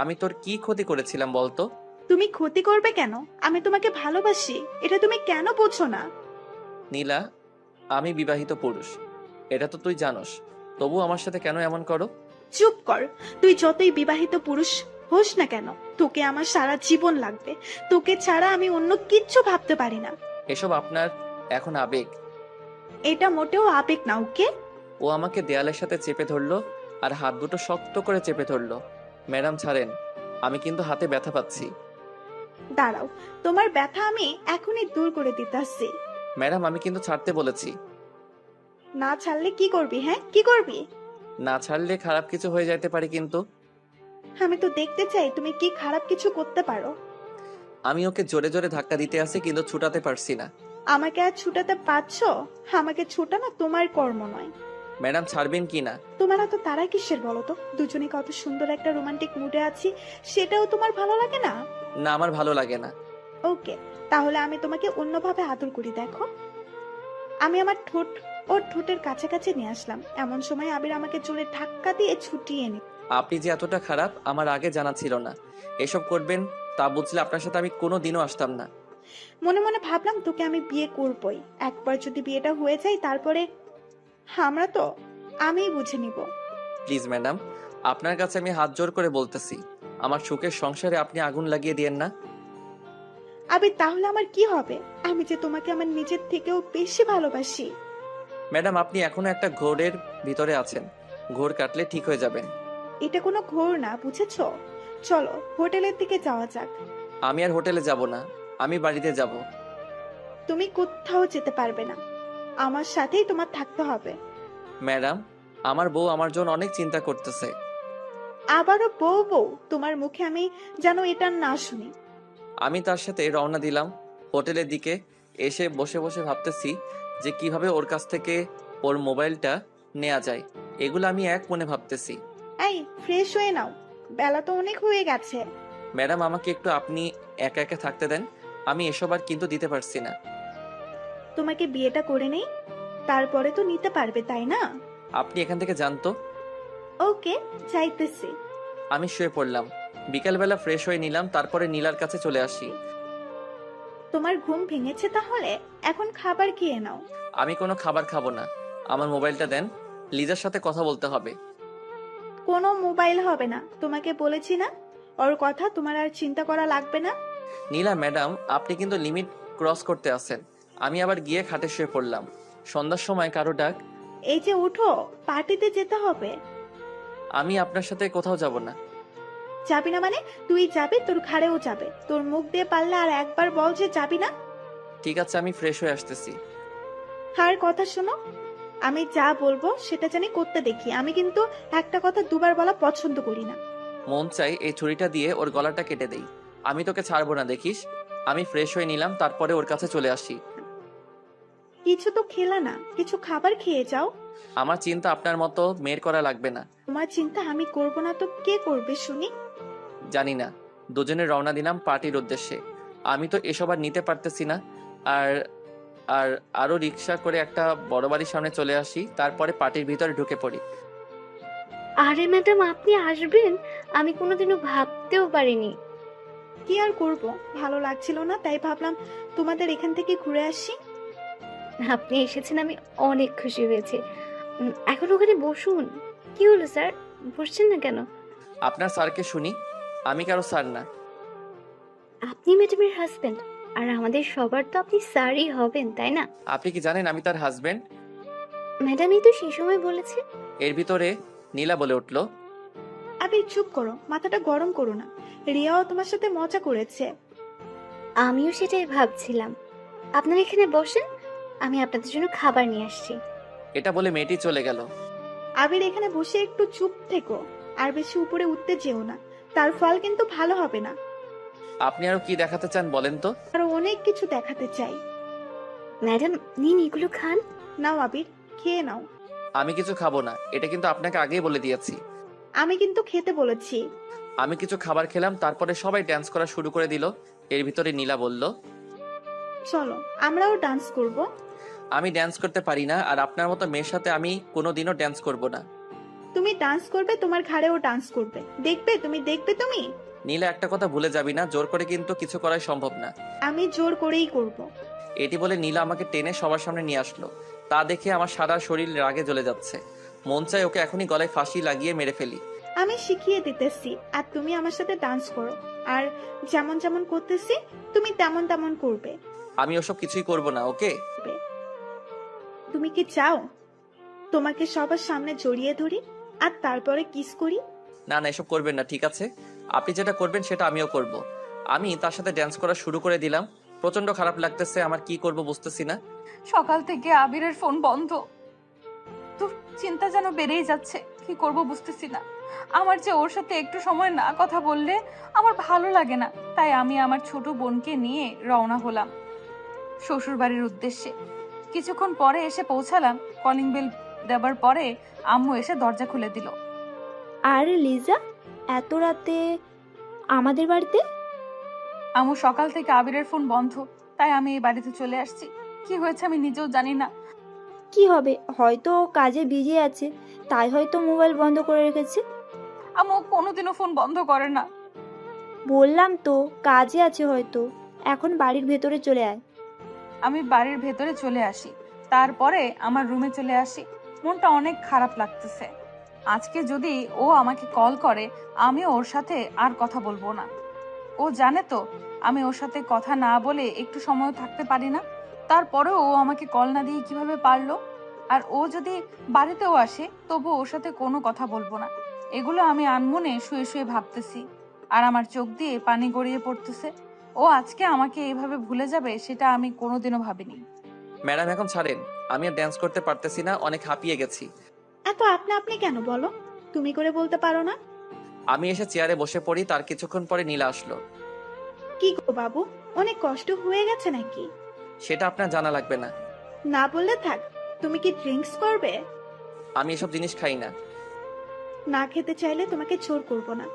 আমি তোর কি ক্ষতি করেছিলাম বলতো? তুমি ক্ষতি করবে কেন? আমি তোমাকে ভালোবাসি, এটা তুমি কেন বোঝো না? নীলা, আমি বিবাহিত পুরুষ, এটা তো তুই জানোস, তবু আমার সাথে কেন এমন করো? চুপ কর। তুই যতই বিবাহিত পুরুষ হোস না কেন, তোকে আমার সারা জীবন লাগবে। তোকে ছাড়া আমি অন্য কিচ্ছু ভাবতে পারি না। এসব আপনার এখন আবেগ। এটা মোটেও আবেগ না, ওকে? ও আমাকে দেয়ালের সাথে চেপে ধরলো আর হাত দুটো শক্ত করে চেপে ধরলো। ম্যাডাম ছাড়েন, আমি কিন্তু হাতে ব্যথা পাচ্ছি। দাঁড়াও, তোমার ব্যথা আমি এখনই দূর করে দিতে আসছি। ম্যাডাম, আমি কিন্তু ছাড়তে বলেছি। না ছাড়লে কি করবি? হ্যাঁ, কি করবি? না ছাড়লে খারাপ কিছু হয়ে যেতে পারে কিন্তু। আমি তো দেখতে চাই তুমি কি খারাপ কিছু করতে পারো। আমি ওকে জোরে জোরে ধাক্কা দিতে আসি কিন্তু ছুটাতে পারছি না। আমাকে আর ছুটাতে পারছো? আমাকে ছুটানো তোমার কর্ম নয়। ম্যাডাম ছাড়বেন কি না? তোমার এত তারা কিসের বলো তো? দুজনে কত সুন্দর একটা রোমান্টিক মুডে আছি, সেটাও তোমার ভালো লাগে না? না, আমার ভালো লাগে না। ওকে, তাহলে আমি তোমাকে অন্যভাবে আদর করি, দেখো। আমি আমার ঠোঁট ওর ঠোঁটের কাছাকাছি নিয়ে আসলাম, এমন সময় আবির আমাকে চুলে ধাক্কা দিয়ে ছুটিয়ে নি। আপনি যে এতটা খারাপ আমার আগে জানা ছিল না। এসব করবেন তা বুঝলে আপনার সাথে আমি কোনো দিনও আসতাম না। মনে মনে ভাবলাম তোকে আমি বিয়ে করবই। একবার যদি বিয়েটা হয়ে যায় তারপরে আমরা তো আমিই বুঝে নিব। প্লিজ ম্যাডাম, আপনার কাছে আমি হাত জোর করে বলতেছি, আমার সুখের সংসারে আপনি আগুন লাগিয়ে দিয়েন না। আবির, তাহলে আমার কি হবে? আমি যে তোমাকে আমার নিজের থেকেও বেশি ভালোবাসি। ম্যাডাম, আপনি এখনো একটা ঘোরের ভিতরে আছেন। ঘোর কাটলে ঠিক হয়ে যাবেন। এটা কোনো ঘোর না, বুঝেছো? চলো হোটেলের দিকে যাওয়া যাক। আমি আর হোটেলে যাব না, আমি বাড়িতে যাব। তুমি কোথাও যেতে পারবে না, আমার সাথেই তোমার থাকতে হবে। ম্যাডাম, আমার বউ আমার জন্য অনেক চিন্তা করতেছে। আবারও বউ বউ? তোমার মুখে আমি যেন এটা না শুনি। আমি তার সাথে রওনা দিলাম হোটেলের দিকে। এসে বসে বসে ভাবতেছি যে কিভাবে ওর কাছ থেকে ওর মোবাইলটা নেওয়া যায়। এগুলো আমি এক মনে ভাবতেছি। এই, ফ্রেশ হয়ে নাও, বেলা তো অনেক হয়ে গেছে। ম্যাডাম, আমাকে একটু আপনি একা একা থাকতে দেন। আমি এসব আর কিন্তু দিতে পারছি না। তোমাকে বিয়েটা করে নেই, তারপরে তো নিতে পারবে, তাই না? আপনি এখান থেকে জানতো। ওকে, চাইতেছি। আমি শুয়ে পড়লাম। বিকালবেলা ফ্রেশ হয়ে নিলাম, তারপরে নীলার কাছে চলে আসি। তোমার ঘুম ভেঙেছে তাহলে? এখন খাবার খেয়ে নাও। আমি কোনো খাবার খাবো না, আমার মোবাইলটা দেন। লিজার সাথে কথা বলতে হবে। কোনো মোবাইল হবে না, তোমাকে বলেছি না? ওর কথা তোমার আর চিন্তা করা লাগবে না। নীলা ম্যাডাম, আপনি কিন্তু লিমিট ক্রস করতে আসেন। আমি আবার গিয়ে খাটে শুয়ে পড়লাম। সন্ধ্যার সময় কারো ডাক। এই যে উঠো, পার্টিতে যেতে হবে। আমি আপনার সাথে কোথাও যাব না। যাবি না মানে? তুই যাবি, তোর ঘাড়েও যাবে। তোর মুখ দিয়ে পারলে আর একবার বল যে যাবি না। ঠিক আছে, আমি ফ্রেশ হয়ে আসতেছি। আর কথা শোনো, আমি যা বলবো সেটা জানি করতে দেখি। আমি কিন্তু একটা কথা দুবার বলা পছন্দ করি না। মন চাই এই ছুরিটা দিয়ে ওর গলাটা কেটে দেই। আমি তোকে ছাড়বো না, দেখিস। আমি ফ্রেশ হয়ে নিলাম, তারপরে ওর কাছে চলে আসি। কিছু তো খেলা না, কিছু খাবার খেয়ে যাও। আমার চিন্তা আপনার মতো মেয়ের করা লাগবে না। তোমার চিন্তা আমি করব না তো কে করবে শুনি? জানি না। দুজনে রওনা দিলাম পার্টির উদ্দেশ্যে। আমি তো এসব আর নিতে পারতেছি না। আর আর আরো রিক্সা করে একটা বড় বাড়ির সামনে চলে আসি, তারপরে পার্টির ভিতরে ঢুকে পড়ি। আরে ম্যাডাম, আপনি আসবেন আমি কোনোদিনও ভাবতেও পারিনি। কি আর করব, ভালো লাগছিল না, তাই ভাবলাম তোমাদের এখান থেকে ঘুরে আসি। আপনি এসেছেন, আমি অনেক খুশি হয়েছি। এখন ওখানে বসুন। কি হলো স্যার, বসছেন না কেন? আপনার স্যারকে শুনি, আমি কারো স্যার না। আপনি ম্যাডামের হাজবেন্ড, আর আমাদের সবার তো আপনি স্যারই হবেন, তাই না? আপনি কি জানেন আমি তার হাজবেন্ড? ম্যাডামই তো সেই সময় বলেছে। এর ভিতরে নীলা বলে উঠল, আবির চুপ করো, মাথাটা গরম করো না। রিয়াও তোমার সাথে মজা করেছে। আমিও সেটাই ভাবছিলাম। আপনারা এখানে বসেন, আমি আপনাদের জন্য খাবার নিয়ে আসছি। এটা বলে মেয়েটি চলে গেল। আবির এখানে বসে একটু চুপ থেকো, আর বেশি উপরে উঠতে যেও না, তার ফল কিন্তু ভালো হবে না। আপনি আরো কি দেখাতে চান বলেন তো? আরো অনেক কিছু দেখাতে চাই। ম্যাডাম নিন, এগুলো খান। নাও আবির, খেয়ে নাও। আমি কিছু খাবো না, এটা কিন্তু আপনাকে আগেই বলে দিয়েছি। আমি কিন্তু খেতে বলেছি। আমি কিছু খাবার খেলাম, তারপরে সবাই ডান্স করা শুরু করে দিল। এর ভিতরে নীলা বলল, চলো আমরাও ডান্স করব। আমি ডান্স করতে পারি না, আর আপনার মতো মেয়ের সাথে আমি কোনোদিনও ডান্স করব না। তুমি ডান্স করবে, তোমার ঘাড়েও ডান্স করবে, দেখবে তুমি, দেখবে তুমি। নীলা, একটা কথা ভুলে যাবি না, জোর করে কিন্তু কিছু করাই সম্ভব না। আমি জোর করেই করব। এটি বলে নীলা আমাকে টেনে সবার সামনে নিয়ে আসলো। তা দেখে আমার সারা শরীর রাগে জ্বলে যাচ্ছে। মন চায় ওকে এখনই গলায় ফাঁসি লাগিয়ে মেরে ফেলি। আমি শিখিয়ে দিতেছি, আর তুমি আমার সাথে ডান্স করো। আর যেমন যেমন করতেছি তুমি তেমন তেমন করবে। আমি ওসব কিছুই করব না, ওকে? তুমি কি চাও তোমাকে সবার সামনে জড়িয়ে ধরি আর তারপরে কিস করি? না না, এসব করবেন না, ঠিক আছে? আপনি যেটা করবেন সেটা আমিও করব। আমি তার সাথে ডান্স করা শুরু করে দিলাম। প্রচন্ড খারাপ লাগতেছে আমার, কি করব বুঝতেছি না। সকাল থেকে আবিরের ফোন বন্ধ। তোর চিন্তা যেন বেড়েই যাচ্ছে, কি করব বুঝতেছি না। আমার যে ওর সাথে একটু সময় না কথা বললে আমার ভালো লাগে না, তাই আমি আমার ছোট বোনকে নিয়ে রওনা হলাম শ্বশুর বাড়ির উদ্দেশ্যে। কিছুক্ষণ পরে এসে পৌঁছালাম। কলিং বেল দেবার পরে আম্মু এসে দরজা খুলে দিল। আর লিজা, এত রাতে আমাদের বাড়িতে? আম্মু, সকাল থেকে আবিরের ফোন বন্ধ, তাই আমি এই বাড়িতে চলে আসছি। কি হয়েছে আমি নিজেও জানি না। কি হবে, হয়তো ও কাজে বিজি আছে, তাই হয়তো মোবাইল বন্ধ করে রেখেছে। আম্মু কোনোদিনও ফোন বন্ধ করে না। বললাম তো কাজে আছে হয়তো। এখন বাড়ির ভেতরে চলে আয়। আমি বাড়ির ভেতরে চলে আসি, তারপরে আমার রুমে চলে আসি। মনটা অনেক খারাপ লাগতেছে। আজকে যদি ও আমাকে কল করে, আমিও ওর সাথে আর কথা বলবো না। ও জানে তো আমি ওর সাথে কথা না বলে একটু সময় থাকতে পারি না। তারপরেও ও আমাকে কল না দিয়ে কিভাবে পারলো? আর ও যদি বাড়িতেও আসে, তবু ওর সাথে কোনো কথা বলবো না। এগুলো আমি আনমনে শুয়ে শুয়ে ভাবতেছি, আর আমার চোখ দিয়ে পানি গড়িয়ে পড়তেছে। ও আজকে আমাকে এইভাবে ভুলে যাবে, সেটা আমি কোনোদিনও ভাবিনি। ম্যাডাম এখন ছাড়েন, আমি আর ডান্স করতে পারতেছি না, অনেক হাঁপিয়ে গেছি। এত আপনি আপনি কেন বলো? তুমি করে বলতে পারো না? আমি এসে চেয়ারে বসে পড়ি, তার কিছুক্ষণ পরে নীলা আসলো। কি গো বাবু, অনেক কষ্ট হয়ে গেছে নাকি? সেটা আপনার জানা লাগবে না। না বললে থাক। তুমি কি ড্রিঙ্কস করবে? আমি এসব জিনিস খাই না। না খেতে চাইলে তোমাকে জোর করব না।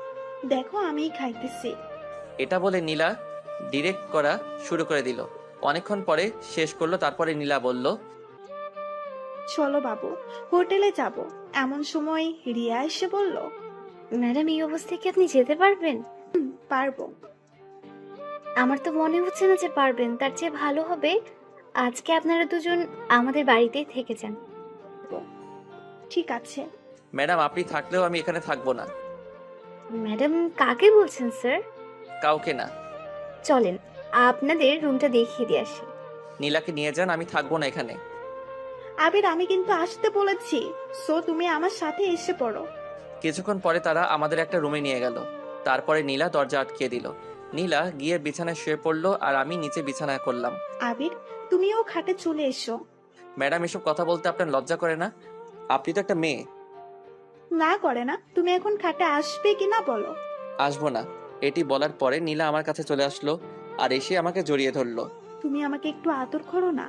দেখো আমিই খাইতেছি। এটা বলে নীলা ডিরেক্ট করা শুরু করে দিল। অনেকক্ষণ পরে শেষ করলো, তারপরে নীলা বলল, চলো বাবু, হোটেলে যাব। এমন সময় রিয়া এসে বলল, ম্যাডাম এই অবস্থায় কি আপনি যেতে পারবেন? পারবো। আমার তো মনে হচ্ছে না যে পারবেন। তার চেয়ে ভালো হবে আজকে আপনারা দুজন আমাদের বাড়িতেই থেকে যান। ঠিক আছে। ম্যাডাম আপনি থাকলেও আমি এখানে থাকবো না। ম্যাডাম কাকে বলছেন স্যার? কাউকে না। চলেন আপনাদের রুমটা দেখিয়ে দিয়ে আসি। নীলাকে নিয়ে যান, আমি থাকবো না এখানে। আবির, আমি কিন্তু আসতে বলেছি, সো তুমি আমার সাথে এসে পড়ো। কিছুক্ষণ পরে তারা আমাদের একটা রুমে নিয়ে গেল। তারপরে নীলা দরজা আটকে দিল। নীলা গিয়ে বিছানায় শুয়ে পড়লো আর আমি নিচে বিছানায় করলাম। আবির, তুমিও খাটে চলে এসো। ম্যাডাম, এসব কথা বলতে আপনার লজ্জা করে না? আপনি তো একটা মেয়ে। না করে না, তুমি এখন খাটে আসবে কি না বলো। আসবো না। এটি বলার পরে নীলা আমার কাছে চলে আসলো আর এসে আমাকে জড়িয়ে ধরলো। তুমি আমাকে একটু আদর করো না।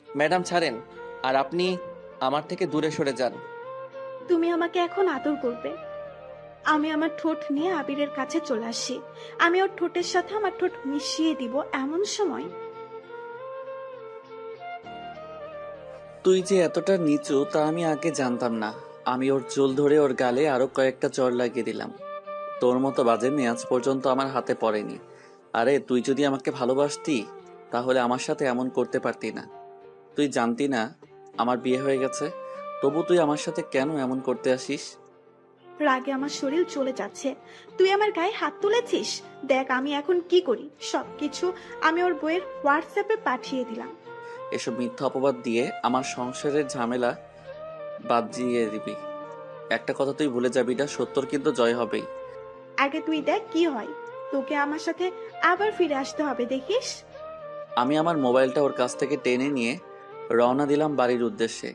ম্যাডাম ছাড়েন, আর আপনি আমার থেকে দূরে সরে যান। তুমি আমাকে এখন আদর করবে। আমি আমার ঠোঁট নিয়ে আবিরের কাছে চলে আসি। আমি ওর ঠোঁটের সাথে আমার ঠোঁট মিশিয়ে দিব। এমন সময় তুই যে এতটা নিচু তা আমি আগে জানতাম না। আমি ওর চুল ধরে ওর গালে আরো কয়েকটা চড় লাগিয়ে দিলাম। তোর মতো বাজে মেয়ে আজ পর্যন্ত আমার হাতে পড়েনি। আরে তুই যদি আমাকে ভালোবাসতি তাহলে আমার সাথে এমন করতে পারতি না। তুই জানতি না আমার বিয়ে হয়ে গেছে, তবু তুই আমার সাথে কেন এমন করতে আসিস? রাগে আমার শরীর চলে যাচ্ছে। তুই আমার গায়ে হাত তুলেছিস। দেখ আমি এখন কি করি। সবকিছু আমি ওর বইয়ের হোয়াটসঅ্যাপে পাঠিয়ে দিলাম। এসব মিথ্যা অপবাদ দিয়ে আমার সংসারের ঝামেলা বাদ দিয়ে দিবি। একটা কথা তুই ভুলে যাবি না, সত্যর কিন্তু জয় হবেই। আগে তুই দেখ কি হয়। তোকে আমার সাথে আবার ফিরে আসতে হবে, দেখিস। আমি আমার মোবাইলটা ওর কাছ থেকে টেনে নিয়ে রওনা দিলাম বাড়ির উদ্দেশ্যে।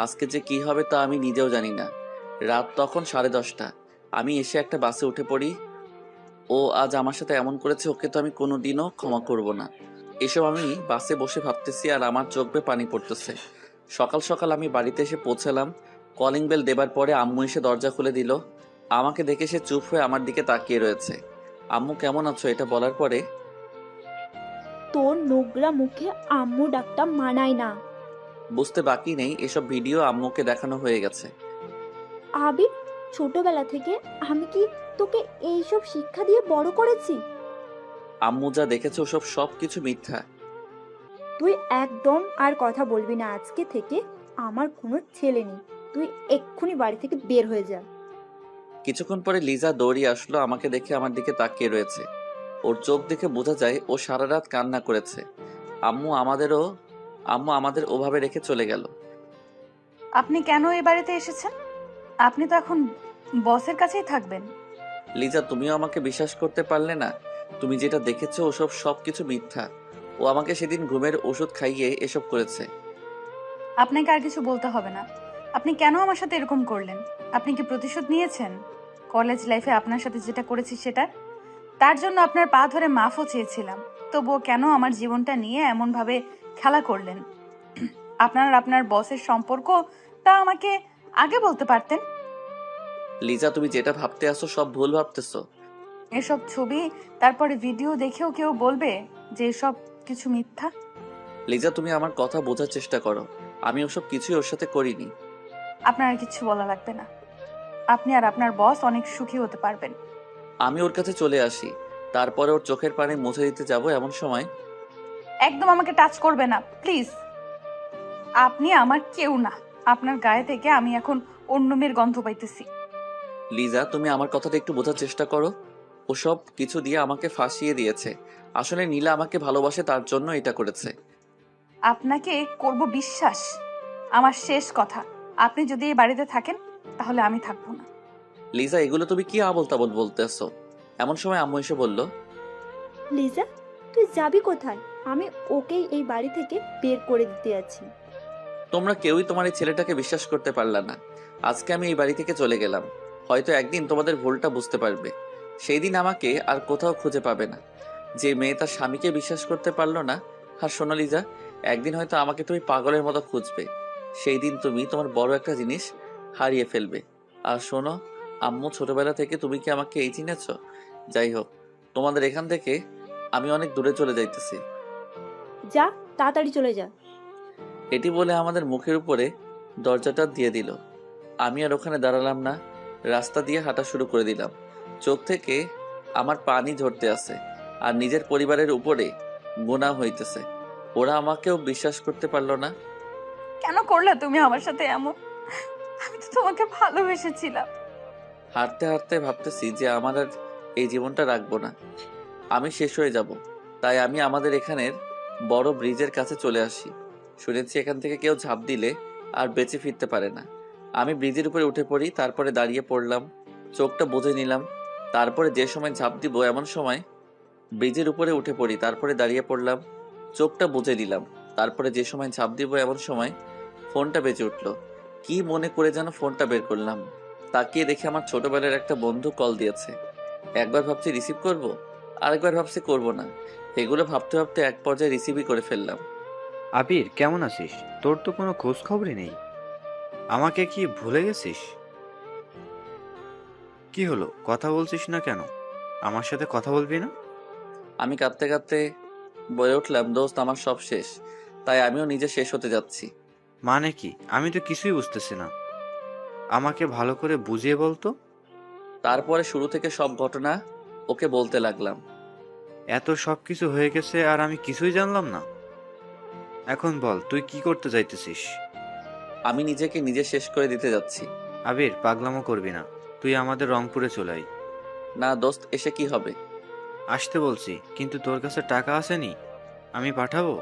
আজকে যে কি হবে তা আমি নিজেও জানি না। রাত তখন 10:30। আমি এসে একটা বাসে উঠে পড়ি। ও আজ আমার সাথে এমন করেছে, ওকে তো আমি কোনোদিনও ক্ষমা করব না। এসব আমি বাসে বসে ভাবতেছি আর আমার চোখ বেয়ে পানি পড়তেছে। সকাল সকাল আমি বাড়িতে এসে পৌঁছালাম। কলিং বেল দেবার পরে আম্মু এসে দরজা খুলে দিল। আমাকে দেখে সে চুপ হয়ে আমার দিকে তাকিয়ে রয়েছে। আম্মু কেমন আছো এটা বলার পরে তোর নোংরা মুখে আম্মু ডাকটা মানায় না। বুঝতে বাকি নেই এসব ভিডিও আম্মুকে দেখানো হয়ে গেছে। আবির, ছোটবেলা থেকে আমি কি তোকে এইসব শিক্ষা দিয়ে বড় করেছি? আম্মু যা দেখেছে ওসব সব কিছু মিথ্যা। তুই একদম আর কথা বলবি না আজকে থেকে। আমার কোনো ছেলে নেই। তুই এক্ষুনি বাড়ি থেকে বের হয়ে যা। কিছুক্ষণ পরে লিজা দৌড়িয়ে আসলো। আমাকে দেখে আমার দিকে তাকিয়ে রয়েছে। ওর চোখ দেখে বোঝা যায় ও সারা রাত কান্না করেছে। আম্মু আমাদের ওভাবে রেখে চলে গেল। আপনি কেন এই বাড়িতে এসেছেন? আপনি তো এখন বসের কাছেই থাকবেন। লিজা, তুমিও আমাকে বিশ্বাস করতে পারলে না? তুমি যেটা দেখেছো ওসব সবকিছু মিথ্যা। ও আমাকে সেদিন ঘুমের ওষুধ খাইয়ে এসব করেছে। আপনাকে আর কিছু বলতে হবে না। আপনি কেন আমার সাথে এরকম করলেন? আপনি কি প্রতিশোধ নিয়েছেন কলেজ লাইফে আপনার সাথে যেটা করেছি সেটার? তার জন্য আপনার পা ধরে মাফও চেয়েছিলাম, তবুও কেন আমার জীবনটা নিয়ে এমনভাবে খেলা করলেন? আপনার বসের সম্পর্ক তা আমাকে আগে বলতে পারতেন। লিজা, তুমি যেটা ভাবতে আসো সব ভুল ভাবতেছো। এসব ছবি তারপরে ভিডিও দেখেও কেউ বলবে যে এসব কিছু মিথ্যা? লিজা, তুমি আমার কথা বোঝার চেষ্টা করো। আমি ওসব কিছুই ওর সাথে করিনি। আপনার আর কিছু বলা লাগবে না। আপনি আর আপনার বস অনেক সুখী হতে পারবেন। আমি ওর কাছে চলে আসি। তারপরে ওর চোখের পানি মুছে দিতে যাব এমন সময় একদম আমাকে টাচ করবে না প্লিজ। আপনি আমার কেউ না। আপনার গায়ে থেকে আমি এখন অন্য মেয়ের গন্ধ পাইতেছি। লিজা, তুমি আমার কথাটা একটু বোঝার চেষ্টা করো। ওসব কিছু দিয়ে আমাকে ফাঁসিয়ে দিয়েছে। আসলে নীলা আমাকে ভালোবাসে, তার জন্য এটা করেছে। আপনাকে করব বিশ্বাস? আমার শেষ কথা, আপনি যদি এই বাড়িতে থাকেন তাহলে আমি থাকবো না। লিজা, এগুলো তুমি কি আবোল তাবোল বলতেছো? এমন সময় আম্মু এসে বলল, লিজা, তুই যাবি কোথায়? আমি ওকেই এই বাড়ি থেকে বের করে দিতে আছি। তোমরা কেউই তোমার এই ছেলেটাকে বিশ্বাস করতে পারলা না। আজকে আমি এই বাড়ি থেকে চলে গেলাম। হয়তো একদিন তোমাদের ভুলটা বুঝতে পারবে। সেই দিন আমাকে আর কোথাও খুঁজে পাবে না। যে মেয়ে তার স্বামীকে বিশ্বাস করতে পারলো না। আর শোনো লিজা, একদিন হয়তো আমাকে তুমি পাগলের মতো খুঁজবে। সেই দিন তুমি তোমার বড় একটা জিনিস হারিয়ে ফেলবে। আর শোনো আম্মু, ছোটবেলা থেকে তুমি কি আমাকে এই চিনেছ? যাই হোক, তোমাদের এখান থেকে আমি অনেক দূরে চলে যাইতেছি। যা, তাড়াতাড়ি চলে যা। এটি বলে আমাদের মুখের উপরে দরজাটা দিয়ে দিল। আমি আর ওখানে দাঁড়ালাম না, রাস্তা দিয়ে হাঁটা শুরু করে দিলাম। চোখ থেকে আমার পানি ঝরতে আছে আর নিজের পরিবারের উপরে গুনাহ হইতেছে। ওরা আমাকেও বিশ্বাস করতে পারলো না। কেন করলে তুমি আমার সাথে এমন? আমি তো তোমাকে ভালোবেসেছিলাম। হাঁটতে হাঁটতে ভাবতেছি যে আমার আর এই জীবনটা রাখবো না, আমি শেষ হয়ে যাব। তাই আমি আমাদের এখানের বড় ব্রিজের কাছে চলে আসি। শুনেছি এখান থেকে কেউ ঝাঁপ দিলে আর বেঁচে ফিরতে পারে না। আমি ব্রিজের উপরে উঠে পড়ি, তারপরে দাঁড়িয়ে পড়লাম, চোখটা বুজে নিলাম। তারপরে যে সময় ঝাঁপ দিব এমন সময় ব্রিজের উপরে উঠে পড়ি, তারপরে দাঁড়িয়ে পড়লাম, চোখটা বুজে দিলাম। তারপরে যে সময় ঝাঁপ দিব এমন সময় ফোনটা বেজে উঠলো। কি মনে করে যেন ফোনটা বের করলাম, তাকিয়ে দেখে আমার ছোটবেলার একটা বন্ধু কল দিয়েছে। একবার ভাবছি রিসিভ করব, আরেকবার ভাবছি করব না। এগুলো ভাবতে ভাবতে এক পর্যায়ে রিসিভই করে ফেললাম। আবির, কেমন আছিস? তোর তো কোনো খোঁজ খবরই নেই। আমাকে কি ভুলে গেছিস? কি হলো, কথা বলছিস না কেন? আমার সাথে কথা বলবি না? আমি কাঁদতে কাঁদতে বলে উঠলাম, দোস্ত আমার সব শেষ, তাই আমিও নিজে শেষ হতে যাচ্ছি। মানে কি? আমি তো কিছুই বুঝতেছি না। আমাকে ভালো করে বুঝিয়ে বলতো। তারপরে শুরু থেকে সব ঘটনা ওকে বলতে লাগলাম। এত সব কিছু হয়ে গেছে আর আমি কিছুই জানলাম না। এখন বল, তুই কি করতে চাইতেছিস? আমি নিজেকে নিজে শেষ করে দিতে যাচ্ছি। আবির, পাগলামো করবি না। তুই আমাদের রংপুরে চলে আয়। না দোস্ত, এসে কি হবে? আসতে বলছি, কিন্তু তোর কাছে টাকা আসেনি। আমি পাঠাবো?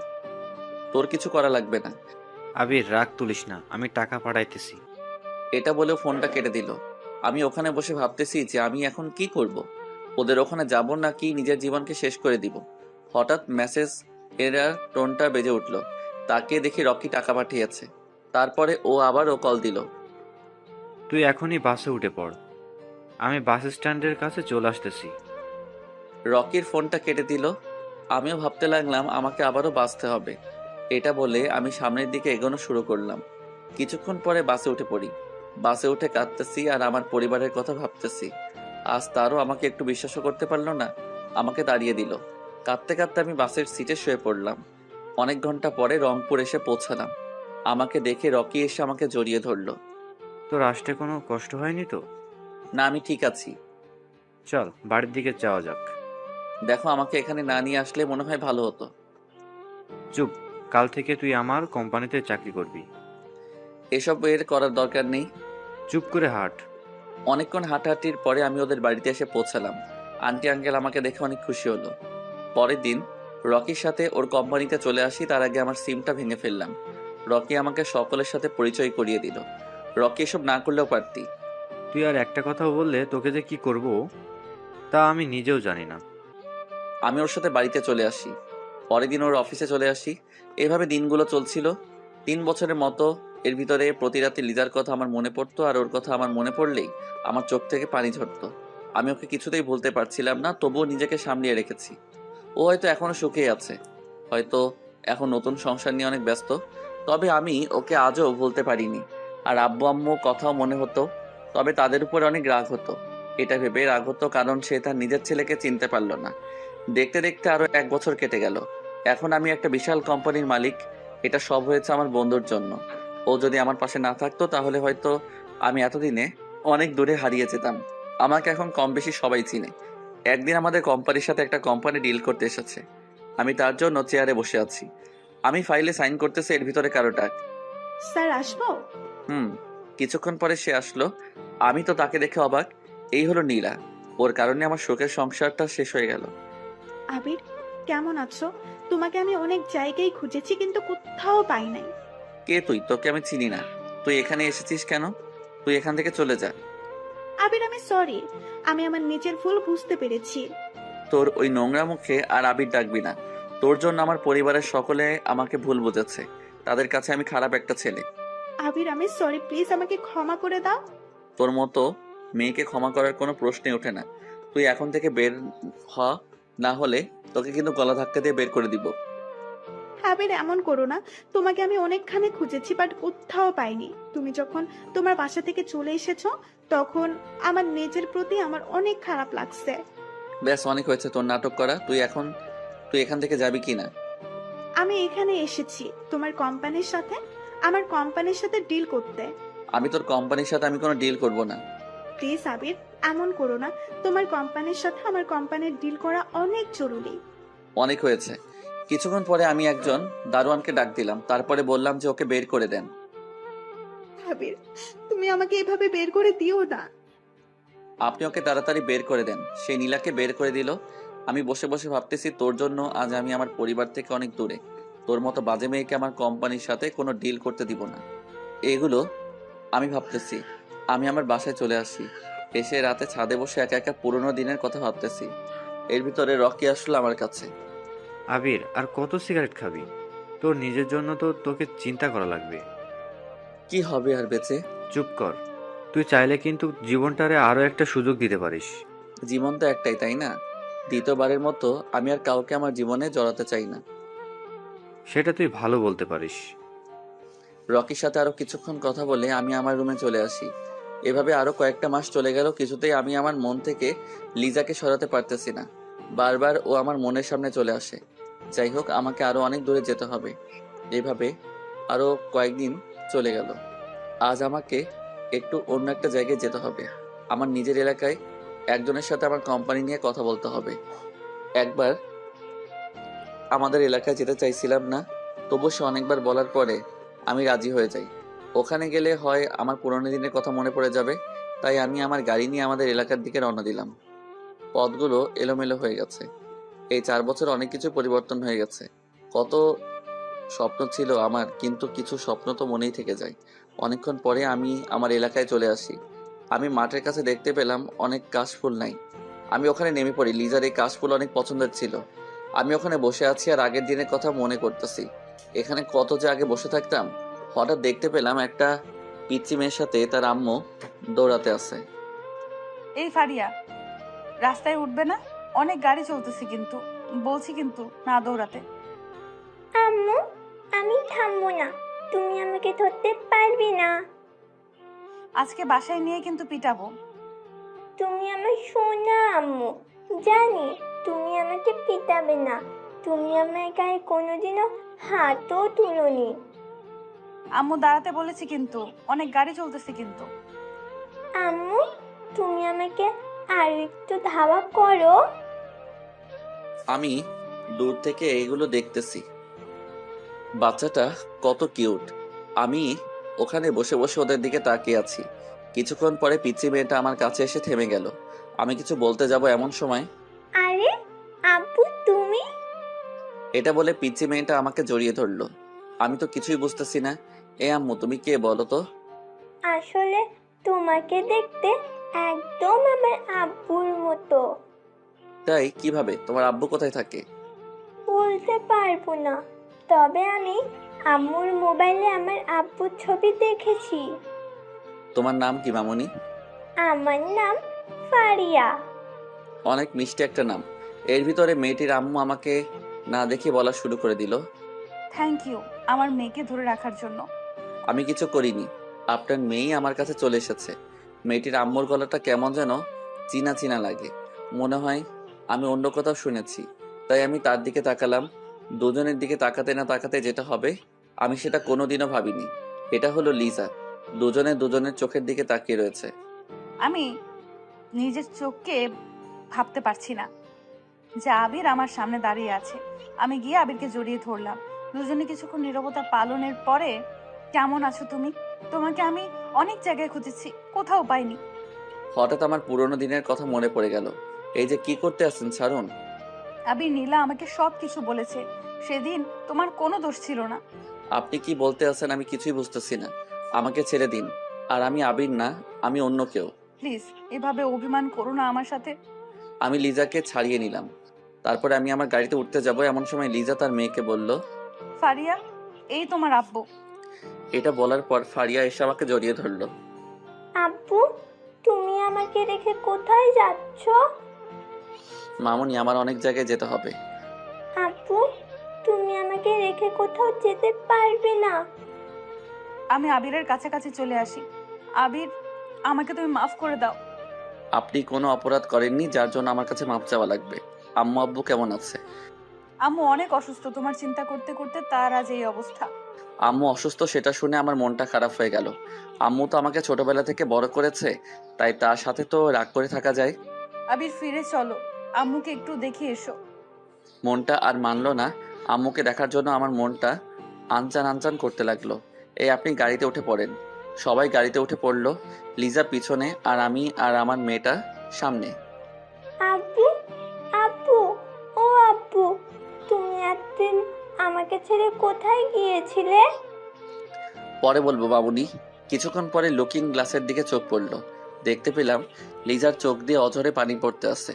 তোর কিছু করা লাগবে না। আবির, রাগ তুলিস না, আমি টাকা পাঠাইতেছি। এটা বলেও ফোনটা কেটে দিল। আমি ওখানে বসে ভাবতেছি যে আমি এখন কি করব। ওদের ওখানে যাব নাকি নিজের জীবনকে শেষ করে দিব। হঠাৎ মেসেজ এরার টোনটা বেজে উঠল। তাকে দেখি রকি টাকা পাঠিয়েছে। তারপরে ও আবারও কল দিল। তুই এখনই বাসে উঠে পড়, আমি বাস স্ট্যান্ডের কাছে চলে আসতেছি। রকির ফোনটা কেটে দিল। আমিও ভাবতে লাগলাম আমাকে আবারও বাঁচতে হবে। এটা বলে আমি সামনের দিকে এগোনো শুরু করলাম। কিছুক্ষণ পরে বাসে উঠে পড়ি। বাসে উঠে কাঁদতেছি আর আমার পরিবারের কথা ভাবতেছি। আজ তারও আমাকে একটু বিশ্বাসও করতে পারলো না, আমাকে তাড়িয়ে দিল। কাঁদতে কাঁদতে আমি বাসের সিটে শুয়ে পড়লাম। অনেক ঘন্টা পরে রংপুর এসে পৌঁছালাম। আমাকে দেখে রকি এসে আমাকে জড়িয়ে ধরলো। তোর আসতে কোনো কষ্ট হয়নি তো? না, আমি ঠিক আছি। চল বাড়ির দিকে যাওয়া যাক। দেখো, আমাকে এখানে না নিয়ে আসলে মনে হয় ভালো হতো। চুপ, কাল থেকে তুই আমার কোম্পানিতে চাকরি করবি। এসব এর করার দরকার নেই। চুপ করে হাঁট। অনেকক্ষণ হাঁটাহাঁটির পরে আমি ওদের বাড়িতে এসে পৌঁছালাম। আন্টি আঙ্কেল আমাকে দেখে অনেক খুশি হলো। পরের দিন রকির সাথে ওর কোম্পানিতে চলে আসি। তার আগে আমার সিমটা ভেঙে ফেললাম। রকি আমাকে সকলের সাথে পরিচয় করিয়ে দিল। রকি এসব না করলেও পারতি। তুই আর একটা কথাও বললে তোকে যে কি করব তা আমি নিজেও জানি না। আমি ওর সাথে বাড়িতে চলে আসি। পরের দিন ওর অফিসে চলে আসি। এভাবে দিনগুলো চলছিল 3 বছরের মতো। এর ভিতরে প্রতি রাতে লিজার কথা আমার মনে পড়তো, আর ওর কথা আমার মনে পড়লেই আমার চোখ থেকে পানি ঝরতো। আমি ওকে কিছুতেই ভুলতে পারছিলাম না, তবুও নিজেকে সামলিয়ে রেখেছি। ও হয়তো এখনো সুখেই আছে, হয়তো এখন নতুন সংসার নিয়ে অনেক ব্যস্ত, তবে আমি ওকে আজও ভুলতে পারিনি। আর আব্বু আম্মু কথাও মনে হতো, তবে তাদের উপরে অনেক রাগ হতো। এটা ভেবে রাগ হতো কারণ সে তার নিজের ছেলেকে চিনতে পারলো না। দেখতে দেখতে আরো 1 বছর কেটে গেল। এখন আমি একটা বিশাল কোম্পানির মালিক। এটা সব হয়েছে আমার বন্ধুর জন্য। ও যদি আমার পাশে না থাকতো তাহলে হয়তো আমি এতদিনে অনেক দূরে হারিয়ে যেতাম। আমাকে এখন কম বেশি সবাই চিনে। একদিন আমাদের কোম্পানির সাথে একটা কোম্পানি ডিল করতে এসেছে। আমি তার জন্য চেয়ারে বসে আছি। আমি ফাইলে সাইন করতেছি, এর ভিতরে কারো ডাক। স্যার, আসবো? কিছুক্ষণ পরে সে আসলো। আমি তো তাকে দেখে অবাক। এই হলো নীলা। ওর কারণে আমার শোকের সংসারটা শেষ হয়ে গেল। আবির, কেমন আছো? তোমাকে আমি অনেক জায়গায় খুঁজেছি কিন্তু কোথাও পাই নাই। কে তুই? তোকে আমি চিনি না। তুই এখানে এসেছিস কেন? তুই এখান থেকে চলে যা। আবির, আমি সরি। আমি আমার নিজের ভুল বুঝতে পেরেছি। তোর ওই নোংরা মুখে আর আবির ডাকবি না। তোর জন্য আমার পরিবারের সকলে আমাকে ভুল বুঝেছে। তাদের কাছে আমি খারাপ একটা ছেলে। আবির, আমি সরি, প্লিজ আমাকে ক্ষমা করে দাও। তোর মতো মেয়েকে ক্ষমা করার কোনো প্রশ্নই ওঠে না। তুই এখন থেকে বের হ, না হলে তোকে কিন্তু গলা ধাক্কা দিয়ে বের করে দিব। আবির, এমন করো না। তোমাকে আমি অনেকখানে খুঁজেছি বাট কোথাও পাইনি। তুমি যখন তোমার বাসা থেকে চলে এসেছো তখন আমার নিজের প্রতি আমার অনেক খারাপ লাগছে। ব্যাস, অনেক হয়েছে তোর নাটক করা। তুই এখান থেকে যাবি কি না? আমি এখানে এসেছি তোমার কোম্পানির সাথে, আমার কোম্পানির সাথে ডিল করতে। আমি তোর কোম্পানির সাথে আমি কোনো ডিল করব না। প্লিজ আবির, এমন করো না। তোমার কোম্পানির সাথে আমার কোম্পানির ডিল করা অনেক জরুরি। অনেক হয়েছে। কিছুক্ষণ পরে আমি একজন দারোয়ানকে ডাক দিলাম। তারপরে বললাম যে ওকে বের করে দেন। আবির, তুমি আমাকে এভাবে বের করে দিও না। আপনি ওকে তাড়াতাড়ি বের করে দেন। সেই নীলাকে বের করে দিল। আমি বসে বসে ভাবতেছি, তোর জন্য আজ আমি আমার পরিবার থেকে অনেক দূরে। তোর মতো বাজে মেয়েকে আমার কোম্পানির সাথে কোনো ডিল করতে দিব না। এগুলো আমি ভাবতেছি। আমি আমার বাসায় চলে আসি। এসে রাতে ছাদে বসে একা একা পুরোনো দিনের কথা ভাবতেছি। এর ভিতরে রকি আসলো আমার কাছে। আবির, আর কত সিগারেট খাবি? তোর নিজের জন্য তো তোকে চিন্তা করা লাগবে। কি হবে আর বেঁচে? চুপ কর। তুই চাইলে কিন্তু জীবনটারে আরো একটা সুযোগ দিতে পারিস। জীবন তো একটাই, তাই না? দ্বিতীয়বারের মতো আমি আর কাউকে আমার জীবনে জড়াতে চাই না। সেটা তুই ভালো বলতে পারিস। রকির সাথে আরো কিছুক্ষণ কথা বলে আমি আমার রুমে চলে আসি। এভাবে আরো কয়েকটা মাস চলে গেল। কিছুতেই আমি আমার মন থেকে লিজাকে সরাতে পারতেছি না। বারবার ও আমার মনের সামনে চলে আসে। যাই হোক, আমাকে আরো অনেক দূরে যেতে হবে। এভাবে আরো কয়েকদিন চলে গেল। আজ আমাকে একটু অন্য একটা জায়গায় যেতে হবে। আমার নিজের এলাকায় একজনের সাথে আমার কোম্পানি নিয়ে কথা বলতে হবে। একবার আমাদের এলাকায় যেতে চাইছিলাম না, তবু সে অনেকবার বলার পরে আমি রাজি হয়ে যাই। ওখানে গেলে হয় আমার পুরনো দিনের কথা মনে পড়ে যাবে, তাই আমি আমার গাড়ি নিয়ে আমাদের এলাকার দিকে রওনা দিলাম। পথগুলো এলোমেলো হয়ে গেছে। এই 4 বছর অনেক কিছু পরিবর্তন হয়ে গেছে। কত স্বপ্ন ছিল আমার, কিন্তু কিছু স্বপ্ন তো মনেই থেকে যায়। অনেকক্ষণ পরে আমি আমার এলাকায় চলে আসি। আমি মাঠের কাছে দেখতে পেলাম অনেক কাশফুল নাই। আমি ওখানে নেমে পড়ি। লিজার এই কাশফুল অনেক পছন্দের ছিল। আমি ওখানে বসে আছি আর আগের দিনের কথা মনে করতেছি। এখানে কত যে আগে বসে থাকতাম। হঠাৎ দেখতে পেলাম একটা পিচ্চি মেয়ের সাথে তার আম্মু দৌড়াতে আছে। এই ফারিয়া, রাস্তায় উঠবে না? অনেক গাড়ি চলতেছে কিন্তু। বলছি কিন্তু না দৌড়াতে। আম্মু, আমি থামবো না। তুমি আমাকে ধরতে পারবে না। আজকে বাসায় নিয়ে কিন্তু পিটাবো। তুমি আমার সোনা আম্মু। জানি তুমি আমাকে পিটাবে না। তুমি আমার গায়ে কোনোদিনও হাতও তুলোনি। আম্মু দাঁড়াতে বলেছি কিন্তু, অনেক গাড়ি চলতেছে কিন্তু। আম্মু, তুমি আমাকে আর একটু ধাওয়া করো। আমি দূর থেকে এগুলো দেখতেছি। বাচ্চাটা কত কিউট। আমি ওখানে বসে বসে ওদের দিকে তাকিয়ে আছি। কিছুক্ষণ পরে পিচ্চি মেয়েটা আমার কাছে এসে থেমে গেল। আমি কিছু বলতে যাব এমন সময় আরে আব্বু, তুমি? এটা বলে পিচ্চি মেয়েটা আমাকে জড়িয়ে ধরলো। আমি তো কিছুই বুঝতেছি না। এ আম্মু, তুমি কে বলো তো? আসলে তোমাকে দেখতে একদম আমার আব্বুর মতো। তাই? কিভাবে? তোমার আব্বু কোথায় থাকে? বলতে পারবো না, তবে আমি আম্মুর মোবাইলে আমার আব্বুর ছবি দেখেছি। তোমার নাম কি মামুনি? আমার নাম ফারিয়া। অনেক মিষ্টি একটা নাম। এর ভিতরে মেয়েটির আম্মু আমাকে না দেখে বলা শুরু করে দিল, থ্যাংক ইউ আমার মেয়েকে ধরে রাখার জন্য। আমি কিছু করিনি। আপনার মেয়েই আমার কাছে চলে এসেছে। মেয়েটির আম্মুর গলাটা কেমন যেন চিনা চিনা লাগে। মনে হয় আমি অন্য কোথাও শুনেছি। তাই আমি তার দিকে তাকালাম। দুজনের দিকে তাকাতে না তাকাতে যেটা হবে আমি সেটা কোনোদিনও ভাবিনি। এটা হলো লিজা। দুজনে দুজনের চোখের দিকে তাকিয়ে রয়েছে। আমি নিজের চোখকে ভাবতে পারছি না যে আবির আমার সামনে দাঁড়িয়ে আছে। আমি গিয়ে আবিরকে জড়িয়ে ধরলাম। দুজনে কিছুক্ষণ নীরবতা পালনের পরে, কেমন আছো তুমি? তোমাকে আমি অনেক জায়গায় খুঁজেছি, কোথাও পাইনি। হঠাৎ আমার পুরনো দিনের কথা মনে পড়ে গেল। এই যে কি করতে আসছেন, ছাড়ুন। আবির, নীলা আমাকে সব কিছু বলেছে। সেদিন তোমার কোনো দোষ ছিল না। আপনি কি বলতে আছেন আমি কিছুই বুঝতেছি না। আমাকে ছেড়ে দিন। আর আমি আবির না, আমি অন্য কেউ। প্লিজ এভাবে অভিমান করো না আমার সাথে। আমি লিজাকে ছাড়িয়ে নিলাম। তারপরে আমি আমার গাড়িতে উঠতে যাব এমন সময় লিজা তার মেয়েকে বলল, ফারিয়া, এই তোমার আব্বু। এটা বলার পর ফারিয়া এসে আমাকে জড়িয়ে ধরলো। আব্বু, তুমি আমাকে রেখে কোথায় যাচ্ছ? মামুনি, আমার অনেক জায়গায় যেতে হবে। আব্বু, তুমি আমাকে রেখে কোথাও যেতে পারবে না। আমি আবিরের কাছাকাছি চলে আসি। আবির, আমাকে তুমি মাফ করে দাও। আপনি কোনো অপরাধ করেননি যার জন্য আমার কাছে মাপ চাওয়া লাগবে। আম্মু আব্বু কেমন আছে? আম্মু অনেক অসুস্থ, তোমার চিন্তা করতে করতে তার আজ এই অবস্থা। আম্মু অসুস্থ সেটা শুনে আমার মনটা খারাপ হয়ে গেল। আম্মু তো আমাকে ছোটবেলা থেকে বড় করেছে, তাই তার সাথে তো রাগ করে থাকা যায়। আবির, ফিরে চলো, আম্মুকে একটু দেখে এসো। মনটা আর মানলো না। আম্মুকে দেখার জন্য আমার মনটা আনচান আনচান করতে লাগলো। এই আপনি গাড়িতে উঠে পড়েন। সবাই গাড়িতে উঠে পড়লো। লিজা পিছনে আর আমি আর আমার মেয়েটা সামনে। আব্বু, আব্বু, ও আব্বু, তুমি একদিন আমাকে ছেড়ে কোথায় গিয়েছিলে? পরে বলবো বাবুনি। কিছুক্ষণ পরে লুকিং গ্লাসের দিকে চোখ পড়লো। দেখতে পেলাম লিজার চোখ দিয়ে অঝরে পানি পড়তে আছে।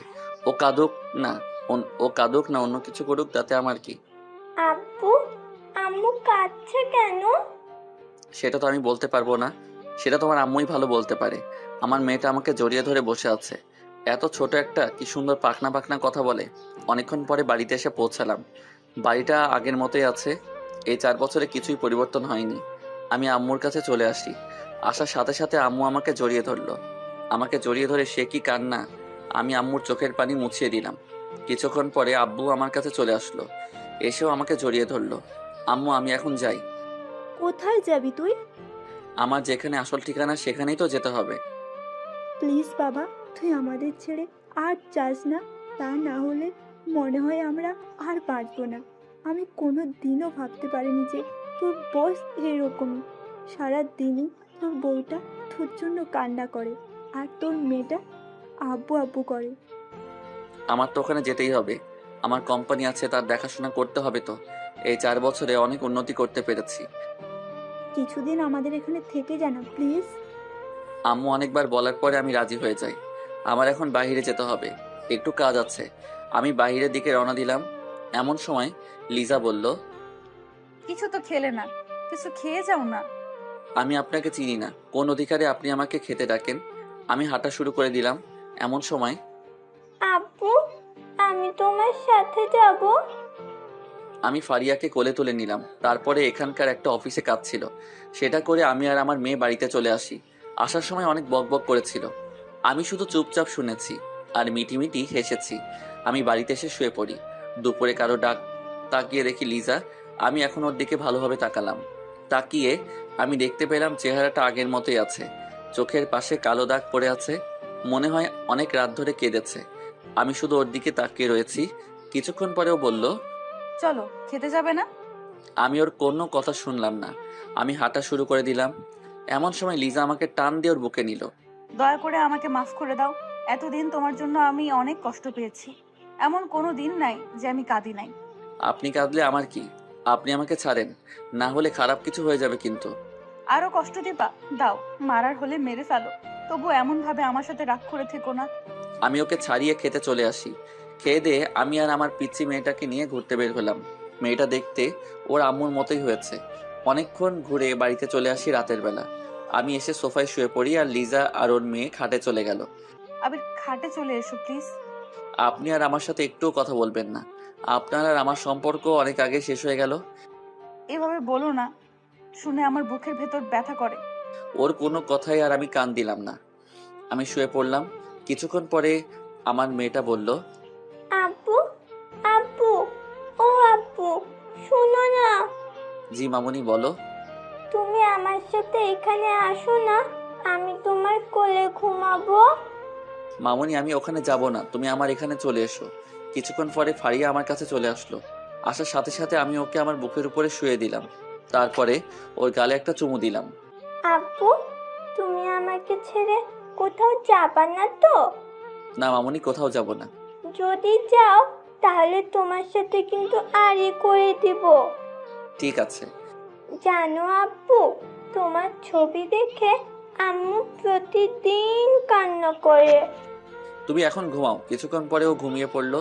ও কাঁদুক না, ও কাঁদুক না অন্য কিছু করুক, তাতে আমার কি? আব্বু, আম্মু কাঁদছে কেন? সেটা তো আমি বলতে পারবো না, সেটা তোমার আম্মুই ভালো বলতে পারে। আমার মেয়েটা আমাকে জড়িয়ে ধরে বসে আছে। এত ছোট একটা, কি সুন্দর পাখনা পাখনা কথা বলে। অনেকক্ষণ পরে বাড়িতে এসে পৌঁছালাম। বাড়িটা আগের মতোই আছে। এই 4 বছরে কিছুই পরিবর্তন হয়নি। আমি আম্মুর কাছে চলে আসি। আসার সাথে সাথে আম্মু আমাকে জড়িয়ে ধরলো। আমাকে জড়িয়ে ধরে সে কি কান্না! আমি আম্মুর চোখের পানি মুছিয়ে দিলাম। কিছুক্ষণ পরে আব্বু আমার কাছে চলে আসলো, এসেও আমাকে জড়িয়ে ধরলো। আম্মু, আমি এখন যাই। কোথায় যাবি তুই? আমার যেখানে আসল ঠিকানা সেখানেই তো যেতে হবে। প্লিজ বাবা, তুই আমাদের ছেড়ে আর যাস না। তা না হলে মনে হয় আমরা আর বাঁচবো না। আমি কোনো দিনও ভাবতে পারিনি যে তোর বস এরকমই। সারা দিনই তোর বউটা তোর জন্য কান্না করে, আর তোর মেয়েটা আব্বু আব্বু করে। আমার তো ওখানে যেতেই হবে। আমার কোম্পানি আছে, তার দেখাশোনা করতে হবে তো। এই 4 বছরে অনেক উন্নতি করতে পেরেছি। কিছুদিন আমাদের এখানে থেকে জানা প্লিজ। আম্মু অনেকবার বলার পরে আমি রাজি হয়ে যাই। আমার এখন বাইরে যেতে হবে, একটু কাজ আছে। আমি বাইরের দিকে রওনা দিলাম। এমন সময় লিজা বলল, কিছু তো খেলে না, কিছু খেয়ে যাও না। আমি আপনাকে চিনি না, কোন অধিকারে আপনি আমাকে খেতে ডাকেন? আমি হাঁটা শুরু করে দিলাম। এমন সময় আব্বু, আমি তোমার সাথে যাব। আমি ফারিয়াকে কোলে তুলে নিলাম। তারপরে এখানকার একটা অফিসে কাজ ছিল, সেটা করে আমি আর আমার মেয়ে বাড়িতে চলে আসি। আসার সময় অনেক বকবক করেছিল, আমি শুধু চুপচাপ শুনেছি আর মিটিমিটি হেসেছি। আমি বাড়িতে এসে শুয়ে পড়ি। দুপুরে কারো ডাক, তাকিয়ে দেখি লিজা। আমি এখন ওর দিকে ভালোভাবে তাকালাম। তাকিয়ে আমি দেখতে পেলাম চেহারাটা আগের মতোই আছে। চোখের পাশে কালো দাগ পড়ে আছে। মনে হয় অনেক রাত ধরে কেঁদেছে। আমি শুধু ওর দিকে তাকিয়ে রয়েছি। কিছুক্ষণ পরেও বলল, চলো, খেতে যাবে না? আমি ওর কোনো কথা শুনলাম না। আমি হাঁটা শুরু করে দিলাম। এমন সময় লিজা আমাকে টান দিয়ে ওর বুকে নিল। দয়া করে আমাকে মাফ করে দাও। এতদিন তোমার জন্য আমি অনেক কষ্ট পেয়েছি। এমন কোনো দিন নাই যে আমি কাঁদি নাই। আপনি কাঁদলে আমার কি? আপনি আমাকে ছাড়েন, না হলে খারাপ কিছু হয়ে যাবে কিন্তু। আরো কষ্ট দিবা? দাও, মারার হলে মেরে ফেলো, তবু এমন ভাবে আমার সাথে রাগ করে থেকো না। আমি ওকে ছাড়িয়ে খেতে চলে আসি। খেয়ে দিয়ে আমি আর আমার পিচ্চি মেয়েটাকে নিয়ে ঘুরতে বের হলাম। মেয়েটা দেখতে ওর আম্মুর মতোই হয়েছে। অনেকক্ষণ ঘুরে বাড়িতে চলে আসি রাতের বেলা। আমি এসে সোফায় শুয়ে পড়ি আর লিজা আর ওর মেয়ে খাটে চলে গেল। আবির, খাটে চলে এসো প্লিজ। আপনি আর আমার সাথে একটুও কথা বলবেন না? আপনার আর আমার সম্পর্ক অনেক আগে শেষ হয়ে গেল। এভাবে বলো না, শুনে আমার বুকের ভেতর ব্যথা করে। ওর কোনো কথাই আর আমি কান দিলাম না। আমি শুয়ে পড়লাম। কিছুক্ষণ পরে আমার মেয়েটা বলল, আব্বু, আব্বু, ও আব্বু, শোনো না। জি মামুনি, বলো। তুমি আমার সাথে এখানে আসো না, আমি তোমার কোলে ঘুমাবো। মামুনি, আমি ওখানে যাব না, তুমি আমার এখানে চলে এসো। কিছুক্ষণ পরে ফারিয়া আমার কাছে চলে আসলো। আসার সাথে সাথে আমি ওকে আমার বুকের উপরে শুয়ে দিলাম। তারপরে ওর গালে একটা চুমু দিলাম। আব্বু, তুমি আমাকে ছেড়ে কোথাও যাবা না তো? না মামুনি, কোথাও যাব না। যদি যাও তাহলে তোমার সাথে কিন্তু আড়ি করে দিব। ঠিক আছে। জানো আব্বু, তোমার ছবি দেখে আম্মু প্রতিদিন কান্না করে। তুমি এখন ঘুমাও। কিছুক্ষণ পরে ও ঘুমিয়ে পড়লো।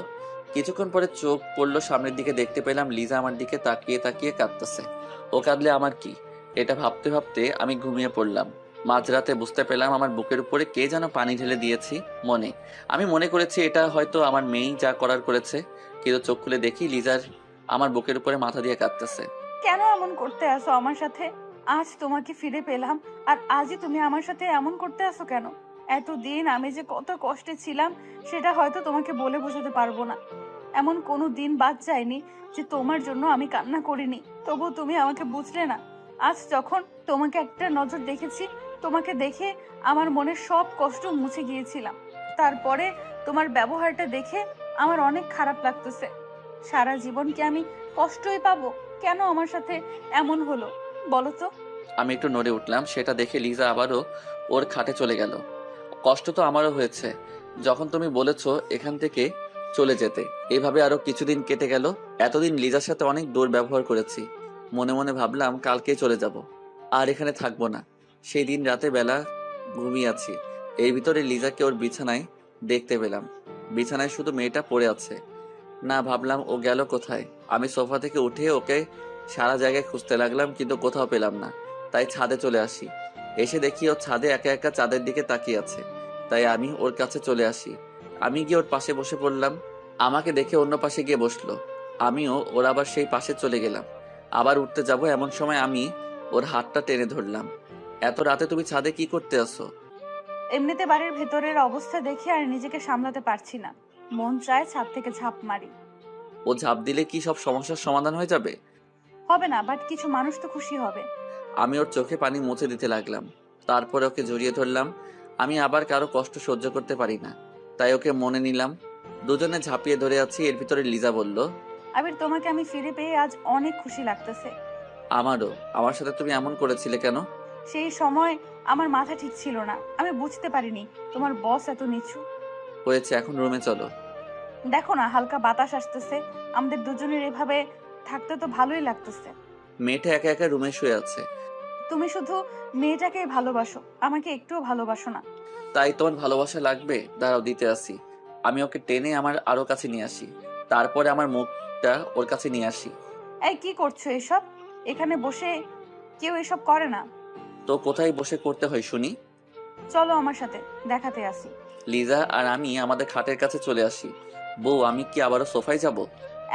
কিছুক্ষণ পরে চোখ পড়লো সামনের দিকে, দেখতে পেলাম লিজা আমার দিকে তাকিয়ে তাকিয়ে কাঁদতেছে। ও কাঁদলে আমার কি, এটা ভাবতে ভাবতে আমি ঘুমিয়ে পড়লাম। মাঝরাতে বুঝতে পেলাম আমার বুকের উপরে কে যেন পানি ঢেলে দিয়েছি। আমি মনে করেছি এটা হয়তো আমার মেয়েই যা করার করেছে, কিন্তু চোখ খুলে দেখি লিজার আমার বুকের উপরে মাথা দিয়ে কাঁদতেছে। কেন এমন করতে আসো আমার সাথে? আজ তোমাকে ফিরে পেলাম, আর আজই তুমি আমার সাথে এমন করতে আসো কেন? এতদিন আমি যে কত কষ্টে ছিলাম সেটা হয়তো তোমাকে বলে বোঝাতে পারবো না। এমন কোনো দিন বাদ যায়নি যে তোমার জন্য আমি কান্না করিনি, তবু তুমি আমাকে বুঝলে না। আজ যখন তোমাকে একটা নজর দেখেছি, তোমাকে দেখে আমার মনের সব কষ্ট মুছে গিয়েছিলাম। তারপরে তোমার ব্যবহারটা দেখে আমার অনেক খারাপ লাগতেছে। সারা জীবন কি আমি কষ্টই পাবো? কেন আমার সাথে এমন হলো বলো তো? আমি একটু নড়ে উঠলাম। সেটা দেখে লিজা আবারও ওর খাটে চলে গেল। কষ্ট তো আমারও হয়েছে যখন তুমি বলেছো এখান থেকে চলে যেতে। এইভাবে আরো কিছুদিন কেটে গেল। এতদিন লিজার সাথে অনেক দুর্ব্যবহার করেছি। মনে মনে ভাবলাম কালকেই চলে যাব, আর এখানে থাকবো না। সেই দিন রাতে বেলা ঘুমিয়ে আছি, এর ভিতরে লিজাকে ওর বিছানায় দেখতে পেলাম। বিছানায় শুধু মেয়েটা পড়ে আছে। না, ভাবলাম ও গেল কোথায়। আমি সোফা থেকে উঠে ওকে সারা জায়গায় খুঁজতে লাগলাম, কিন্তু কোথাও পেলাম না। তাই ছাদে চলে আসি। এসে দেখি ও ছাদে একা একা চাঁদের দিকে তাকিয়ে আছে। তাই আমি ওর কাছে চলে আসি। আমি গিয়ে ওর পাশে বসে পড়লাম। আমাকে দেখে অন্য পাশে গিয়ে বসলো। আমিও ওর আবার সেই পাশে চলে গেলাম। আবার উঠতে যাব, এমন সময় আমি ওর হাতটা টেনে ধরলাম। এত রাতে তুমি ছাদে কি করতে আসো? এমনিতে বাড়ির ভেতরের অবস্থা দেখে আর নিজেকে সামলাতে পারছি না, মন চায় ছাদ থেকে ঝাঁপ মারি। ও ঝাঁপ দিলে কি সব সমস্যার সমাধান হয়ে যাবে? হবে না, বাট কিছু মানুষ তো খুশি হবে। আমি ওর চোখে পানি মুছে দিতে লাগলাম। তারপরে ওকে জড়িয়ে ধরলাম। আমি আবার কারো কষ্ট সহ্য করতে পারি না, তাই ওকে মনে নিলাম। দুজনে ঝাঁপিয়ে ধরে আছি। এর ভিতরে লিজা বলল, আবির, তোমাকে আমি ফিরে পেয়ে আজ অনেক খুশি লাগতেছে। আমারও। আমার সাথে তুমি এমন করেছিলে কেন? সেই সময় আমার মাথা ঠিক ছিল না, আমি বুঝতে পারিনি তোমার বস এত নিচু। হয়েছে, এখন রুমে চলো। দেখো না, হালকা বাতাস আসতেছে, আমাদের দুজনের এভাবে থাকতে তো ভালোই লাগতেছে। মেয়েটা একা একা রুমে শুয়ে আছে। তুমি শুধু মেয়েটাকেই ভালোবাসো, আমাকে একটুও ভালোবাসো না। তাই তোমার ভালোবাসা লাগবে? দাঁড়াও, দিতে আসি। আমি ওকে টেনে আমার আরো কাছে নিয়ে আসি। তারপরে আমার মুখটা ওর কাছে নিয়ে আসি। এই কি করছো এসব? এখানে বসে কেউ এসব করে না। তো কোথায় বসে করতে হয় শুনি? চলো আমার সাথে, দেখাতে আসি। লিজা আর আমি আমাদের খাটের কাছে চলে আসি। বউ, আমি কি আবারও সোফায় যাব?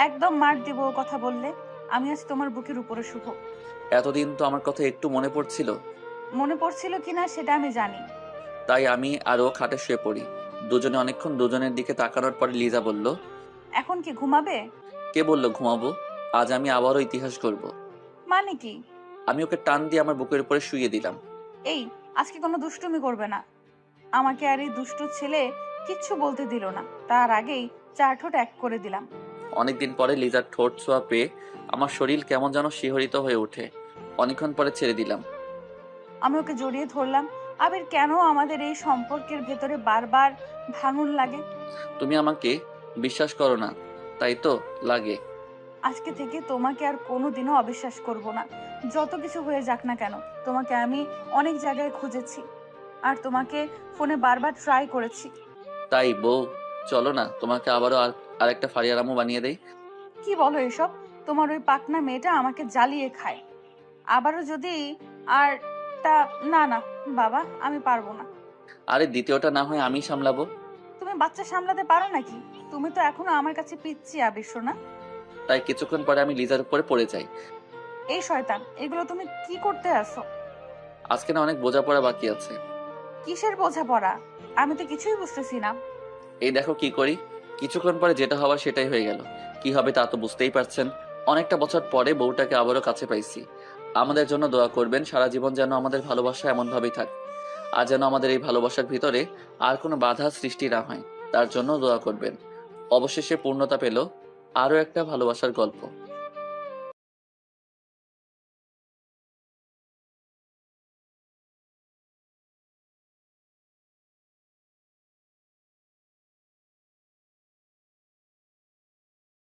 একদম মার দিব ও কথা বললে। আমি আজ তোমার বুকের উপরে শুভ। এতদিন তো আমার কথা একটু মনে পড়ছিল। মনে পড়ছিল কিনা সেটা আমি জানি। তাই আমি আর ও খাটে শুয়ে পড়ি। দুজনে অনেকক্ষণ দুজনের দিকে তাকানোর পরে লিজা বলল, এখন কি ঘুমাবে? কে বললো ঘুমাবো? আজ আমি আবারও ইতিহাস করব। মানে কি? আমি ওকে টান দিয়ে আমার বুকের উপরে শুইয়ে দিলাম। এই, আজকে কোনো দুষ্টুমি করবে না। আমাকে আর এই দুষ্টু ছেলে কিচ্ছু বলতে দিল না, তার আগেই চার ঠোঁট এক করে দিলাম। অনেকদিন পরে লিজার ঠোঁট ছোঁয়া পেয়ে আমার শরীর কেমন যেন শিহরিত হয়ে ওঠে। অনেকক্ষণ পরে ছেড়ে দিলাম। আমি ওকে জড়িয়ে ধরলাম। আবির, কেন আমাদের এই সম্পর্কের ভেতরে বারবার ভাঙন লাগে? তুমি আমাকে বিশ্বাস করো না, তাই তো লাগে। আজকে থেকে তোমাকে আর কোনোদিনও অবিশ্বাস করব না। যত কিছু হয়ে যাক না কেন, তোমাকে আমি অনেক জায়গায় খুঁজেছি আর তোমাকে ফোনে বারবার ট্রাই করেছি। তাই বউ, চলো না, তোমাকে আবারও আরেকটা ফারিয়ারামও বানিয়ে দেই। কি বলো এসব? তোমার ওই পাকনা মেয়েটা আমাকে জ্বালিয়ে খায়। আবারও যদি আর তা না না বাবা, আমি পারবো না। আরে দ্বিতীয়টা না হয় আমি সামলাবো। তুমি বাচ্চা সামলাতে পারো নাকি? তুমি তো এখনো আমার কাছে পিচ্ছি আবির সোনা। তাই কিছুক্ষণ পরে আমি লিজার উপরে পড়ে যাই। এই শয়তান, এগুলো তুমি কি করতে আসো? আজকে না অনেক বোঝাপড়া বাকি আছে। কিসের বোঝাপড়া? আমি তো কিছুই বুঝতেছি না। এই দেখো কি করি। কিছুক্ষণ পরে যেটা হওয়ার সেটাই হয়ে গেল। কি হবে তা তো বুঝতেই পারছেন। অনেকটা বছর পরে বউটাকে আবারও কাছে পাইছি। আমাদের জন্য দোয়া করবেন, সারা জীবন যেন আমাদের ভালোবাসা এমন ভাবেই থাকে। আর যেন আমাদের এই ভালোবাসার ভিতরে আর কোনো বাধা সৃষ্টি না হয়, তার জন্য দোয়া করবেন। অবশেষে পূর্ণতা পেল আরও একটা ভালোবাসার গল্প।